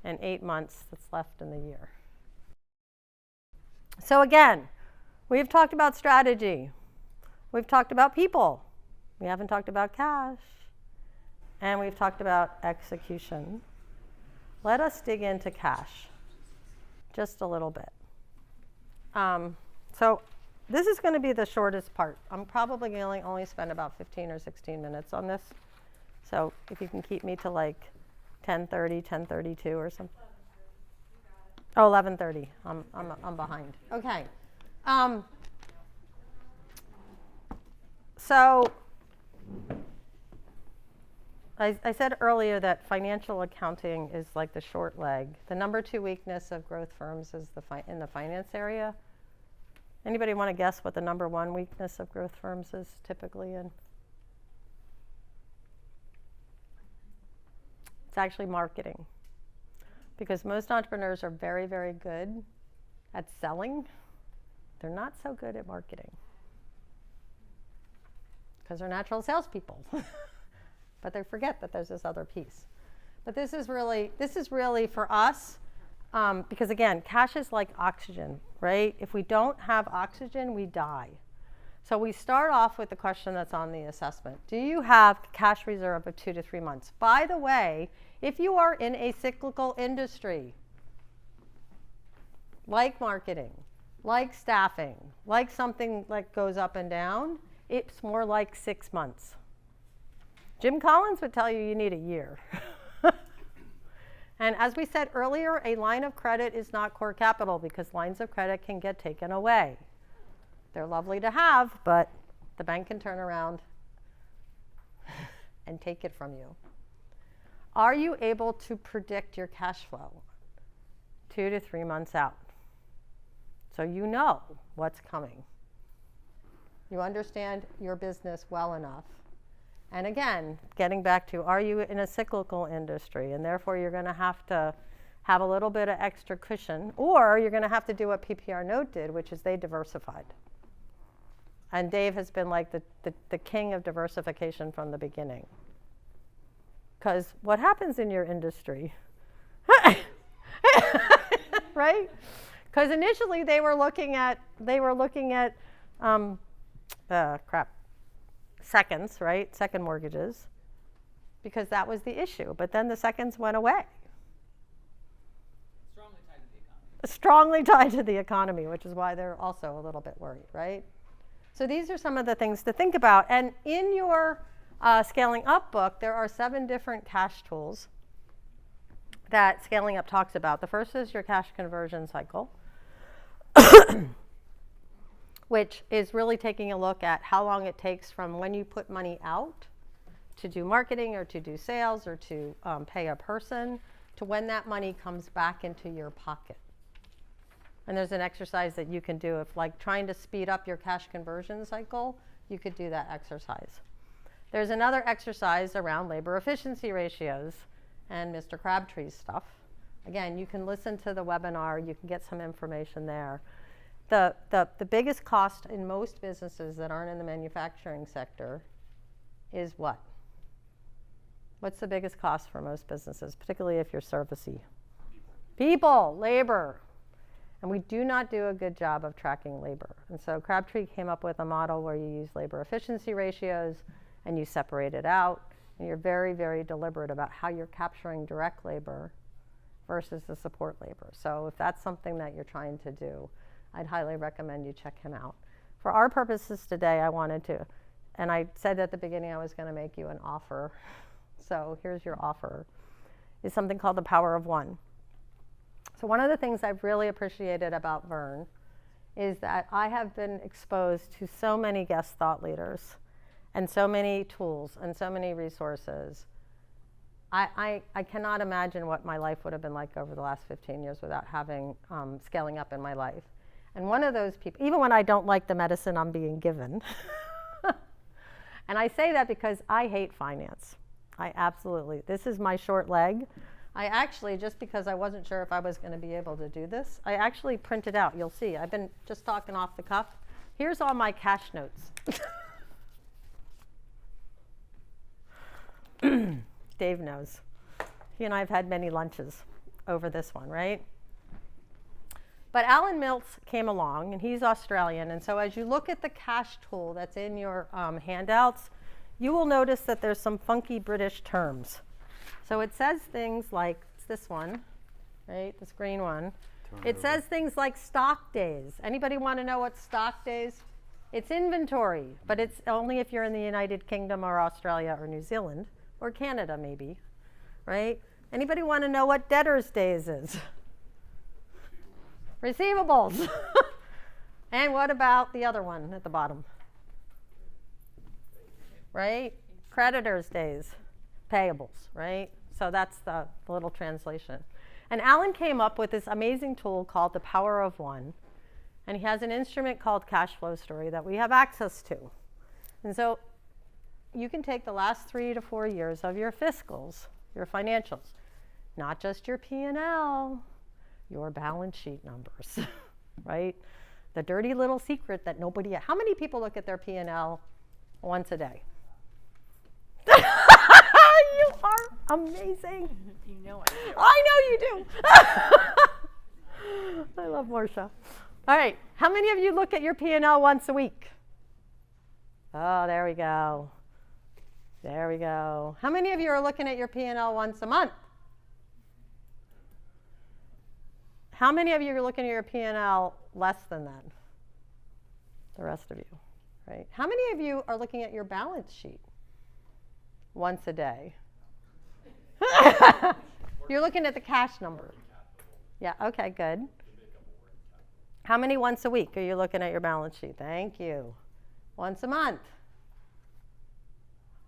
and 8 months that's left in the year. So again, we've talked about strategy. We've talked about people. We haven't talked about cash. And we've talked about execution. Let us dig into cash just a little bit. So this is going to be the shortest part. I'm probably going to only spend about 15 or 16 minutes on this. So if you can keep me to like 10:30, 10:32 or something. Oh, 11:30. I'm behind. Okay. So I said earlier that financial accounting is like the short leg. The number 2 weakness of growth firms is in the finance area. Anybody want to guess what the number 1 weakness of growth firms is typically in? It's actually marketing. Because most entrepreneurs are very, very good at selling. They're not so good at marketing. Because they're natural salespeople. But they forget that there's this other piece. But this is really for us, because again, cash is like oxygen, right? If we don't have oxygen, we die. So we start off with the question that's on the assessment. Do you have cash reserve of 2 to 3 months? By the way, if you are in a cyclical industry, like marketing, like staffing, like something that goes up and down, it's more like 6 months. Jim Collins would tell you you need a year. And as we said earlier, a line of credit is not core capital because lines of credit can get taken away. They're lovely to have, but the bank can turn around and take it from you. Are you able to predict your cash flow 2 to 3 months out? So you know what's coming. You understand your business well enough. And again, getting back to, are you in a cyclical industry? And therefore, you're going to have a little bit of extra cushion, or you're going to have to do what PPR Note did, which is they diversified. And Dave has been like the king of diversification from the beginning. Because what happens in your industry, right? Because initially they were looking at seconds, right? Second mortgages, because that was the issue. But then the seconds went away. Strongly tied to the economy. Strongly tied to the economy, which is why they're also a little bit worried, right? So these are some of the things to think about. And in your Scaling Up book, there are 7 different cash tools that Scaling Up talks about. The first is your cash conversion cycle, which is really taking a look at how long it takes from when you put money out to do marketing or to do sales or to pay a person to when that money comes back into your pocket. And there's an exercise that you can do if, like, trying to speed up your cash conversion cycle, you could do that exercise. There's another exercise around labor efficiency ratios and Mr. Crabtree's stuff. Again, you can listen to the webinar, you can get some information there. The biggest cost in most businesses that aren't in the manufacturing sector is what? What's the biggest cost for most businesses, particularly if you're servicey? People, labor. And we do not do a good job of tracking labor. And so Crabtree came up with a model where you use labor efficiency ratios and you separate it out. And you're very, very deliberate about how you're capturing direct labor versus the support labor. So if that's something that you're trying to do, I'd highly recommend you check him out. For our purposes today, I wanted to, and I said at the beginning I was going to make you an offer. So here's your offer, is something called the Power of One. So one of the things I've really appreciated about Vern is that I have been exposed to so many guest thought leaders and so many tools and so many resources. I cannot imagine what my life would have been like over the last 15 years without having Scaling Up in my life. And one of those people, even when I don't like the medicine I'm being given, and I say that because I hate finance. I absolutely, this is my short leg. I actually, just because I wasn't sure if I was going to be able to do this, I actually printed out. You'll see. I've been just talking off the cuff. Here's all my cash notes. Dave knows. He and I have had many lunches over this one, right? But Alan Mills came along, and he's Australian. And so as you look at the cash tool that's in your handouts, you will notice that there's some funky British terms. So it says things like, it's this one, right, this green one. It says things like stock days. Anybody want to know what stock days? It's inventory, but it's only if you're in the United Kingdom or Australia or New Zealand or Canada maybe, right? Anybody want to know what debtors days is? Receivables. And what about the other one at the bottom? Right? Creditors days. Payables, right? So that's the little translation. And Alan came up with this amazing tool called the Power of One. And he has an instrument called Cash Flow Story that we have access to. And so you can take the last 3 to 4 years of your fiscals, your financials, not just your P&L, your balance sheet numbers, right? The dirty little secret that nobody, how many people look at their P&L once a day? You are amazing. You know I do. I know you do. I love Marcia. All right, how many of you look at your P&L once a week? Oh, there we go. There we go. How many of you are looking at your P&L once a month? How many of you are looking at your P&L less than that? The rest of you, right? How many of you are looking at your balance sheet once a day? You're looking at the cash number. Yeah, okay, good. How many once a week are you looking at your balance sheet? Thank you. Once a month?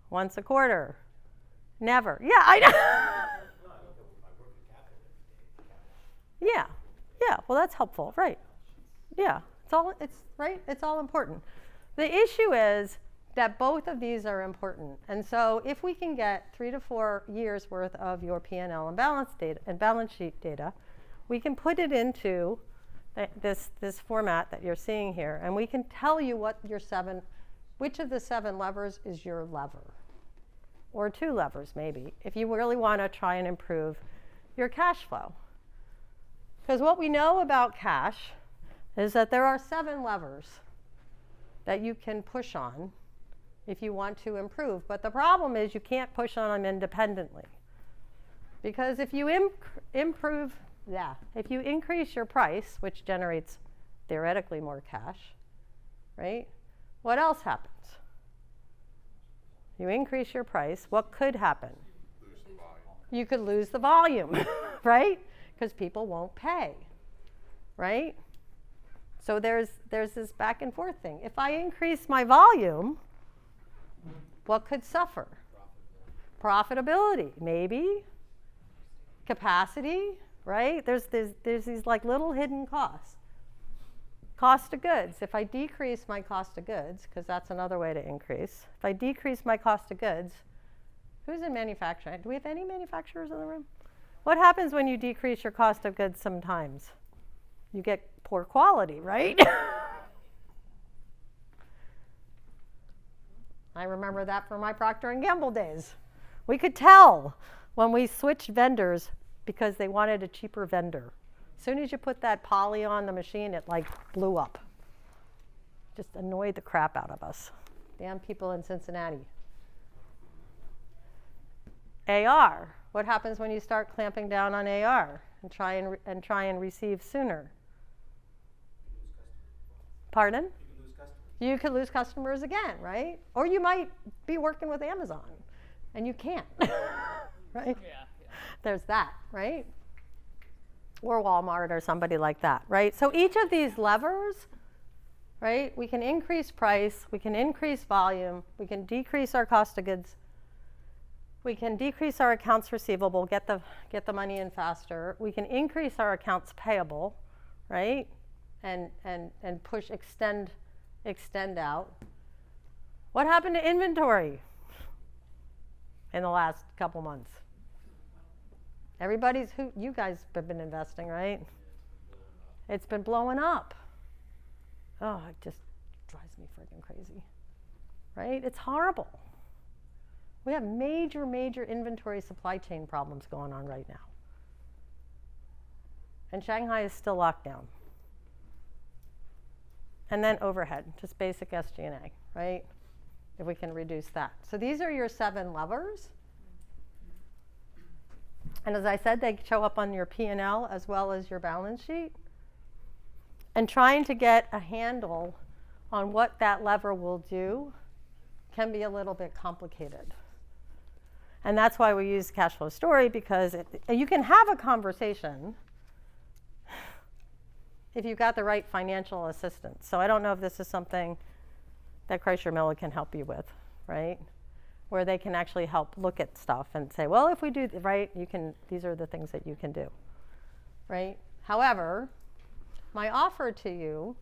Once a quarter? Never. Yeah, I know. Yeah, yeah, well, that's helpful, right. Yeah, it's all important. The issue is that both of these are important. And so if we can get 3 to 4 years worth of your P&L and balance sheet data, we can put it into this format that you're seeing here, and we can tell you which of the 7 levers is your lever, or 2 levers maybe, if you really want to try and improve your cash flow. Because what we know about cash is that there are 7 levers that you can push on if you want to improve. But the problem is you can't push on them independently. Because if you if you increase your price, which generates theoretically more cash, right? What else happens? You increase your price, what could happen? You could lose the volume, right? Because people won't pay, right? So there's this back and forth thing. If I increase my volume, what could suffer? Profitability, maybe. Capacity, right? There's these like little hidden costs. Cost of goods. If I decrease my cost of goods, because that's another way to increase. If I decrease my cost of goods, who's in manufacturing? Do we have any manufacturers in the room? What happens when you decrease your cost of goods sometimes? You get poor quality, right? I remember that from my Procter & Gamble days. We could tell when we switched vendors because they wanted a cheaper vendor. As soon as you put that poly on the machine, it like blew up. Just annoyed the crap out of us. Damn people in Cincinnati. AR. What happens when you start clamping down on AR and try and receive sooner? Pardon? You could lose customers again, right? Or you might be working with Amazon and you can't, right? Yeah. There's that, right? Or Walmart or somebody like that, right? So each of these levers, right? We can increase price, we can increase volume, we can decrease our cost of goods, we can decrease our accounts receivable, get the money in faster, we can increase our accounts payable, right? And extend out. What happened to inventory in the last couple months? You guys have been investing, right? It's been blowing up. Oh, it just drives me freaking crazy, right? It's horrible. We have major inventory supply chain problems going on right now. And Shanghai is still locked down. And then overhead, just basic SG&A, right? If we can reduce that. So these are your 7 levers. And as I said, they show up on your P&L as well as your balance sheet. And trying to get a handle on what that lever will do can be a little bit complicated. And that's why we use cash flow story, because you can have a conversation if you've got the right financial assistance. So I don't know if this is something that Chrysler Miller can help you with, right? Where they can actually help look at stuff and say, well, if we do, right, these are the things that you can do, right? However, my offer to you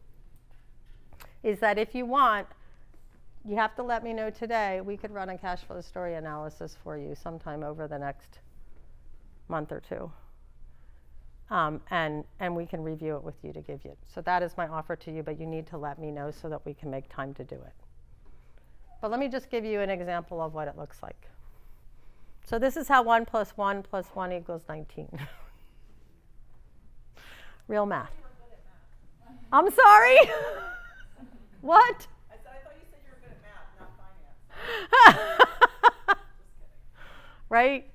is that if you want, you have to let me know today. We could run a cash flow story analysis for you sometime over the next month or 2. And we can review it with you to give you. So that is my offer to you, but you need to let me know so that we can make time to do it. But let me just give you an example of what it looks like. So this is how 1 + 1 + 1 = 19. Real math. I'm sorry? What? I said, I thought you said you were good at math, not finance. Right?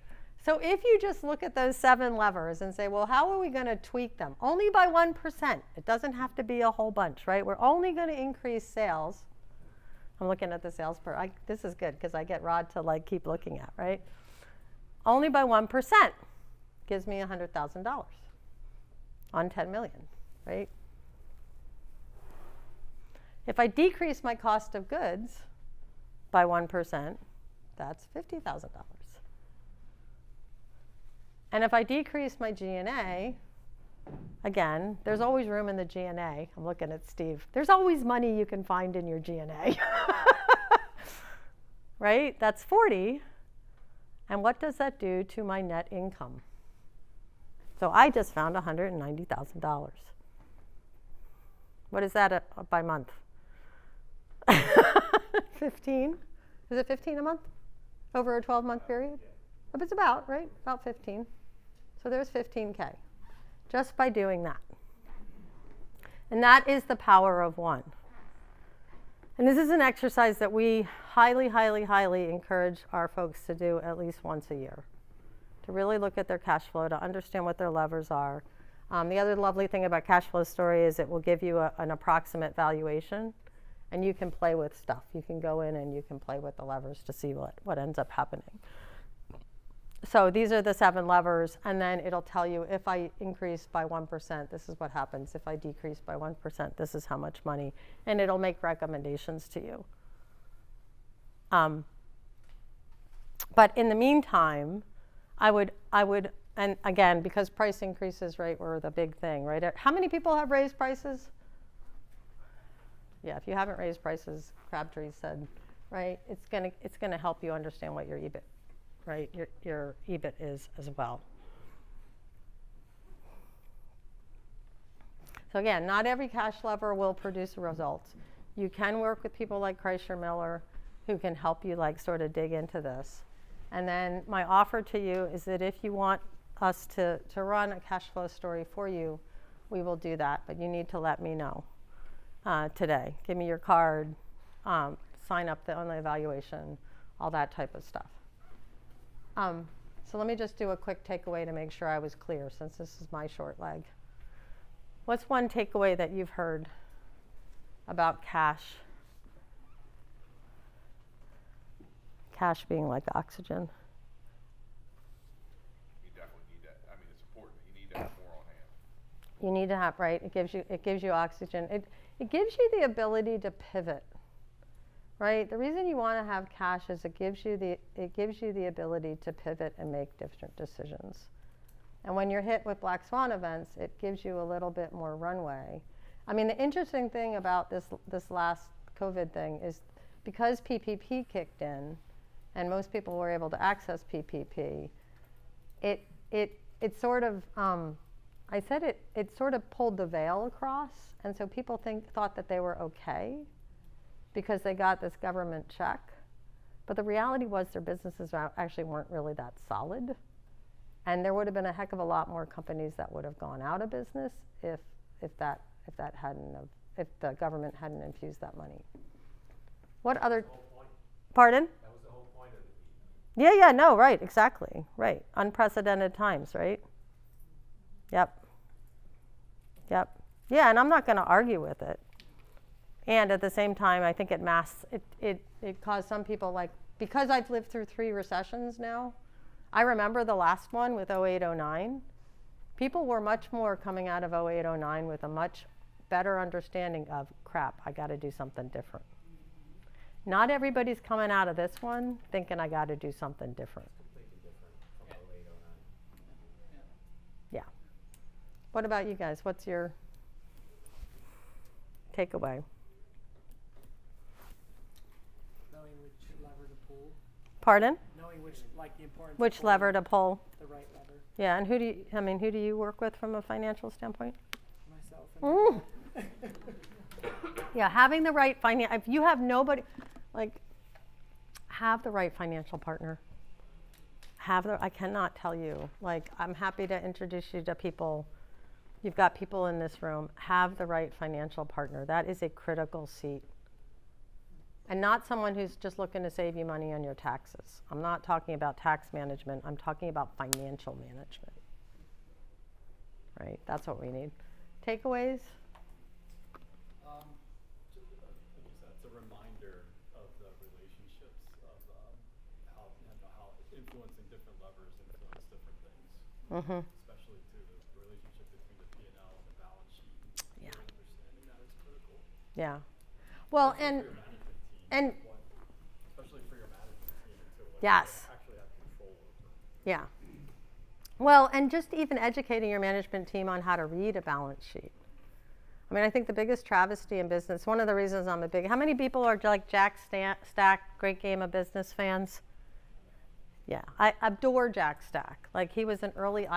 So if you just look at those 7 levers and say, well, how are we going to tweak them? Only by 1%. It doesn't have to be a whole bunch, right? We're only going to increase sales. I'm looking at the sales per. This is good because I get Rod to like keep looking at, right? Only by 1% gives me $100,000 on 10 million, right? If I decrease my cost of goods by 1%, that's $50,000. And if I decrease my G&A, again, there's always room in the G&A. I'm looking at Steve. There's always money you can find in your G&A. Right? That's 40. And what does that do to my net income? So I just found $190,000. What is that by month? 15? Is it 15 a month? Over a 12-month period? It's about, right? About 15. So there's 15K just by doing that. And that is the power of 1. And this is an exercise that we highly, highly, highly encourage our folks to do at least once a year, to really look at their cash flow, to understand what their levers are. The other lovely thing about Cash Flow Story is it will give you an approximate valuation, and you can play with stuff. You can go in and you can play with the levers to see what ends up happening. So these are the 7 levers, and then it'll tell you if I increase by 1%, this is what happens. If I decrease by 1%, this is how much money, and it'll make recommendations to you. But in the meantime, I would, and again, because price increases, right, were the big thing, right? How many people have raised prices? Yeah, if you haven't raised prices, Crabtree said, right, it's gonna help you understand what your EBIT, right, your EBIT is as well. So again, not every cash lever will produce results. You can work with people like Kreischer Miller who can help you like sort of dig into this. And then my offer to you is that if you want us to run a cash flow story for you, we will do that, but you need to let me know today. Give me your card, sign up on the evaluation, all that type of stuff. So let me just do a quick takeaway to make sure I was clear, since this is my short leg. What's one takeaway that you've heard about cash? Cash being like oxygen. You definitely need that. I mean, it's important. You need to have more on hand. You need to have, right? It gives you oxygen. It gives you the ability to pivot, right? The reason you want to have cash is it gives you the ability to pivot and make different decisions. And when you're hit with black swan events, it gives you a little bit more runway. I mean, the interesting thing about this last COVID thing is because PPP kicked in, and most people were able to access PPP, it sort of, I said it sort of pulled the veil across, and so people thought that they were okay because they got this government check. But the reality was their businesses actually weren't really that solid. And there would have been a heck of a lot more companies that would have gone out of business if the government hadn't infused that money. What other? Pardon? That was the whole point of it. Yeah, no, right, exactly, right. Unprecedented times, right? Yep. Yeah, and I'm not going to argue with it. And at the same time, I think it caused some people, like, because I've lived through 3 recessions now. I remember the last one with 08-09. People were much more coming out of 08-09 with a much better understanding of, crap, I got to do something different. Not everybody's coming out of this one thinking I got to do something different. Completely different from 08, 09. Yeah. What about you guys? What's your takeaway? Knowing which lever to pull. Pardon? Knowing which, like the importance. Which lever to pull? The right lever. Yeah, and who do you work with from a financial standpoint? Myself. And Yeah, having the right if you have nobody, like, have the right financial partner. I cannot tell you, like, I'm happy to introduce you to people, you've got people in this room, have the right financial partner. That is a critical seat. And not someone who's just looking to save you money on your taxes. I'm not talking about tax management. I'm talking about financial management. Right? That's what we need. Takeaways? Just, like you said, it's a reminder of the relationships of how, how influencing different levers influence different things. Especially to the relationship between the P&L and the balance sheet. Yeah. Really understanding that is critical. Yeah. Well, Especially for your management team too. Yes. Actually have control over. Yeah. Well, and just even educating your management team on how to read a balance sheet. I mean, I think the biggest travesty in business, one of the reasons I'm how many people are like Jack Stack, Great Game of Business fans? Yeah, I adore Jack Stack. Like, he was an early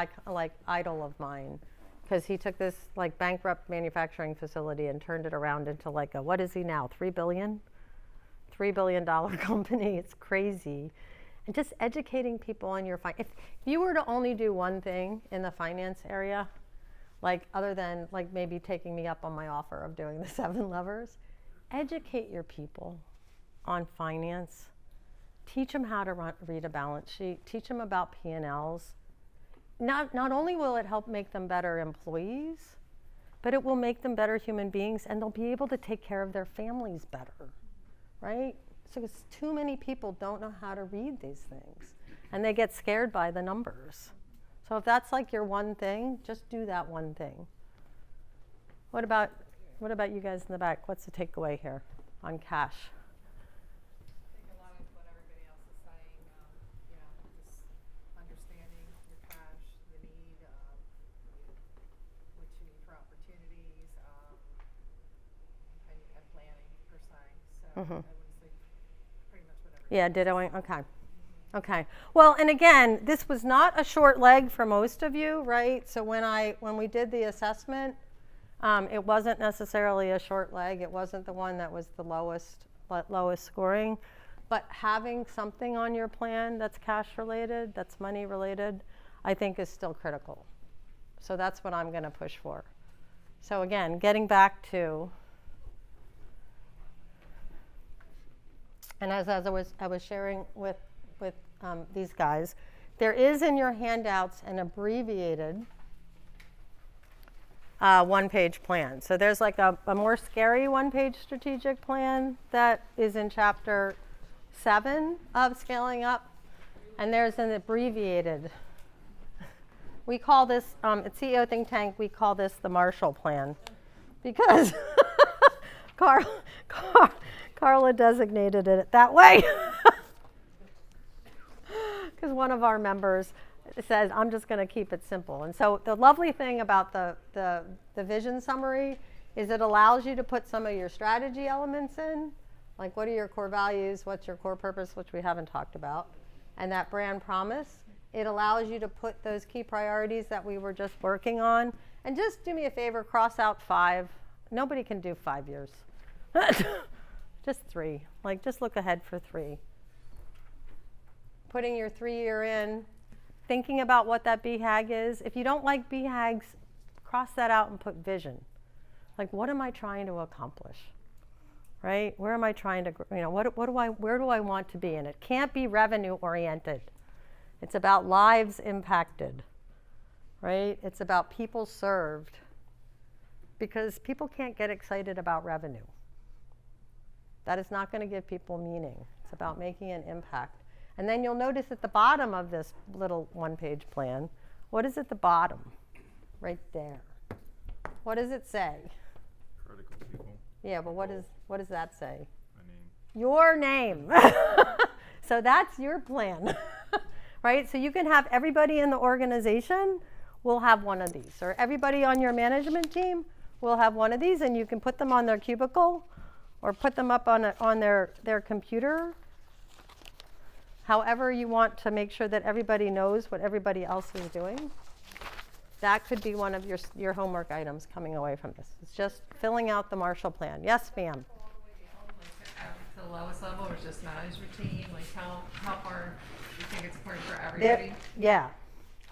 idol of mine, because he took this like bankrupt manufacturing facility and turned it around into like a, what is he now, $3 billion company. It's crazy. And just educating people on your if you were to only do one thing in the finance area, like other than like maybe taking me up on my offer of doing the 7 levers, educate your people on finance. Teach them how to read a balance sheet. Teach them about P&Ls. Not only will it help make them better employees, but it will make them better human beings, and they'll be able to take care of their families better, right? So it's too many people don't know how to read these things, and they get scared by the numbers. So if that's like your one thing, just do that one thing. What about you guys in the back? What's the takeaway here on cash? Yeah, dittoing. Okay. Well, and again, this was not a short leg for most of you, right? So when we did the assessment, it wasn't necessarily a short leg. It wasn't the one that was the lowest scoring. But having something on your plan that's cash related, that's money related, I think is still critical. So that's what I'm going to push for. So again, getting back to. And as I was sharing with these guys, there is in your handouts an abbreviated one-page plan. So there's like a more scary one-page strategic plan that is in chapter 7 of Scaling Up, and there's an abbreviated. We call this, at CEO Think Tank, we call this the Marshall Plan, because Carla designated it that way because one of our members says, I'm just going to keep it simple. And so the lovely thing about the vision summary is it allows you to put some of your strategy elements in, like what are your core values, what's your core purpose, which we haven't talked about, and that brand promise. It allows you to put those key priorities that we were just working on. And just do me a favor, cross out 5. Nobody can do 5 years. Just 3. Like, just look ahead for 3. Putting your 3-year in, thinking about what that BHAG is. If you don't like BHAGs, cross that out and put vision. Like, what am I trying to accomplish? Right? Where am I trying to, where do I want to be? And it can't be revenue oriented. It's about lives impacted, right? It's about people served, because people can't get excited about revenue. That is not going to give people meaning. It's about making an impact. And then you'll notice at the bottom of this little one-page plan, what is at the bottom? Right there. What does it say? Critical people. Yeah, but what does that say? My name. Your name. So that's your plan. Right? So you can have everybody in the organization will have one of these, or everybody on your management team will have one of these, and you can put them on their cubicle or put them up on their computer. However you want to make sure that everybody knows what everybody else is doing. That could be one of your homework items coming away from this. It's just filling out the Marshall Plan. Yes, ma'am. To the lowest level, or just management team? Like how far do you think it's important for everybody? Yeah.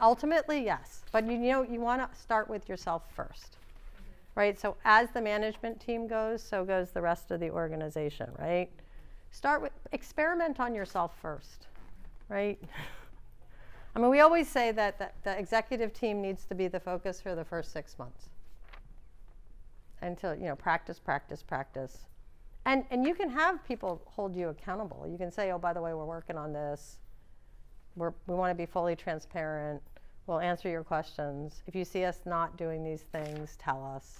Ultimately, yes. But you want to start with yourself first, right? So as the management team goes, so goes the rest of the organization, right? Experiment on yourself first, right? I mean, we always say that the executive team needs to be the focus for the first 6 months. Until, practice. And you can have people hold you accountable. You can say, oh, by the way, we're working on this. We want to be fully transparent. We'll answer your questions. If you see us not doing these things, tell us.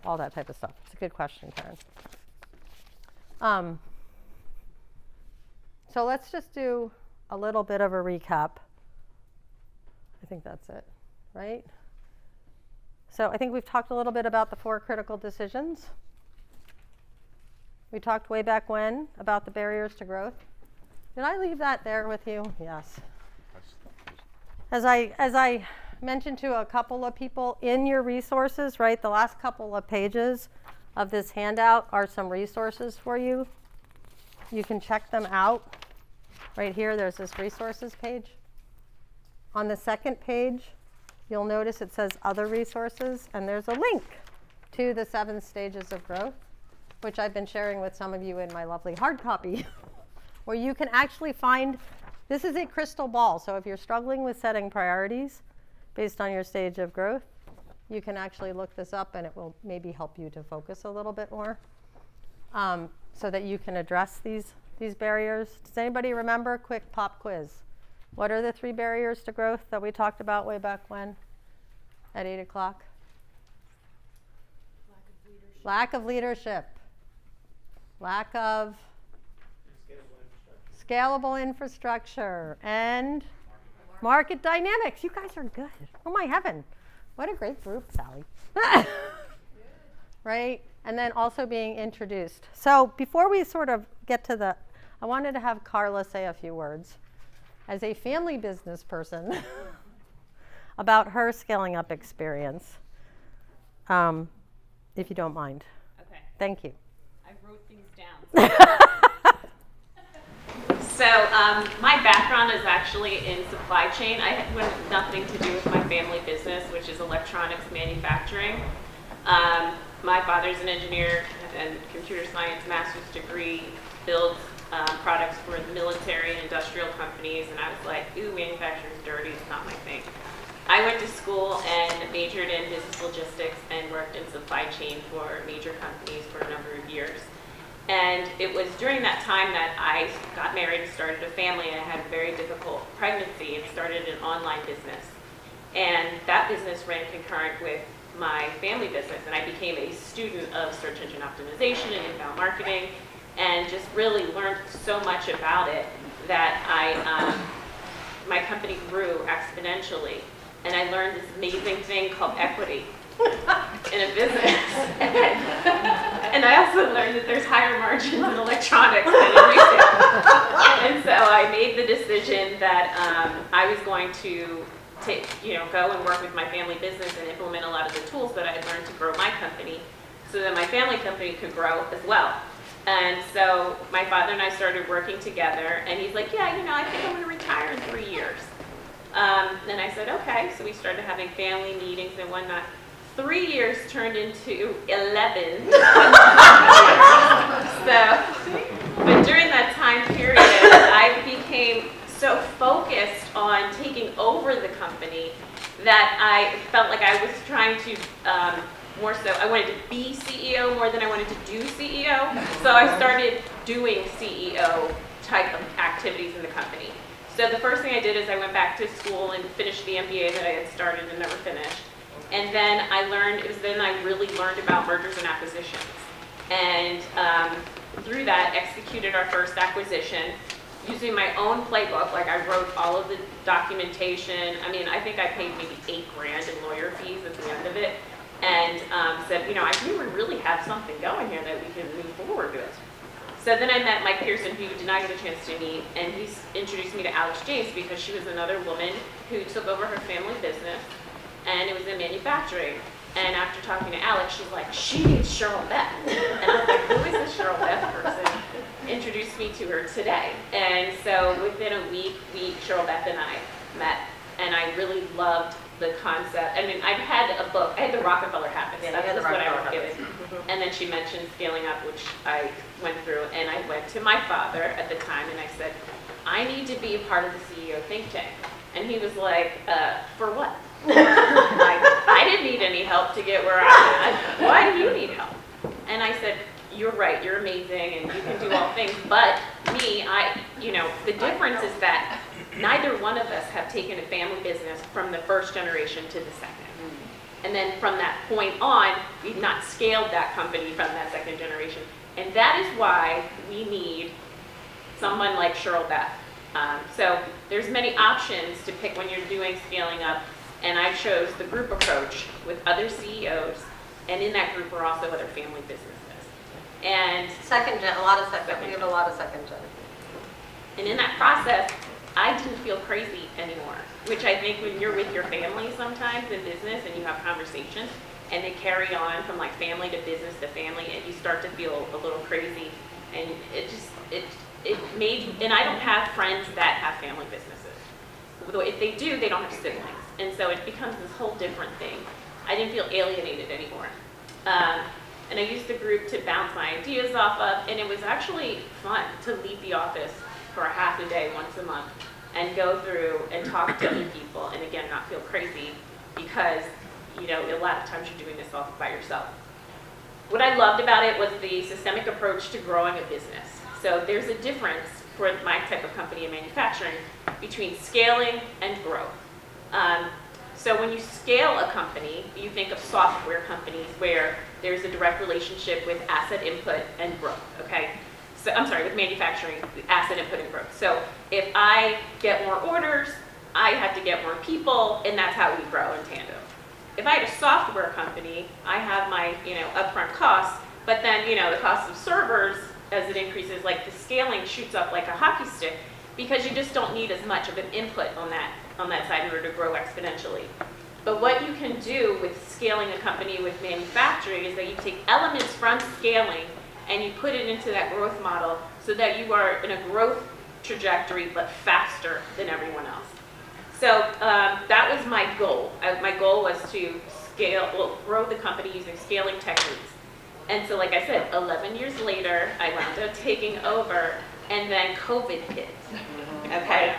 All that type of stuff. It's a good question, Karen. So let's just do a little bit of a recap. I think that's it, right? So I think we've talked a little bit about the 4 critical decisions. We talked way back when about the barriers to growth. Did I leave that there with you? Yes. As I mentioned to a couple of people, in your resources, right, the last couple of pages of this handout are some resources for you. You can check them out. Right here, there's this resources page. On the second page, you'll notice it says other resources, and there's a link to the 7 stages of growth, which I've been sharing with some of you in my lovely hard copy, where you can actually find, this is a crystal ball. So if you're struggling with setting priorities based on your stage of growth, you can actually look this up, and it will maybe help you to focus a little bit more so that you can address these barriers. Does anybody remember? Quick pop quiz. What are the 3 barriers to growth that we talked about way back when at 8 o'clock? Lack of leadership. Lack of scalable infrastructure. And market dynamics. You guys are good. Oh my heaven. What a great group, Sally. Right? And then also being introduced. So before we sort of get to I wanted to have Carla say a few words as a family business person about her scaling up experience, if you don't mind. Okay. Thank you. I wrote things down. So my background is actually in supply chain. I had nothing to do with my family business, which is electronics manufacturing. My father's an engineer and computer science master's degree, builds products for the military and industrial companies, and I was like, ooh, manufacturing's dirty, it's not my thing. I went to school and majored in business logistics and worked in supply chain for major companies for a number of years. And it was during that time that I got married and started a family, and I had a very difficult pregnancy and started an online business. And that business ran concurrent with my family business, and I became a student of search engine optimization and inbound marketing, and just really learned so much about it that my company grew exponentially, and I learned this amazing thing called equity in a business. And I also learned that there's higher margins in electronics than in retail. And so I made the decision that I was going to go and work with my family business and implement a lot of the tools that I had learned to grow my company so that my family company could grow as well. And so my father and I started working together, and he's like, yeah, I think I'm going to retire in 3 years. And I said, okay. So we started having family meetings and whatnot. 3 years turned into 11. But during that time period, I became so focused on taking over the company that I felt like I was trying to more so, I wanted to be CEO more than I wanted to do CEO. So I started doing CEO type of activities in the company. So the first thing I did is I went back to school and finished the MBA that I had started and never finished. And then I really learned about mergers and acquisitions. And through that, executed our first acquisition using my own playbook. Like, I wrote all of the documentation. I mean, I think I paid maybe $8,000 in lawyer fees at the end of it. And said, I think we really have something going here that we can move forward with. So then I met Mike Pearson, who you did not get a chance to meet, and he introduced me to Alex James because she was another woman who took over her family business, and it was in manufacturing. And after talking to Alex, she's like, she needs Cheryl Beth. And I was like, who is this Cheryl Beth person? Introduced me to her today. And so within a week, Cheryl Beth and I met. and I really loved the concept. I mean, I've had a book. I had the Rockefeller Habits. Yeah, you That's had the what I was Rockefeller given. Habits. And then she mentioned scaling up, which I went through, and I went to my father at the time, and I said, I need to be a part of the CEO think tank. And he was like, for what? I didn't need any help to get where I'm at. Why do you need help? And I said, you're right, you're amazing, and you can do all things. But me, the difference is that neither one of us have taken a family business from the first generation to the second. And then from that point on, we've not scaled that company from that second generation. And that is why we need someone like Cheryl Beth. So there's many options to pick when you're doing scaling up, and I chose the group approach with other CEOs, and in that group are also other family businesses. And Second gen, we have a lot of second gen. And in that process, I didn't feel crazy anymore, which I think when you're with your family sometimes in business and you have conversations and they carry on from like family to business to family, and you start to feel a little crazy, and it made, and I don't have friends that have family businesses. Although if they do, they don't have siblings. And so it becomes this whole different thing. I didn't feel alienated anymore. And I used the group to bounce my ideas off of, and it was actually fun to leave the office for a half a day once a month and go through and talk to other people, and again, not feel crazy, because a lot of times you're doing this all by yourself. What I loved about it was the systemic approach to growing a business. So there's a difference for my type of company in manufacturing between scaling and growth. So when you scale a company, you think of software companies where there's a direct relationship with asset input and growth, okay? So, I'm sorry, with manufacturing, asset input and growth. So if I get more orders, I have to get more people, and that's how we grow in tandem. If I had a software company, I have my, upfront costs, but then, the cost of servers, as it increases, like the scaling shoots up like a hockey stick, because you just don't need as much of an input on that side in order to grow exponentially. But what you can do with scaling a company with manufacturing is that you take elements from scaling and you put it into that growth model so that you are in a growth trajectory but faster than everyone else. So that was my goal. My goal was to grow the company using scaling techniques. And so like I said, 11 years later, I wound up taking over, and then COVID hit, okay?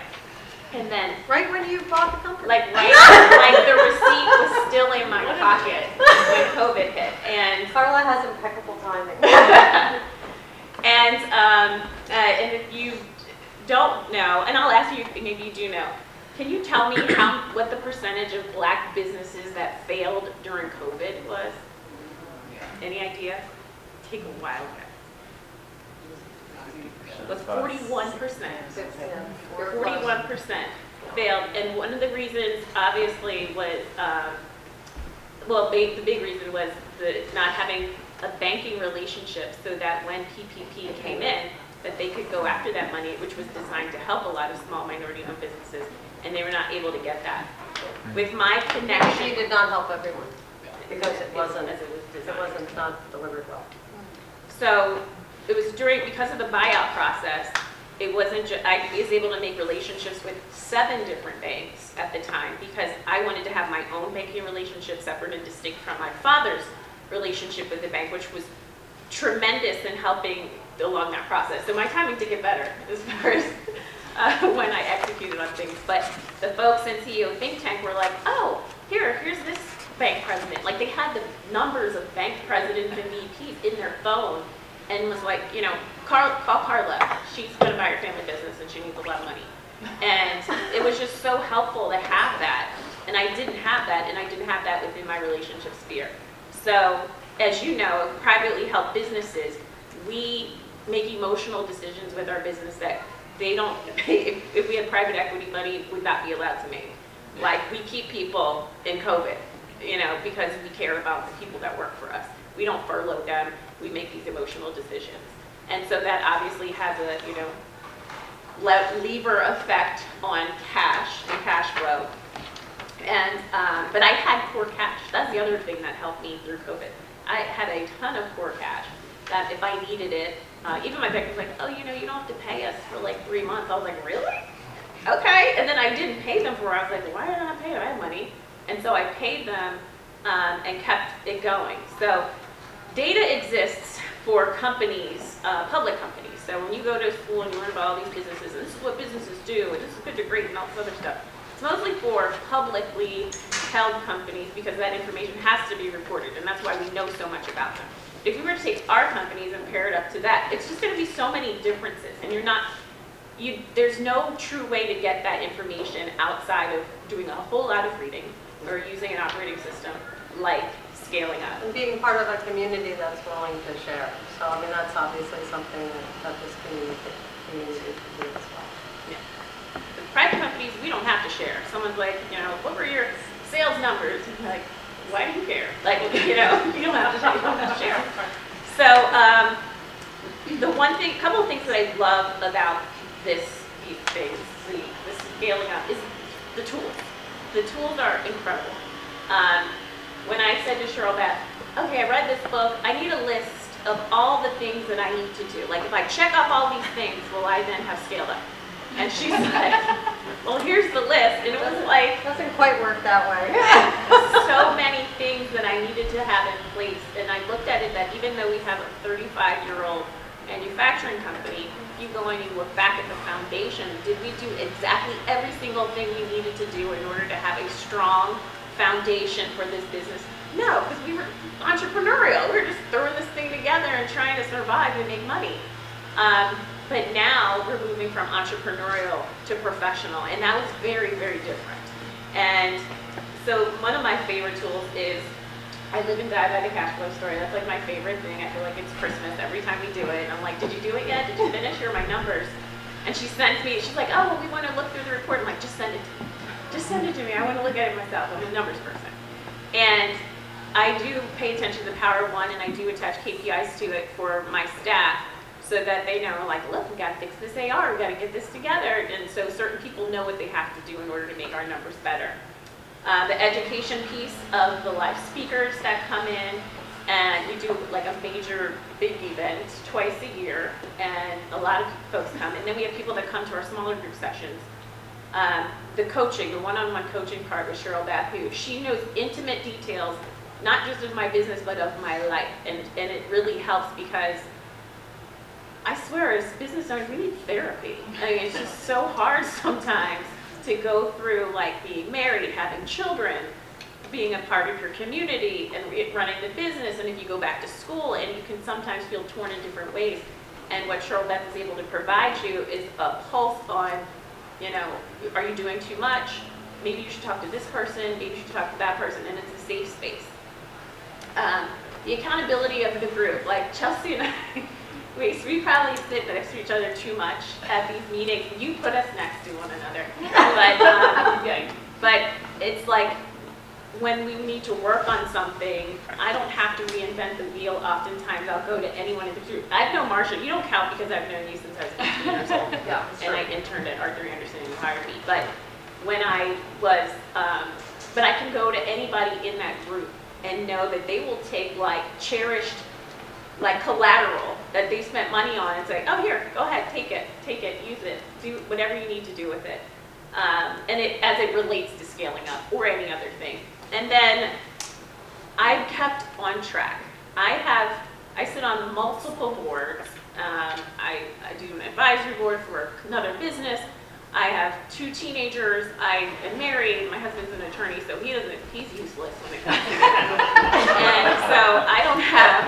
And then, Right when you bought the company? like the receipt was still in my pocket when COVID hit. And Carla has impeccable timing. and if you don't know, and I'll ask you, maybe you do know, can you tell me what the percentage of Black businesses that failed during COVID was? Any idea? Take a wild guess. It was 41%. 41% failed, and one of the reasons, obviously, was the big reason was the not having a banking relationship, so that when PPP came in, that they could go after that money, which was designed to help a lot of small minority-owned businesses, and they were not able to get that. With my connection, She did not help everyone because it wasn't designed. not delivered well. So it was because of the buyout process, it wasn't I was able to make relationships with 7 different banks at the time, because I wanted to have my own banking relationship separate and distinct from my father's relationship with the bank, which was tremendous in helping along that process. So my timing did get better as far as when I executed on things. But the folks in CEO Think Tank were like, oh, here's this bank president. Like, they had the numbers of bank presidents and VPs in their phone, and was like, call Carla. She's going to buy your family business and she needs a lot of money. And it was just so helpful to have that. And I didn't have that, and I didn't have that within my relationship sphere. So, as you know, privately held businesses, we make emotional decisions with our business that they don't, if we had private equity money, would not be allowed to make. Like, we keep people in COVID, because we care about the people that work for us. We don't furlough them. We make these emotional decisions. And so that obviously has a, lever effect on cash and cash flow. And, but I had core cash. That's the other thing that helped me through COVID. I had a ton of core cash that if I needed it, even my bank was like, oh, you don't have to pay us for like 3 months. I was like, really? okay. And then I didn't pay them for it. I was like, well, why did I not pay them? I have money. And so I paid them and kept it going. So data exists for companies, public companies. So when you go to school and you learn about all these businesses, and this is what businesses do, and this is good to great, and all this other stuff. It's mostly for publicly held companies because that information has to be reported, and that's why we know so much about them. If we were to take our companies and pair it up to that, it's just going to be so many differences, and there's no true way to get that information outside of doing a whole lot of reading or using an operating system like scaling up. And being part of a community that's willing to share. So, I mean, that's obviously something that this community can do as well. Yeah. The private companies, we don't have to share. Someone's like, what were your sales numbers? And you're like, why do you care? Like, you don't have to share. So, couple of things that I love about these things, the scaling up, is the tools. The tools are incredible. When I said to Cheryl Beth, okay, I read this book, I need a list of all the things that I need to do. Like if I check off all these things, will I then have scaled up? And she's like, well, here's the list. And it was like, doesn't quite work that way. so many things that I needed to have in place. And I looked at it that even though we have a 35-year-old manufacturing company, if you go and you look back at the foundation, did we do exactly every single thing we needed to do in order to have a strong foundation for this business? No, because we were entrepreneurial. We were just throwing this thing together and trying to survive and make money. But now we're moving from entrepreneurial to professional, and that was very, very different. And so one of my favorite tools is, I live and die by the cash flow story. That's like my favorite thing. I feel like it's Christmas every time we do it. And I'm like, did you do it yet? Did you finish? Here are my numbers. And she sends me, she's like, oh, well, we want to look through the report. I'm like, just send it to me. Just send it to me. I want to look at it myself. I'm a numbers person. And I do pay attention to the power of one, and I do attach KPIs to it for my staff so that they know, like, look, we got to fix this AR. We got to get this together. And so certain people know what they have to do in order to make our numbers better. The education piece of the live speakers that come in, and we do like a major big event twice a year, and a lot of folks come. And then we have people that come to our smaller group sessions. The coaching, the one-on-one coaching part with Cheryl Beth, who she knows intimate details, not just of my business, but of my life. And it really helps because I swear, as business owners, we need therapy. I mean, it's just so hard sometimes to go through like being married, having children, being a part of your community, and running the business. And if you go back to school, and you can sometimes feel torn in different ways. And what Cheryl Beth is able to provide you is a pulse on, are you doing too much? Maybe you should talk to this person, maybe you should talk to that person, and it's a safe space. The accountability of the group, like Chelsea and I, we probably sit next to each other too much at these meetings. You put us next to one another. But it's like when we need to work on something, I don't have to reinvent the wheel. Oftentimes I'll go to anyone in the group. I've known Marsha, you don't count because I've known you since I was 18 years old. And I interned at Arthur Anderson and you hired me. But when I was, but I can go to anybody in that group and know that they will take like cherished, like collateral that they spent money on and say, oh, here, go ahead, take it, use it, do whatever you need to do with it. And as it relates to scaling up or any other thing. And then I've kept on track. I sit on multiple boards. I do an advisory board for another business. I have 2 teenagers. I am married. My husband's an attorney, so he's useless when it comes to that. And so I don't have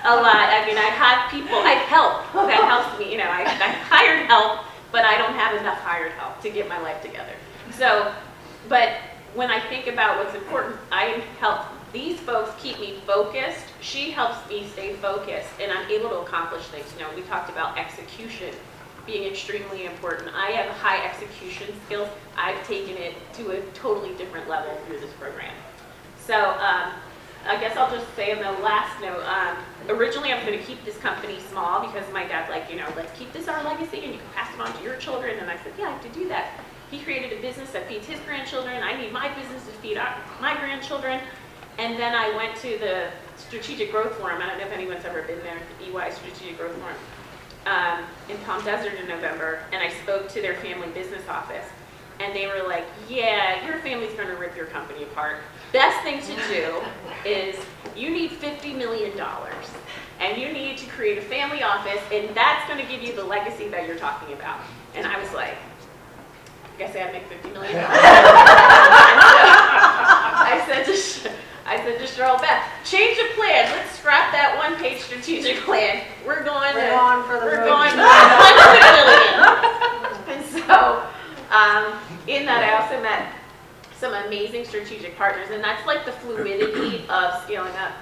a lot. I mean, I have people, I have help that helps me. I hired help, but I don't have enough hired help to get my life together. So, but when I think about what's important, I help these folks keep me focused. She helps me stay focused, and I'm able to accomplish things. We talked about execution being extremely important. I have high execution skills. I've taken it to a totally different level through this program. So I guess I'll just say on the last note, originally I was going to keep this company small because my dad's like, let's keep this our legacy and you can pass it on to your children. And I said, yeah, I have to do that. He created a business that feeds his grandchildren. I need my business to feed my grandchildren. And then I went to the Strategic Growth Forum. I don't know if anyone's ever been there, the EY Strategic Growth Forum. in Palm Desert in November, and I spoke to their family business office, and they were like, yeah, your family's gonna rip your company apart. Best thing to do is you need $50 million, and you need to create a family office, and that's gonna give you the legacy that you're talking about. And I was like, I guess I had to make $50 million. I said to Cheryl Beth, change the plan. Let's scrap that one-page strategic plan. We're going for $100 million. And so, in that, I also met some amazing strategic partners, and that's like the fluidity of scaling up.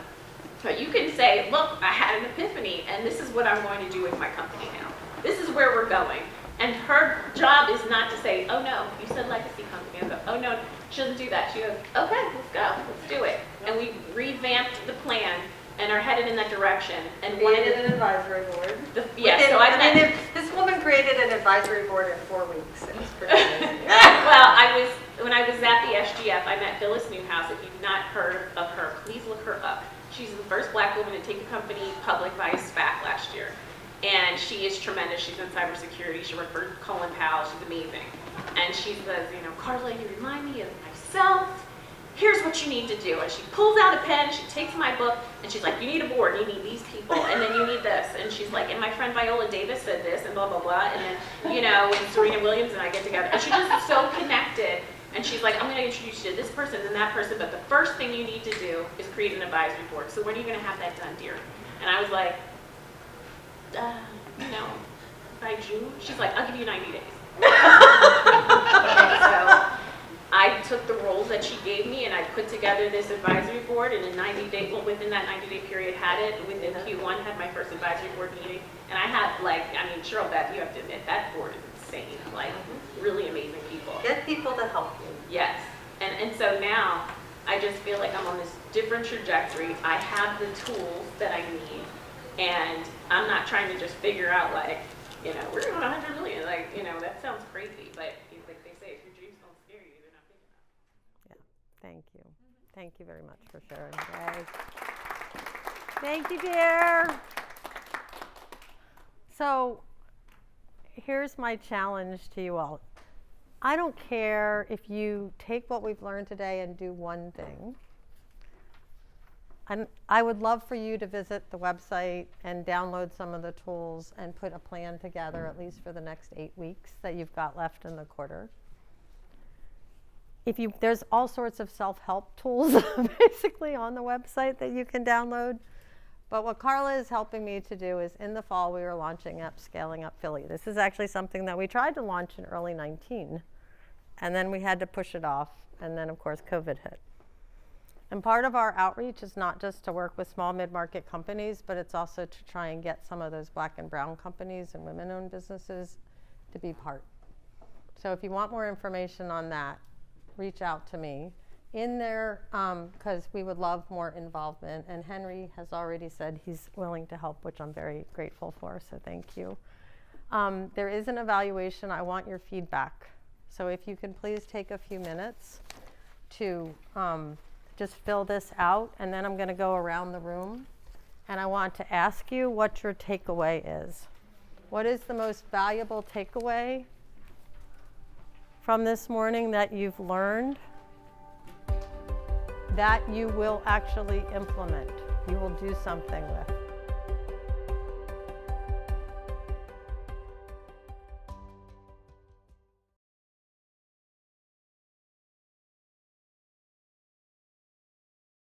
But you can say, look, I had an epiphany, and this is what I'm going to do with my company now. This is where we're going. And her job is not to say, oh no, you said legacy company. I go, oh no, she doesn't do that. She goes, okay, let's go, let's do it. And we revamped the plan and are headed in that direction. And Created an advisory board. This woman created an advisory board in 4 weeks. It was pretty amazing. Well, when I was at the SGF, I met Phyllis Newhouse. If you've not heard of her, please look her up. She's the first black woman to take a company public via SPAC last year. And she is tremendous. She's in cybersecurity. She worked for Colin Powell. She's amazing. And she says, you know, Carla, you remind me of myself. Here's what you need to do. And she pulls out a pen, she takes my book, and she's like, you need a board, you need these people, and then you need this. And she's like, and my friend Viola Davis said this, and blah, blah, blah. And then, you know, when Serena Williams and I get together. And she's just so connected. And she's like, I'm going to introduce you to this person and that person, but the first thing you need to do is create an advisory board. So when are you going to have that done, dear? And I was like, you know, by June. She's like, I'll give you 90 days. So I took the roles that she gave me and I put together this advisory board, and in 90 days, well, within that 90-day period had it, and within Q1 had my first advisory board meeting. And I had, like, I mean, Cheryl Beth, you have to admit, that board is insane. Like, really amazing people. Get people to help you. Yes. And so now I just feel like I'm on this different trajectory. I have the tools that I need, and I'm not trying to just figure out, like, you know, we're going 100 million. Like, you know, that sounds crazy, but like they say, if your dreams don't scare you, they're not big enough. Yeah, thank you. Thank you very much for sharing. Yay. Thank you, dear. So here's my challenge to you all. I don't care if you take what we've learned today and do one thing. And I would love for you to visit the website and download some of the tools and put a plan together, at least for the next 8 weeks that you've got left in the quarter. There's all sorts of self-help tools basically on the website that you can download. But what Carla is helping me to do is, in the fall, we are launching up Scaling Up Philly. This is actually something that we tried to launch in early 19, and then we had to push it off, and then, of course, COVID hit. And part of our outreach is not just to work with small mid-market companies, but it's also to try and get some of those black and brown companies and women-owned businesses to be part. So if you want more information on that, reach out to me. In there, because we would love more involvement, and Henry has already said he's willing to help, which I'm very grateful for, so thank you. There is an evaluation. I want your feedback. So if you can please take a few minutes to just fill this out, and then I'm going to go around the room, and I want to ask you what your takeaway is. What is the most valuable takeaway from this morning that you've learned that you will actually implement, you will do something with?